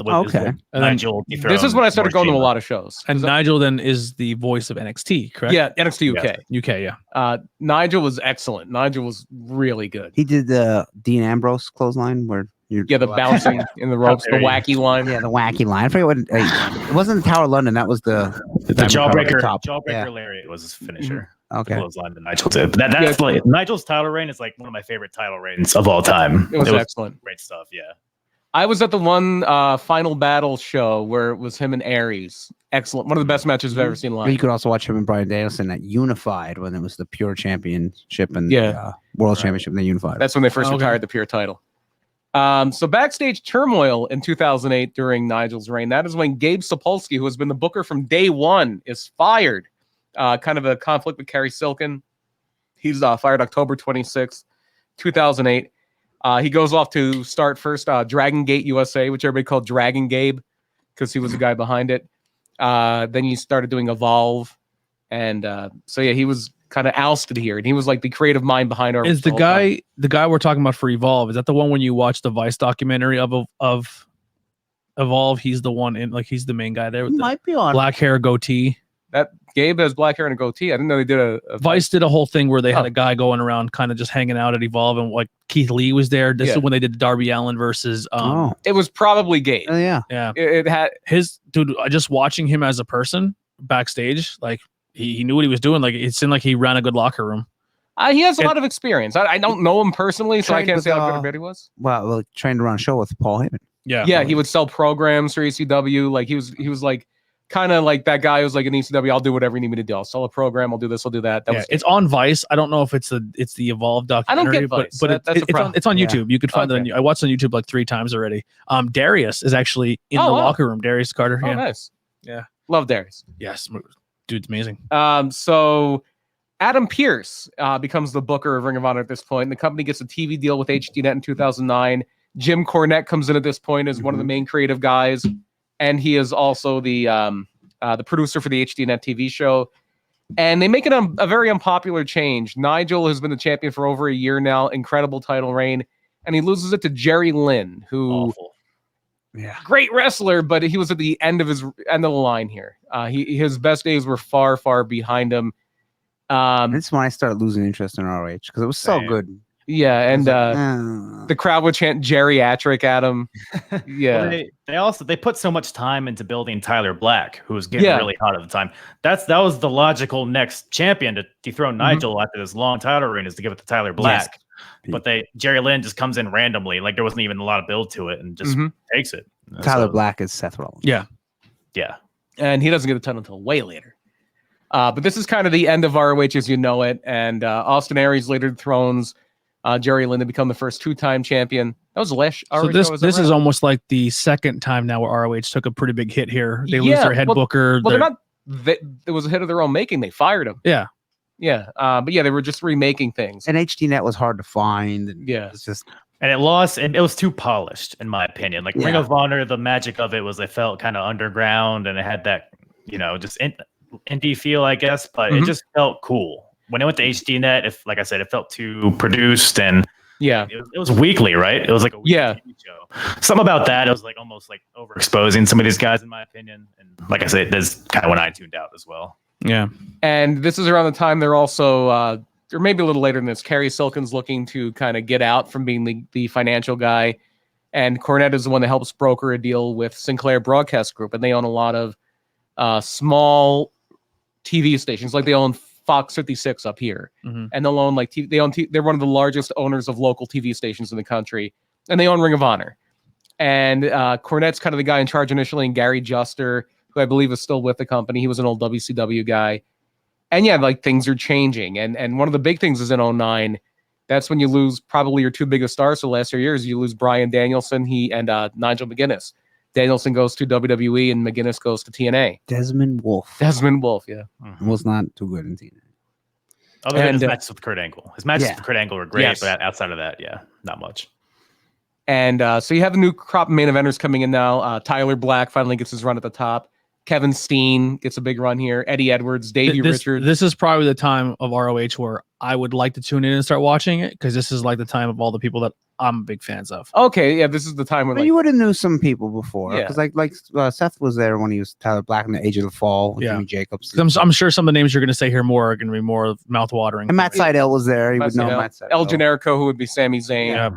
Speaker 2: Okay.
Speaker 5: Nigel.
Speaker 3: This is when I started going to a lot of shows.
Speaker 1: And Nigel then is the voice of NXT, correct?
Speaker 3: Yeah, NXT UK.
Speaker 1: UK, yeah.
Speaker 3: Nigel was excellent. Nigel was really good.
Speaker 2: He did the Dean Ambrose clothesline where you
Speaker 3: Yeah, the bouncing in the ropes, the wacky line.
Speaker 2: Yeah, the wacky line. I forget what it wasn't the Tower of London. That was the
Speaker 5: jawbreaker.
Speaker 2: top.
Speaker 5: Jawbreaker
Speaker 2: Yeah.
Speaker 5: lariat was his finisher.
Speaker 2: Okay.
Speaker 5: Clothesline that Nigel did. But that's like Nigel's title reign is like one of my favorite title reigns of all time.
Speaker 3: It was excellent.
Speaker 5: Great stuff. Yeah.
Speaker 3: I was at the one Final Battle show where it was him and Aries. Excellent. One of the best matches I've ever seen
Speaker 2: But you
Speaker 3: live.
Speaker 2: could also watch him and Bryan Danielson at Unified when it was the Pure Championship and
Speaker 3: Yeah.
Speaker 2: the World Championship and the Unified.
Speaker 3: That's when they first
Speaker 1: Okay.
Speaker 3: retired the pure title. So backstage turmoil in 2008 during Nigel's reign. That is when Gabe Sapolsky, who has been the booker from day one, is fired. Kind of a conflict with Kerry Silken. He's fired October 26th, 2008. He goes off to start first Dragon Gate USA, which everybody called Dragon Gabe because he was the guy behind it. Then he started doing Evolve. And so, yeah, he was kind of ousted here. And he was like the creative mind behind our.
Speaker 1: Is the guy we're talking about for Evolve? Is that the one when you watch the Vice documentary of Evolve? He's the one in, like, he's the main guy there with the
Speaker 2: might be on.
Speaker 1: black hair, goatee.
Speaker 3: That Gabe has black hair and a goatee. I didn't know they did a
Speaker 1: Vice did a whole thing where they had a guy going around kind of just hanging out at Evolve, and like Keith Lee was there. This
Speaker 3: Yeah.
Speaker 1: is when they did Darby Allin versus
Speaker 2: Oh.
Speaker 3: It was probably Gabe.
Speaker 2: Yeah.
Speaker 1: yeah.
Speaker 3: It had
Speaker 1: His dude, just watching him as a person backstage, like he knew what he was doing. Like it seemed like he ran a good locker room.
Speaker 3: he has a lot of experience. I don't know him personally, so I
Speaker 2: Trained
Speaker 3: can't
Speaker 2: with,
Speaker 3: say how good or bad he was.
Speaker 2: Well, trained to run a show with Paul Heyman.
Speaker 3: Yeah, he would sell programs for ECW. Like he was like kind of like that guy who was like in ECW. I'll do whatever you need me to do. I'll sell a program. I'll do this. I'll do that. That
Speaker 1: Yeah,
Speaker 3: was
Speaker 1: it's on Vice. I don't know if it's the Evolve documentary.
Speaker 3: get Vice.
Speaker 1: but
Speaker 3: That's a problem.
Speaker 1: it's on
Speaker 2: Yeah.
Speaker 1: YouTube. You could find it.
Speaker 3: Okay.
Speaker 1: I watched it on YouTube like 3 times already. Darius is actually in the
Speaker 3: wow.
Speaker 1: locker room. Darius Carter.
Speaker 3: Oh,
Speaker 1: Yeah.
Speaker 3: nice.
Speaker 1: Yeah.
Speaker 3: Love Darius.
Speaker 1: Yes, dude's amazing.
Speaker 3: So Adam Pearce becomes the booker of Ring of Honor at this point. And the company gets a TV deal with HDNet in 2009. Jim Cornette comes in at this point as one of the main creative guys, and he is also the producer for the HDNet TV show. And they make it a very unpopular change. Nigel has been the champion for over a year now. Incredible title reign, and he loses it to Jerry Lynn, who
Speaker 5: Awful.
Speaker 2: Yeah.
Speaker 3: great wrestler, but he was at the end of the line here. His best days were far, far behind him.
Speaker 2: This is when I started losing interest in ROH because it was so
Speaker 5: Same.
Speaker 2: good.
Speaker 3: Yeah, and the crowd would chant geriatric at him. Yeah,
Speaker 5: Well, they put so much time into building Tyler Black, who was getting
Speaker 3: Yeah.
Speaker 5: really hot at the time. That was the logical next champion to dethrone Nigel after this long title reign, is to give it to Tyler Black. But Jerry Lynn just comes in randomly, like there wasn't even a lot of build to it, and just takes it.
Speaker 2: Tyler Black is Seth Rollins.
Speaker 1: Yeah.
Speaker 3: Yeah. And he doesn't get a ton until way later. But this is kind of the end of ROH as you know it. And Austin Aries later dethrones Jerry Lynn to become the first 2-time champion. That was the last ROH.
Speaker 1: So this is almost like the second time now where ROH took a pretty big hit here. They lose their head booker.
Speaker 3: Well, they're not. It was a hit of their own making. They fired him.
Speaker 1: Yeah.
Speaker 3: Yeah. But yeah, they were just remaking things.
Speaker 2: And HDNet was hard to find. And
Speaker 3: yeah.
Speaker 2: It's just.
Speaker 5: And it lost, and it was too polished, in my opinion. Like Ring of Honor, the magic of it was it felt kind of underground, and it had that, just indie feel, I guess. But it just felt cool. When it went to HDNet, like I said, it felt too produced, and it was weekly, right? It was like a weekly TV show. Something about that, it was like almost like overexposing some of these guys, in my opinion. And like I said, that's kind of when I tuned out as well.
Speaker 1: Yeah.
Speaker 3: And this is around the time they're also, or maybe a little later than this, Kerry Silkin's looking to kind of get out from being the financial guy. And Cornette is the one that helps broker a deal with Sinclair Broadcast Group. And they own a lot of small TV stations. Like they own Fox 56 up here. And they'll own like, they're one of the largest owners of local TV stations in the country. And they own Ring of Honor. And Cornette's kind of the guy in charge initially, and Gary Juster, who I believe is still with the company. He was an old WCW guy. And yeah, like things are changing. And one of the big things is in 2009, that's when you lose probably your two biggest stars for the last 3 years. You lose Bryan Danielson, and Nigel McGuinness. Danielson goes to WWE and McGuinness goes to TNA.
Speaker 2: Desmond Wolfe,
Speaker 3: yeah.
Speaker 2: Was not too good in TNA.
Speaker 5: Other than his matches with Kurt Angle. His matches with Kurt Angle were great, but outside of that, not much.
Speaker 3: And so you have a new crop of main eventers coming in now. Tyler Black finally gets his run at the top. Kevin Steen gets a big run here. Eddie Edwards, Davey Richards.
Speaker 1: This is probably the time of ROH where I would like to tune in and start watching it, because this is like the time of all the people that I'm big fans of.
Speaker 3: Okay, yeah, this is the time when
Speaker 2: you would have knew some people before, because like Seth was there when he was Tyler Black in the Age of the Fall. Jimmy Jacobs.
Speaker 1: I'm sure some of the names you're going to say here more are going to be more mouth-watering.
Speaker 2: And Matt Sydal was there. He would know Matt Sydal.
Speaker 3: El Generico, who would be Sami Zayn.
Speaker 1: Yeah.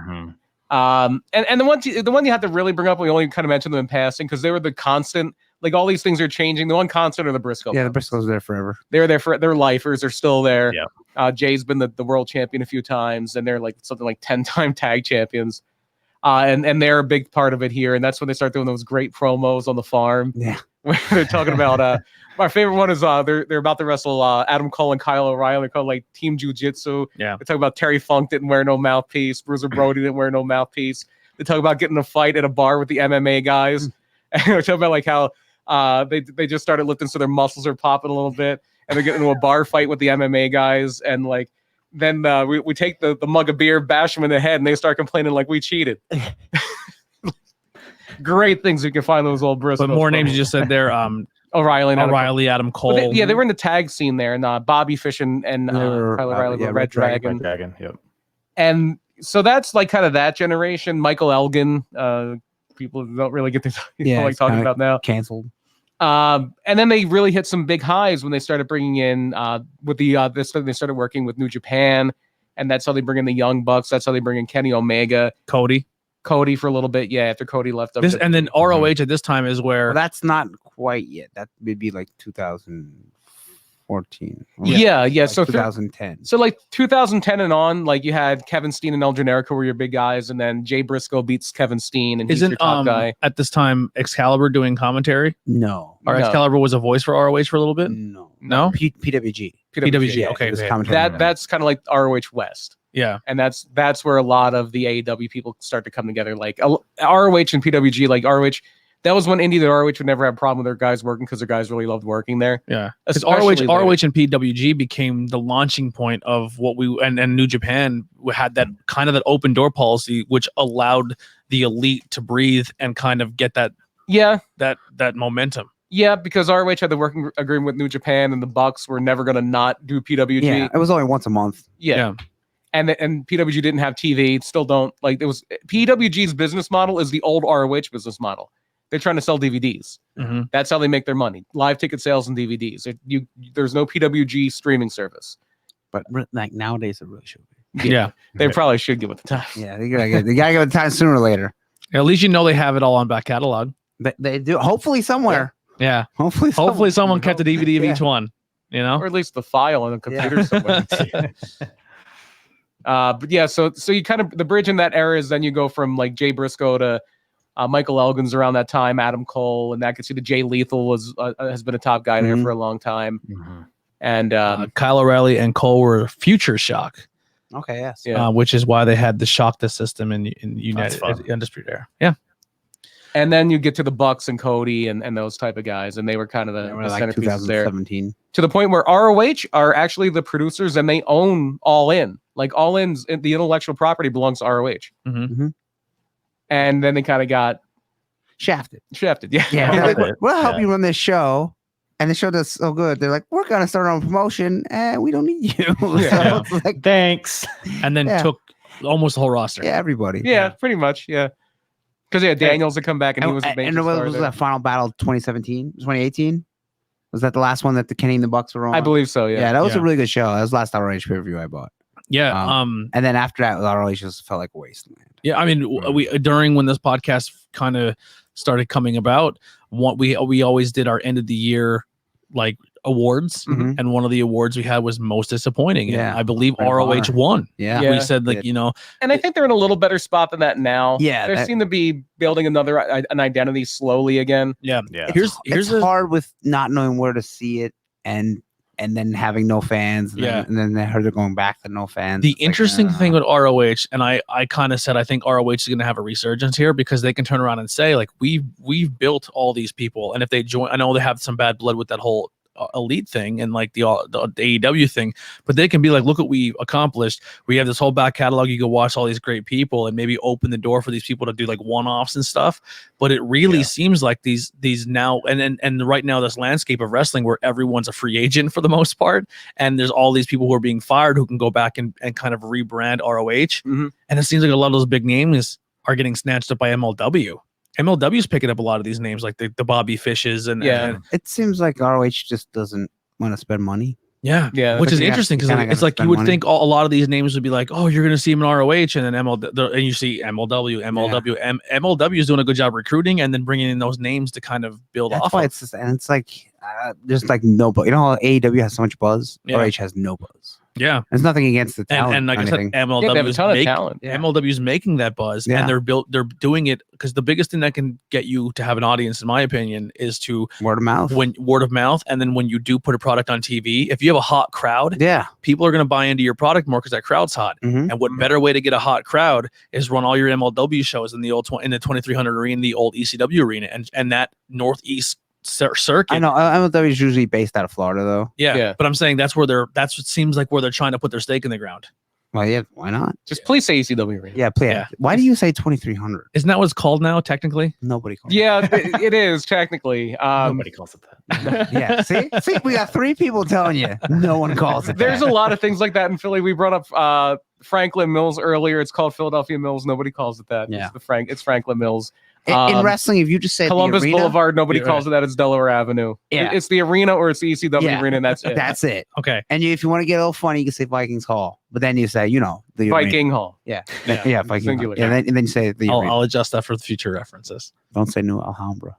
Speaker 3: And the one you have to really bring up, we only kind of mentioned them in passing because they were the constant. Like all these things are changing. The one constant are the Briscoe.
Speaker 2: Yeah, the Briscoes are there forever.
Speaker 3: They're there for their lifers. They're still there.
Speaker 5: Yeah.
Speaker 3: Jay's been the world champion a few times, and they're like something like 10-time tag champions. And they're a big part of it here. And that's when they start doing those great promos on the farm.
Speaker 2: Yeah.
Speaker 3: Where they're talking about my favorite one is they're about to wrestle Adam Cole and Kyle O'Reilly, called like Team Jiu-Jitsu.
Speaker 1: Yeah.
Speaker 3: They talk about Terry Funk didn't wear no mouthpiece, Bruiser Brody didn't wear no mouthpiece. They talk about getting a fight at a bar with the MMA guys. And they're talking about like how they just started lifting, so their muscles are popping a little bit, and they're getting into a bar fight with the MMA guys, and like then we take the mug of beer, bash them in the head, and they start complaining like we cheated. Great things you can find those old Briscoes.
Speaker 1: But more names you just said there.
Speaker 3: O'Reilly,
Speaker 1: Adam Cole.
Speaker 3: They were in the tag scene there, and Bobby Fish and Kyle O'Reilly with Red Dragon.
Speaker 5: Yep.
Speaker 3: And so that's like kind of that generation. Michael Elgin, people don't really get to like talking about now.
Speaker 2: Canceled.
Speaker 3: And then they really hit some big highs when they started bringing in with the they started working with New Japan, and that's how they bring in the Young Bucks. That's how they bring in Kenny Omega,
Speaker 1: Cody
Speaker 3: for a little bit. Yeah, after Cody left.
Speaker 1: And then ROH at this time is where
Speaker 2: that's not quite yet. That would be like 2014.
Speaker 3: Yeah.
Speaker 2: So 2010.
Speaker 3: So like 2010 and on, like you had Kevin Steen and El Generico were your big guys, and then Jay Briscoe beats Kevin Steen, and he's your top guy.
Speaker 1: At this time Excalibur doing commentary?
Speaker 2: No.
Speaker 1: Or Excalibur was a voice for ROH for a little bit?
Speaker 2: No.
Speaker 1: PWG.
Speaker 3: Yeah,
Speaker 1: okay.
Speaker 3: That's kind of like ROH West.
Speaker 1: Yeah.
Speaker 3: And that's where a lot of the AEW people start to come together. Like ROH and PWG, like ROH. That was when indie that ROH would never have a problem with their guys working, because their guys really loved working there.
Speaker 1: Yeah. Because ROH and PWG became the launching point of what and New Japan had that kind of that open door policy, which allowed the elite to breathe and kind of get that momentum.
Speaker 3: Yeah, because ROH had the working agreement with New Japan, and the Bucks were never going to not do PWG.
Speaker 2: Yeah, it was only once a month.
Speaker 3: Yeah. And PWG didn't have TV. Still don't. Like, it was PWG's business model is the old ROH business model. They're trying to sell DVDs.
Speaker 1: Mm-hmm.
Speaker 3: That's how they make their money. Live ticket sales and DVDs. There's no PWG streaming service.
Speaker 2: But like nowadays, it really should
Speaker 1: be. Yeah.
Speaker 3: They probably should get with the time.
Speaker 2: Yeah, they gotta get with the time sooner or later.
Speaker 1: At least they have it all on back catalog.
Speaker 2: They do. Hopefully somewhere.
Speaker 1: Yeah.
Speaker 2: Hopefully
Speaker 1: someone kept a DVD of each one.
Speaker 3: Or at least the file on the computer somewhere. But yeah, so you kind of, the bridge in that era is then you go from like Jay Briscoe to Michael Elgin's around that time, Adam Cole, and that gets you to Jay Lethal has been a top guy there for a long time. And
Speaker 1: Kyle O'Reilly and Cole were Future Shock.
Speaker 2: Okay, yes.
Speaker 1: Which is why they had the Shock the System in United Undisputed Era. Yeah.
Speaker 3: And then you get to the Bucks and Cody and those type of guys, and they were kind of the centerpieces there. To the point where ROH are actually the producers and they own All In. Like All In's the intellectual property belongs to ROH. And then they kind of got
Speaker 2: shafted.
Speaker 3: Yeah.
Speaker 2: Like, we'll help you run this show. And the show does so good. They're like, we're gonna start our own promotion, and we don't need you. So it's like,
Speaker 4: thanks.
Speaker 1: And then took almost the whole roster.
Speaker 2: Yeah, everybody.
Speaker 3: Yeah, pretty much. Yeah. Because Daniels had come back and he was the main star.
Speaker 2: Was that Final Battle 2017, 2018? Was that the last one that the Kenny and the Bucks were on?
Speaker 3: I believe so. Yeah.
Speaker 2: Yeah, that was a really good show. That was the last ROH pay-per-view I bought.
Speaker 1: Yeah.
Speaker 2: And then after that, ROH just felt like a wasteland.
Speaker 1: Yeah, I mean, we during when this podcast kind of started coming about, what we always did our end of the year like awards, and one of the awards we had was most disappointing. And I believe ROH won.
Speaker 2: Yeah,
Speaker 1: we said like
Speaker 3: and I think they're in a little better spot than that now.
Speaker 2: Yeah,
Speaker 3: they seem to be building an identity slowly again.
Speaker 1: Yeah.
Speaker 2: Here's hard with not knowing where to see it and then having no fans. And then they heard they're going back to no fans.
Speaker 1: The interesting thing with ROH, and I kind of said I think ROH is going to have a resurgence here because they can turn around and say like we've built all these people, and if they join, I know they have some bad blood with that whole elite thing and like the AEW thing, but they can be like, look what we accomplished. We have this whole back catalog. You can watch all these great people and maybe open the door for these people to do like one-offs and stuff. But it really seems like these now and right now this landscape of wrestling where everyone's a free agent for the most part, and there's all these people who are being fired who can go back and kind of rebrand ROH. And it seems like a lot of those big names are getting snatched up by MLW. MLW's picking up a lot of these names, like the Bobby Fishes, and
Speaker 2: it seems like ROH just doesn't want to spend money.
Speaker 1: Yeah, which is interesting because it's like you would think a lot of these names would be like, oh, you're going to see them in ROH, and then and you see MLW. MLW is doing a good job recruiting and then bringing in those names to kind of build off.
Speaker 2: That's why it's just, and it's like there's like no buzz. You know how AEW has so much buzz? ROH has no buzz.
Speaker 1: Yeah,
Speaker 2: there's nothing against the talent.
Speaker 1: And like I said, MLW is making that buzz, and they're doing it because the biggest thing that can get you to have an audience, in my opinion, is to
Speaker 2: word of mouth.
Speaker 1: And then when you do put a product on TV, if you have a hot crowd, people are going to buy into your product more because that crowd's hot. And what better way to get a hot crowd is run all your MLW shows in the old in the 2300 arena, the old ECW arena, and that Northeast circuit.
Speaker 2: I know MLW is usually based out of Florida though.
Speaker 1: Yeah, but I'm saying that's what seems like where they're trying to put their stake in the ground.
Speaker 2: Well, yeah, why not?
Speaker 3: Just please say ECW arena.
Speaker 2: Yeah, please. Yeah. Why do you say 2300?
Speaker 1: Isn't that what it's called now? Technically,
Speaker 2: nobody calls
Speaker 3: it. It is technically.
Speaker 4: Nobody calls it that.
Speaker 2: Yeah, see, we got 3 people telling you no one calls it.
Speaker 3: There's a lot of things like that in Philly. We brought up Franklin Mills earlier. It's called Philadelphia Mills. Nobody calls it that.
Speaker 2: Yeah,
Speaker 3: it's Franklin Mills.
Speaker 2: In wrestling, if you just say
Speaker 3: Columbus
Speaker 2: the arena,
Speaker 3: Boulevard, nobody calls it that. It's Delaware Avenue. Yeah, it's the arena or it's the ECW arena, and that's it.
Speaker 2: That's it.
Speaker 1: Okay.
Speaker 2: And if you want to get a little funny, you can say Vikings Hall, but then you say, the
Speaker 3: Viking Hall.
Speaker 2: Yeah, Viking
Speaker 3: Singular.
Speaker 2: Hall. Yeah, and then you say the arena.
Speaker 1: I'll adjust that for the future references.
Speaker 2: Don't say New Alhambra.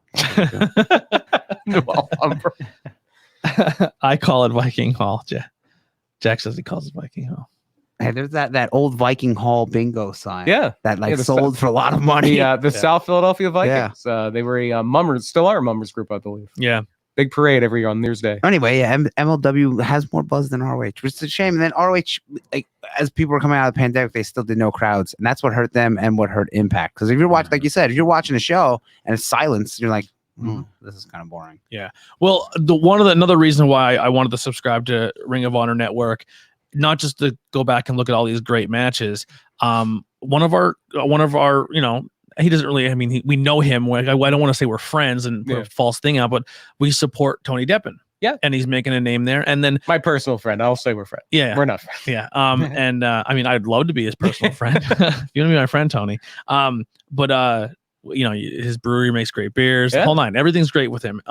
Speaker 3: New Alhambra.
Speaker 1: I call it Viking Hall. Jack says he calls it Viking Hall.
Speaker 2: Hey, there's that old Viking Hall bingo sign.
Speaker 3: Yeah.
Speaker 2: That sold for a lot of money.
Speaker 3: The South Philadelphia Vikings. Yeah. They were a mummers, still are a mummers group, I believe.
Speaker 1: Yeah.
Speaker 3: Big parade every year on New Year's Day.
Speaker 2: Anyway, MLW has more buzz than ROH, which is a shame. And then ROH, like, as people were coming out of the pandemic, they still did no crowds. And that's what hurt them and what hurt Impact. Because if you're watching, like you said, if you're watching a show and it's silence, you're like, this is kind of boring.
Speaker 1: Yeah. Well, another reason why I wanted to subscribe to Ring of Honor Network, not just to go back and look at all these great matches. One of our, he doesn't really, we know him. I don't want to say we're friends and put a false thing out, but we support Tony Deppen.
Speaker 3: Yeah.
Speaker 1: And he's making a name there. And then
Speaker 3: my personal friend, I'll say we're friends.
Speaker 1: Yeah.
Speaker 3: We're not friends.
Speaker 1: Yeah. I'd love to be his personal friend. If you want to be my friend, Tony. His brewery makes great beers, the whole nine, everything's great with him.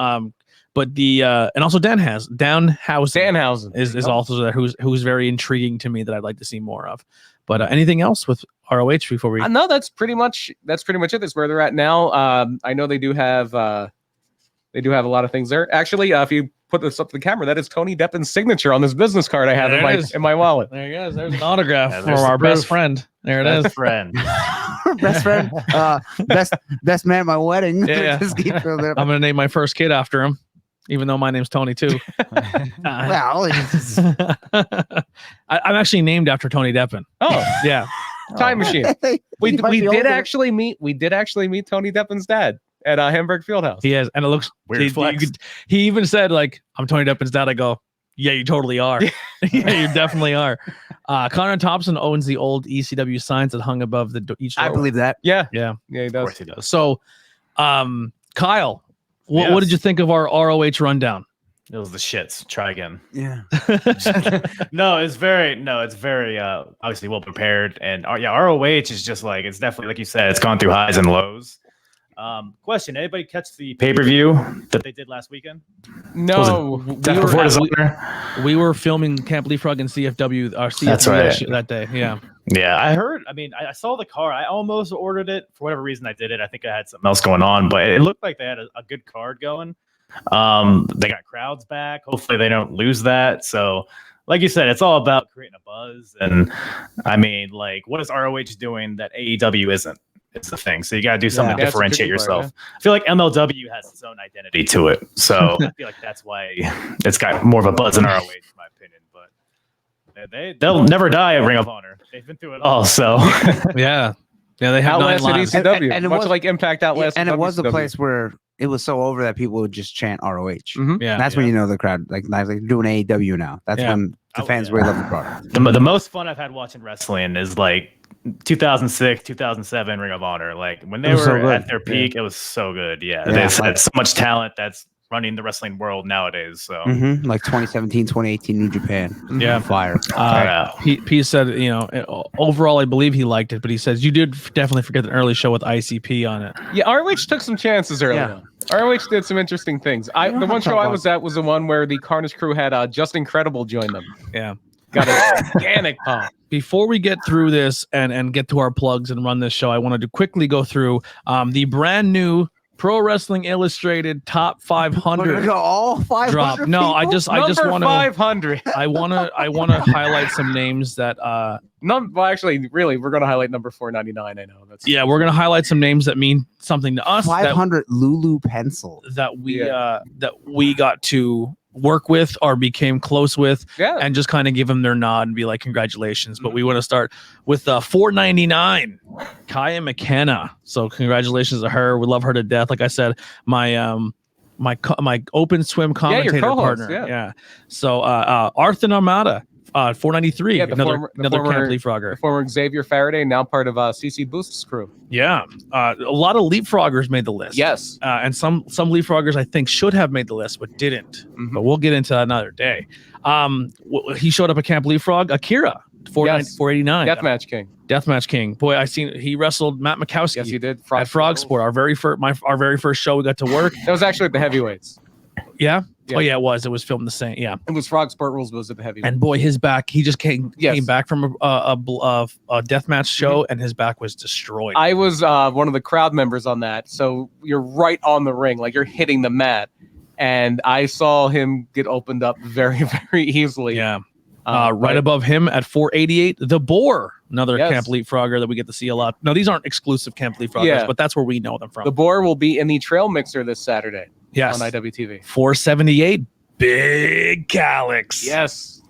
Speaker 1: But and also Danhausen is also there, who's very intriguing to me that I'd like to see more of. But anything else with ROH before we?
Speaker 3: No, that's pretty much it. That's where they're at now. I know they do have a lot of things there. Actually, if you put this up to the camera, that is Tony Deppen's signature on this business card I have in my wallet.
Speaker 1: There you go. There's an autograph from our best friend. There it is.
Speaker 4: Friend.
Speaker 2: best friend, best man at my wedding.
Speaker 1: Yeah.
Speaker 2: Just keep building up.
Speaker 1: I'm gonna name my first kid after him, even though my name's Tony too.
Speaker 2: Well,
Speaker 1: I'm actually named after Tony Deppen.
Speaker 3: Oh,
Speaker 1: Yeah.
Speaker 3: time machine. We
Speaker 2: He might be
Speaker 3: did
Speaker 2: older.
Speaker 3: actually meet Tony Deppen's dad at Hamburg Fieldhouse.
Speaker 1: He is, and it looks
Speaker 5: Weird flex.
Speaker 1: He even said, like, I'm Tony Deppen's dad. I go, yeah, you totally are. Yeah, you definitely are. Connor Thompson owns the old ECW signs that hung above each door.
Speaker 2: I believe that.
Speaker 3: Yeah,
Speaker 1: Yeah.
Speaker 3: he
Speaker 5: Of
Speaker 3: does.
Speaker 5: course he does.
Speaker 1: So, Kyle, what
Speaker 5: Yes.
Speaker 1: did you think of our ROH rundown?
Speaker 5: It was the shits. Try again.
Speaker 2: Yeah.
Speaker 4: It's very obviously well prepared, and ROH is just like, it's definitely, like you said, it's gone through highs and lows. Question: anybody catch the pay-per-view that they did last weekend?
Speaker 3: No,
Speaker 5: Death before Dishonor.
Speaker 1: We were filming Camp Leapfrog and CFW, our CFW
Speaker 5: That's right.
Speaker 1: that day. Yeah.
Speaker 5: Yeah,
Speaker 4: I heard. I mean, I saw the card. I almost ordered it for whatever reason. I did it. I think I had something else going on, but it looked like they had a good card going. They got crowds back. Hopefully, they don't lose that. So, like you said, it's all about creating a buzz. And I mean, like, what is ROH doing that AEW isn't? It's the thing. So you got to do something
Speaker 3: Yeah,
Speaker 4: to
Speaker 3: that's a good
Speaker 4: differentiate
Speaker 3: part,
Speaker 4: yourself. I feel like MLW has its own identity to it. So I feel like that's why it's got more of a buzz in ROH, in my opinion. But they'll never die at Ring of Honor. They've been through it all. So
Speaker 1: Yeah. Yeah. They have 9
Speaker 3: outlasted
Speaker 1: lives.
Speaker 3: ECW,
Speaker 2: And it
Speaker 3: much
Speaker 2: was-
Speaker 3: like Impact outlasted.
Speaker 2: And it was a
Speaker 3: WCW.
Speaker 2: place where it was so over that people would just chant ROH.
Speaker 3: Mhm.
Speaker 1: Yeah.
Speaker 2: And that's when you know the crowd, like doing AEW now. That's
Speaker 1: Yeah.
Speaker 2: when the
Speaker 4: Oh,
Speaker 2: fans
Speaker 4: yeah.
Speaker 2: really love the product.
Speaker 4: The most fun I've had watching wrestling is like 2006, 2007 Ring of Honor. Like when they
Speaker 2: It was so
Speaker 4: were
Speaker 2: good.
Speaker 4: at their peak, it was so good. Yeah.
Speaker 2: Yeah.
Speaker 4: There's had so much talent that's running the wrestling world nowadays. So
Speaker 2: Like 2017, 2018 New Japan.
Speaker 1: Yeah.
Speaker 2: Fire.
Speaker 1: He said, overall, I believe he liked it, but he says you did definitely forget an early show with ICP on it.
Speaker 3: Yeah, ROH took some chances early
Speaker 2: Yeah.
Speaker 3: on. ROH did some interesting things. The one show I was at was the one where the Carnage crew had Just Incredible join them.
Speaker 1: Yeah.
Speaker 3: Got a gigantic pop.
Speaker 1: Before we get through this and get to our plugs and run this show, I wanted to quickly go through the brand new Pro Wrestling Illustrated Top
Speaker 2: We're gonna
Speaker 1: 500
Speaker 2: go all 500
Speaker 1: drop. No, I
Speaker 2: people?
Speaker 1: just
Speaker 3: Number
Speaker 1: want to
Speaker 3: 500.
Speaker 1: I want to highlight some names that
Speaker 3: Well, actually, really, we're going to highlight number 499. I know that's
Speaker 1: we're going to highlight some names that mean something to us
Speaker 2: 500 Lulu pencils.
Speaker 1: that we got to work with or became close with,
Speaker 3: yeah.
Speaker 1: and just kind of give them their nod and be like, congratulations. But we want to start with 499, Kaya McKenna. So congratulations to her. We love her to death. Like I said, my open swim commentator
Speaker 3: co-host,
Speaker 1: partner.
Speaker 3: yeah.
Speaker 1: So Arthur Armada, 493.
Speaker 3: Yeah, the
Speaker 1: another
Speaker 3: former
Speaker 1: Camp Leapfrogger.
Speaker 3: The former Xavier Faraday, now part of CC Boost's crew.
Speaker 1: Yeah. A lot of Leapfroggers made the list.
Speaker 3: Yes.
Speaker 1: And some Leapfroggers I think should have made the list but didn't.
Speaker 3: Mhm.
Speaker 1: But we'll get into that another day. He showed up at Camp Leapfrog. Akira, 489.
Speaker 3: Deathmatch King.
Speaker 1: Deathmatch King. Boy, he wrestled Matt Mikowski
Speaker 3: Yes, he did.
Speaker 1: at Frog Sport. Our very first show we got to work.
Speaker 3: That was actually at the heavyweights.
Speaker 1: Yeah.
Speaker 3: Yeah.
Speaker 1: Oh yeah, it was filmed the same. Yeah.
Speaker 3: It was Frog Sport Rules was at the heavyweights.
Speaker 1: And boy, his back. He just came back from a deathmatch show, and his back was destroyed.
Speaker 3: I was one of the crowd members on that. So you're right on the ring, like you're hitting the mat. And I saw him get opened up very, very easily.
Speaker 1: Yeah. Right above him at 488, the Boar, another
Speaker 3: Yes.
Speaker 1: Camp Leapfrogger that we get to see a lot. No, these aren't exclusive Camp Leapfroggers, but that's where we know them from.
Speaker 3: The Boar will be in the Trail Mixer this Saturday
Speaker 1: Yes.
Speaker 3: on IWTV.
Speaker 1: 478, Big Calyx.
Speaker 3: Yes.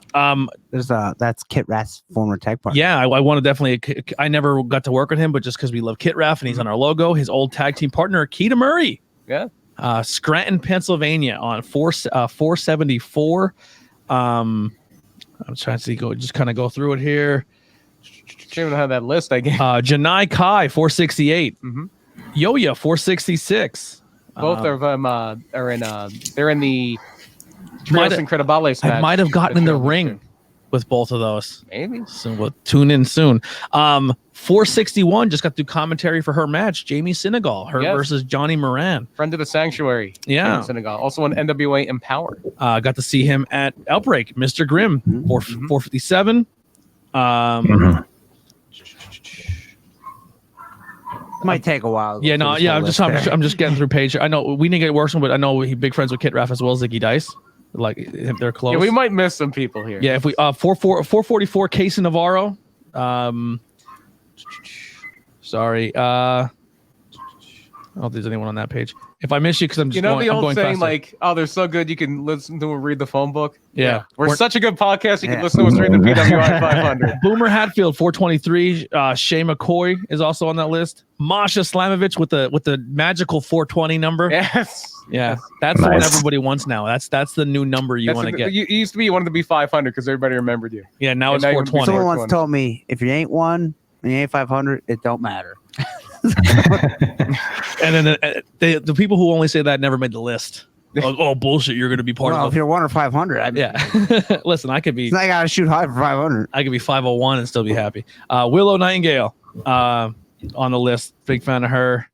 Speaker 2: There's that's Kit Rath's former tag partner.
Speaker 1: Yeah, I want to definitely. I never got to work with him, but just because we love Kit Raff and he's on our logo, his old tag team partner, Keita Murray.
Speaker 3: Yeah.
Speaker 1: Scranton, Pennsylvania on 474. I'm trying to see, just kind of go through it here.
Speaker 3: Don't even have that list I gave.
Speaker 1: Janai Kai, 468.
Speaker 3: Mhm.
Speaker 1: Yo-Yo, 466.
Speaker 3: Both of them are in. They're in the
Speaker 1: Might
Speaker 3: Trios
Speaker 1: have-
Speaker 3: Incredibles match.
Speaker 1: I might have gotten in the
Speaker 3: Trail Mixer.
Speaker 1: ring with both of those.
Speaker 3: Maybe.
Speaker 1: So we'll tune in soon. 461 just got through commentary for her match. Jamie Senegal, her
Speaker 3: Yes.
Speaker 1: versus Johnny Moran.
Speaker 3: Friend of the Sanctuary.
Speaker 1: Yeah.
Speaker 3: In Senegal. Also on NWA Empowered.
Speaker 1: Got to see him at Outbreak. Mr. Grimm, 457.
Speaker 2: Might take a while.
Speaker 1: Yeah, no,
Speaker 2: for this
Speaker 1: yeah.
Speaker 2: whole list there.
Speaker 1: I'm just getting through page. I know we didn't get worse, but I know he's big friends with Kit Raff as well as Ziggy Dice. Like they're close.
Speaker 3: Yeah, we might miss some people here.
Speaker 1: Yeah, if we 444 Case Navarro, Sorry. I don't know if there's anyone on that page. If I miss you, because I'm just
Speaker 3: the old
Speaker 1: going
Speaker 3: saying
Speaker 1: faster.
Speaker 3: like, "Oh, they're so good, you can listen to them read the phone book."
Speaker 1: Yeah.
Speaker 3: We're such a good podcast, you can
Speaker 2: Yeah.
Speaker 3: listen to us read the PWI 500.
Speaker 1: Boomer Hatfield 423. Shay McCoy is also on that list. Masha Slamovich with the magical 420 number.
Speaker 3: Yes.
Speaker 1: Yeah, that's the one
Speaker 6: Nice.
Speaker 1: everybody wants now. That's the new number you want to get.
Speaker 3: You used to be, you wanted to be 500 because everybody remembered you.
Speaker 1: Yeah, now
Speaker 3: And
Speaker 1: it's
Speaker 3: now you would be
Speaker 1: 420.
Speaker 2: Someone
Speaker 3: 420.
Speaker 2: once told me, if you ain't one and you ain't 500, it don't matter.
Speaker 1: And then the people who only say that never made the list. Oh bullshit! You're going to be part
Speaker 2: Well,
Speaker 1: of
Speaker 2: if you're 1 or 500, I mean,
Speaker 1: Yeah. Listen, I could be
Speaker 2: it's not gotta shoot high for 500.
Speaker 1: I could be 501 and still be happy. Willow Nightingale on the list. Big fan of her.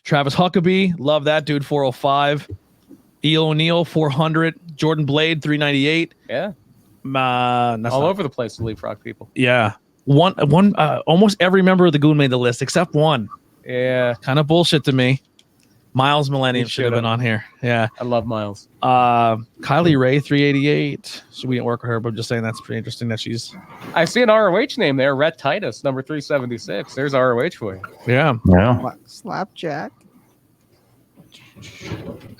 Speaker 1: Travis Huckabee, love that dude. 405. E. O'Neill 400. Jordan Blade 398.
Speaker 3: Yeah.
Speaker 1: That's
Speaker 3: All
Speaker 1: not-
Speaker 3: over the place to leapfrog people.
Speaker 1: Yeah. One almost every member of the Goon made the list except one.
Speaker 3: Yeah.
Speaker 1: Kind of bullshit to me. Miles Millennium
Speaker 3: He
Speaker 1: should have been on here. Yeah.
Speaker 3: I love Miles.
Speaker 1: Kylie Ray 388. So we didn't work with her, but I'm just saying that's pretty interesting that she's
Speaker 3: I see an ROH name there. Rhett Titus, number 376. There's ROH for you.
Speaker 1: yeah.
Speaker 6: Yeah.
Speaker 2: Slapjack.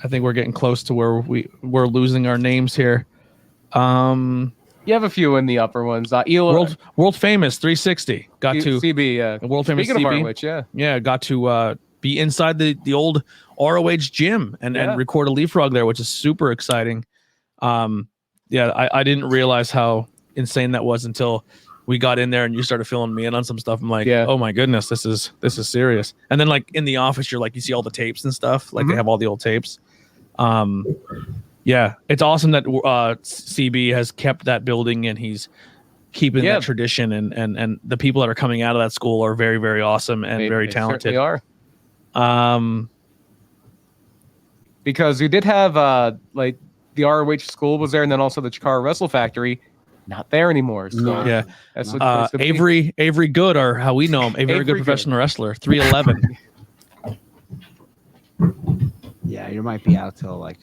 Speaker 1: I think we're getting close to where we're losing our names here.
Speaker 3: You have a few in the upper ones. Elo,
Speaker 1: World famous 360 got to
Speaker 3: CB.
Speaker 1: world famous
Speaker 3: Speaking of
Speaker 1: CB.
Speaker 3: ROH, yeah.
Speaker 1: Yeah, got to be inside the old ROH gym and record a leapfrog there, which is super exciting. I didn't realize how insane that was until we got in there and you started filling me in on some stuff. I'm like, oh my goodness, this is serious. And then like in the office, you're like, you see all the tapes and stuff. Like they have all the old tapes. Yeah, it's awesome that CB has kept that building and he's keeping that tradition. And the people that are coming out of that school are very, very awesome and very talented.
Speaker 3: They are. Because you did have like the ROH school was there, and then also the Chikara Wrestle Factory, not there anymore. So
Speaker 1: yeah,
Speaker 3: that's a place to be.
Speaker 1: Avery Good, or how we know him, a very good professional wrestler, 311.
Speaker 2: Yeah, you might be out till like.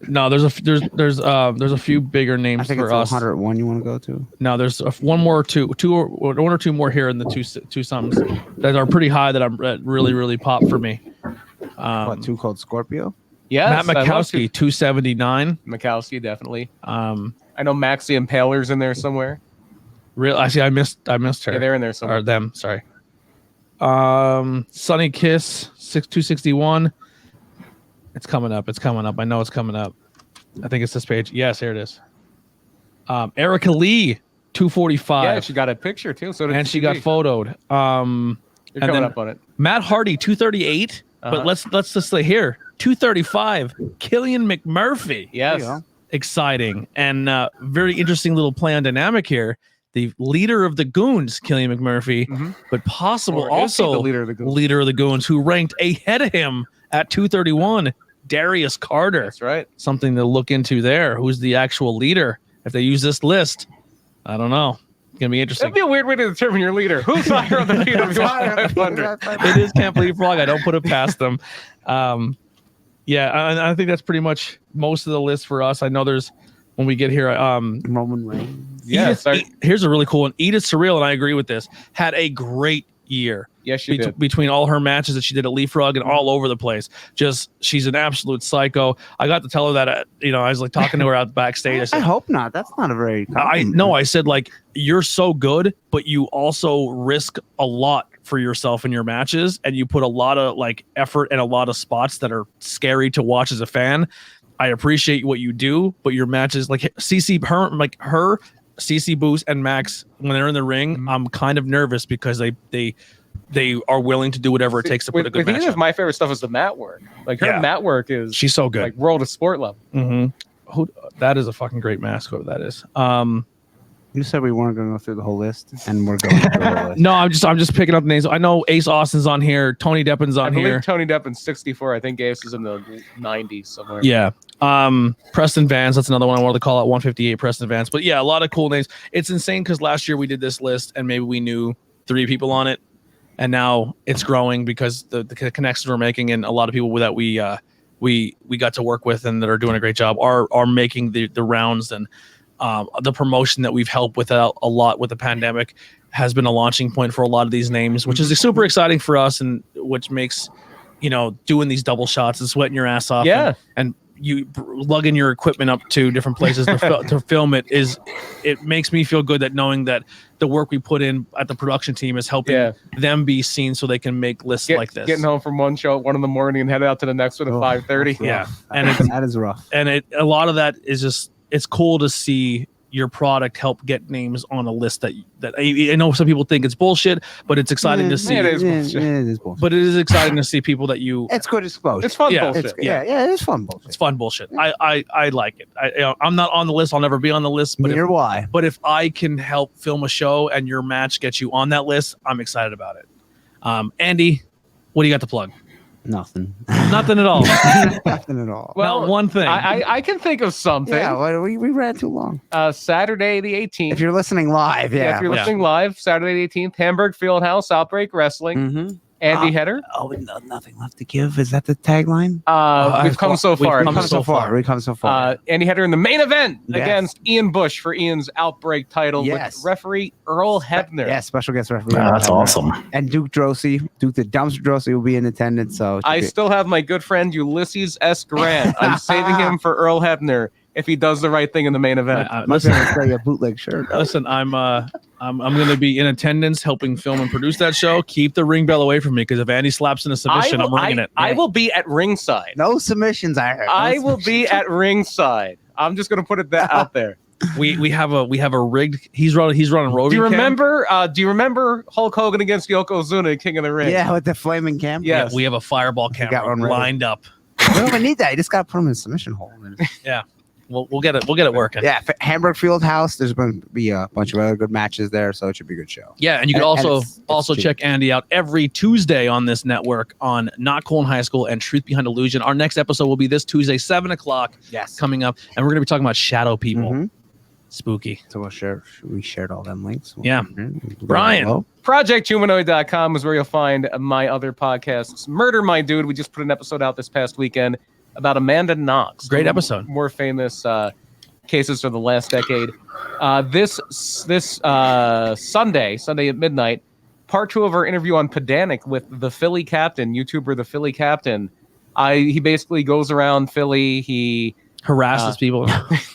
Speaker 1: No, there's a few bigger names
Speaker 2: I think
Speaker 1: for
Speaker 2: it's
Speaker 1: us.
Speaker 2: 101 you want to go to.
Speaker 1: No, there's one or two more here in the two sums that are pretty high that I'm really pop for me.
Speaker 2: What, Too Cold Scorpio?
Speaker 3: Yes,
Speaker 1: Matt Mikowski 279.
Speaker 3: Mikowski definitely.
Speaker 1: I
Speaker 3: know Maxie Impalers in there somewhere.
Speaker 1: Actually, I missed her.
Speaker 3: Yeah, they're in there somewhere.
Speaker 1: Or them, sorry. Sunny Kiss 261. It's coming up. I know it's coming up. I think it's this page. Yes, here it is. Erica Lee 245.
Speaker 3: Yeah, she got a picture too. So did
Speaker 1: she got photoed.
Speaker 3: You're coming up on it.
Speaker 1: Matt Hardy 238. But let's just say here 235. Killian McMurphy.
Speaker 3: Yes.
Speaker 1: Exciting and very interesting little play on dynamic here. The leader of the Goons, Killian McMurphy, but possible
Speaker 3: Or is he
Speaker 1: also
Speaker 3: the leader of the Goons,
Speaker 1: who ranked ahead of him at 231, Darius Carter.
Speaker 3: That's right.
Speaker 1: Something to look into there. Who's the actual leader? If they use this list, I don't know. It's gonna be interesting.
Speaker 3: That'd be a weird way to determine your leader. Who's higher on the PWI 500?
Speaker 1: It is Camp Leapfrog. I don't put it past them. Yeah, and I think that's pretty much most of the list for us. I know there's when we get here.
Speaker 2: Roman Reigns.
Speaker 3: Yeah.
Speaker 1: Here's a really cool one. Edith Surreal, and I agree with this, had a great year.
Speaker 3: Yes, she did.
Speaker 1: Between all her matches that she did at Leapfrog and all over the place. Just, she's an absolute psycho. I got to tell her that, I was like talking to her out backstage. I said,
Speaker 2: I hope not. That's not a very.
Speaker 1: I said, like, you're so good, but you also risk a lot for yourself in your matches, and you put a lot of like effort and a lot of spots that are scary to watch as a fan. I appreciate what you do, but your matches, like CC Boost and Max, when they're in the ring, I'm kind of nervous because they are willing to do whatever it takes to put a good match on.
Speaker 3: My favorite stuff is the mat work. Like her mat work is
Speaker 1: she's so good.
Speaker 3: Like world of sport level.
Speaker 1: That is a fucking great mask. Whoever that is.
Speaker 2: You said we weren't going to go through the whole list, and we're going through the whole list.
Speaker 1: No, I'm just picking up names. I know Ace Austin's on here. Tony Deppin's on here.
Speaker 3: Tony Deppin's 64. I think Ace is in the 90s somewhere.
Speaker 1: Yeah. Preston Vance, that's another one I wanted to call out. 158 Preston Vance. But yeah, a lot of cool names. It's insane because last year we did this list and maybe we knew 3 people on it, and now it's growing because the connections we're making and a lot of people that we got to work with and that are doing a great job are making the rounds, and the promotion that we've helped with a lot with the pandemic has been a launching point for a lot of these names, which is super exciting for us, and which makes, doing these double shots and sweating your ass off.
Speaker 3: Yeah.
Speaker 1: And you lugging your equipment up to different places to film it makes me feel good that knowing that the work we put in at the production team is helping them be seen so they can make lists like this.
Speaker 3: Getting home from one show at 1 a.m. and headed out to the next one at 5:30.
Speaker 1: Yeah.
Speaker 2: And that is rough.
Speaker 1: And a lot of that is just, it's cool to see your product help get names on a list that I know some people think it's bullshit, but it's exciting to see.
Speaker 3: It is bullshit.
Speaker 2: It is bullshit.
Speaker 1: But it is exciting to see people that you.
Speaker 2: It's good exposure.
Speaker 3: It's fun
Speaker 1: Yeah,
Speaker 3: bullshit.
Speaker 2: It is fun bullshit.
Speaker 1: It's fun bullshit. I like it. I'm not on the list. I'll never be on the list. But
Speaker 2: why?
Speaker 1: But if I can help film a show and your match gets you on that list, I'm excited about it. Andy, what do you got to plug?
Speaker 2: Nothing.
Speaker 1: Nothing at all.
Speaker 2: Nothing at all.
Speaker 3: Well,
Speaker 1: not one thing.
Speaker 3: I can think of something.
Speaker 2: Yeah, we ran too long.
Speaker 3: Saturday the 18th.
Speaker 2: If you're listening live,
Speaker 3: If you're listening live, Saturday the 18th, Hamburg Fieldhouse, Outbreak Wrestling.
Speaker 2: Mm-hmm.
Speaker 3: Andy Header.
Speaker 2: Oh, nothing left to give. Is that the tagline?
Speaker 3: We've come so far.
Speaker 2: We've come so far.
Speaker 3: Andy Header in the main event against Ian Bush for Ian's Outbreak title with referee Earl Hebner.
Speaker 2: Yeah, special guest referee.
Speaker 6: That's awesome.
Speaker 2: And Duke Drosy, Duke the Dumpster Drosy will be in attendance. So
Speaker 3: I still have my good friend Ulysses S. Grant. I'm saving him for Earl Hebner if he does the right thing in the main event.
Speaker 2: Listen, a bootleg shirt.
Speaker 1: Listen, I'm going to be in attendance helping film and produce that show. Keep the ring bell away from me, because if Andy slaps in a submission, I'm ringing it.
Speaker 3: I will be at ringside.
Speaker 2: No submissions, I heard.
Speaker 3: I will be at ringside. I'm just going to put it out there.
Speaker 1: We have a rigged. He's running Road.
Speaker 3: Do you remember? Do you remember Hulk Hogan against Yokozuna at King of the Ring?
Speaker 2: Yeah, with the flaming cam.
Speaker 3: Yes.
Speaker 1: Yeah, we have a fireball camera lined up.
Speaker 2: We don't even need that. You just got to put him in a submission hole.
Speaker 1: Yeah. We'll get it working.
Speaker 2: Yeah, Hamburg Fieldhouse. There's going to be a bunch of other good matches there, so it should be a good show.
Speaker 1: Yeah, and you can also check Andy out every Tuesday on this network on Not Cool in High School and Truth Behind Illusion. Our next episode will be this Tuesday, 7:00.
Speaker 2: Yes,
Speaker 1: coming up, and we're going to be talking about shadow people. Mm-hmm. Spooky.
Speaker 2: So we shared all them links.
Speaker 1: Yeah, Brian.
Speaker 3: ProjectHumanoid.com is where you'll find my other podcasts. Murder My Dude. We just put an episode out this past weekend about Amanda Knox.
Speaker 1: Great episode.
Speaker 3: More famous cases from the last decade. This Sunday at midnight, part 2 of our interview on Pedantic with the Philly Captain, YouTuber the Philly Captain. He basically goes around Philly. He
Speaker 1: harasses people.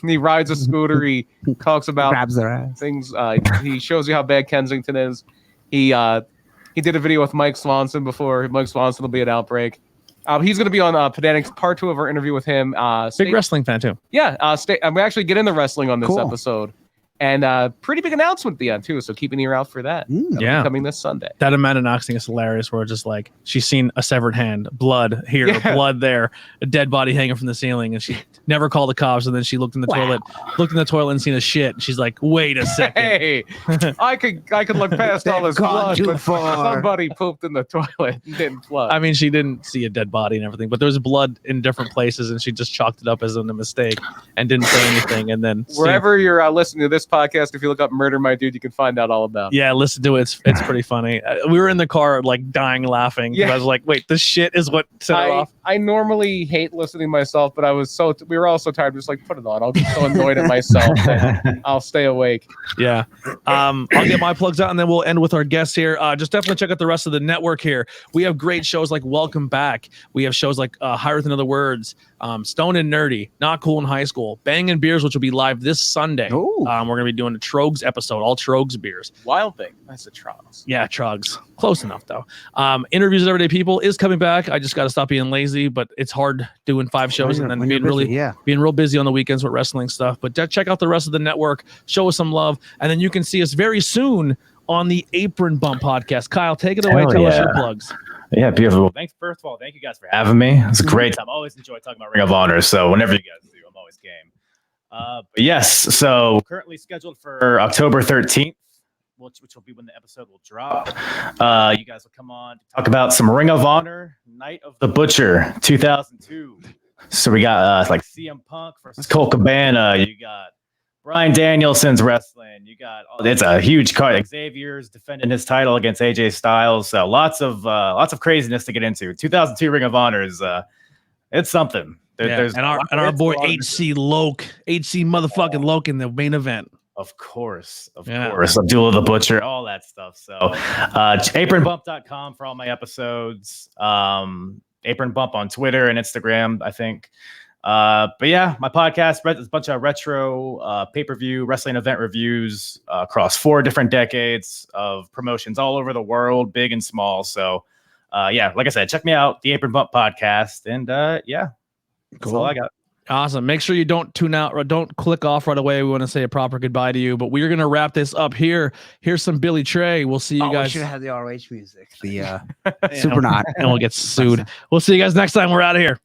Speaker 3: He rides a scooter. He talks about
Speaker 2: grabs their ass.
Speaker 3: Things. He shows you how bad Kensington is. He did a video with Mike Swanson before. Mike Swanson will be at Outbreak. He's going to be on Pedantic's part 2 of our interview with him.
Speaker 1: Big wrestling fan too.
Speaker 3: Yeah, we actually get into wrestling on this episode, and pretty big announcement at the end too. So keep an ear out for that. Coming this Sunday.
Speaker 1: That Amanda Knox thing is hilarious. Where just like she's seen a severed hand, blood here, blood there, a dead body hanging from the ceiling, and she never called the cops. And then she looked in the toilet and seen a shit. She's like, wait a second.
Speaker 3: Hey, I could look past all this blood, but somebody pooped in the toilet and didn't flush.
Speaker 1: I mean, she didn't see a dead body and everything, but there was blood in different places, and she just chalked it up as a mistake and didn't say anything. And then
Speaker 3: wherever you're listening to this podcast, if you look up Murder My Dude, you can find out all about it.
Speaker 1: Yeah, listen to it. It's pretty funny. We were in the car like dying laughing. I was like, wait, this shit is what set it off.
Speaker 3: I normally hate listening to myself, but we were all so tired. Just like, put it on. I'll get so annoyed at myself that I'll stay awake.
Speaker 1: Yeah. I'll get my plugs out, and then we'll end with our guests here. Just definitely check out the rest of the network here. We have great shows like Welcome Back. We have shows like Higher Than Other Words, Stone and Nerdy, Not Cool in High School, Bangin' Beers, which will be live this Sunday. We're going to be doing a Trogs episode, all Trogs beers.
Speaker 3: Wild Thing. That's a Trogs.
Speaker 1: Yeah, Trogs. Close enough, though. Interviews with Everyday People is coming back. I just got to stop being lazy, but it's hard doing 5 shows and then being real busy on the weekends with wrestling stuff. But check out the rest of the network. Show us some love. And then you can see us very soon on the Apron Bump podcast. Kyle, take it away. Tell us your plugs.
Speaker 6: Yeah, beautiful.
Speaker 5: First of all, thank you guys for having me. It's a great time. I always enjoy talking about Ring of Honor. So whenever you guys do, I'm always game. But yes, so currently scheduled for October 13th, which will be when the episode will drop. You guys will come on to talk about some Ring of Honor, Night of the Butcher 2002. So we got like CM Punk versus Colt Cabana. You got Bryan Danielson's wrestling. You got it's a huge card. Xavier's defending his title against AJ Styles. So lots of craziness to get into. 2002 Ring of Honor is it's something. There's
Speaker 1: and our boy HC motherfucking Loke in the main event.
Speaker 5: Of course. Abdullah the Butcher, all that stuff. So apronbump.com for all my episodes. Apron Bump on Twitter and Instagram, I think. But yeah, my podcast, a bunch of retro pay-per-view wrestling event reviews across 4 different decades of promotions all over the world, big and small. So yeah, like I said, check me out, the Apron Bump podcast. And yeah, that's all I got.
Speaker 1: Awesome. Make sure you don't tune out or don't click off right away. We want to say a proper goodbye to you, but we're going to wrap this up here. Here's some Billy Trey. We'll see you guys.
Speaker 2: We should have the ROH music, the Super Knot.
Speaker 1: And we'll get sued. We'll see you guys next time. We're out of here.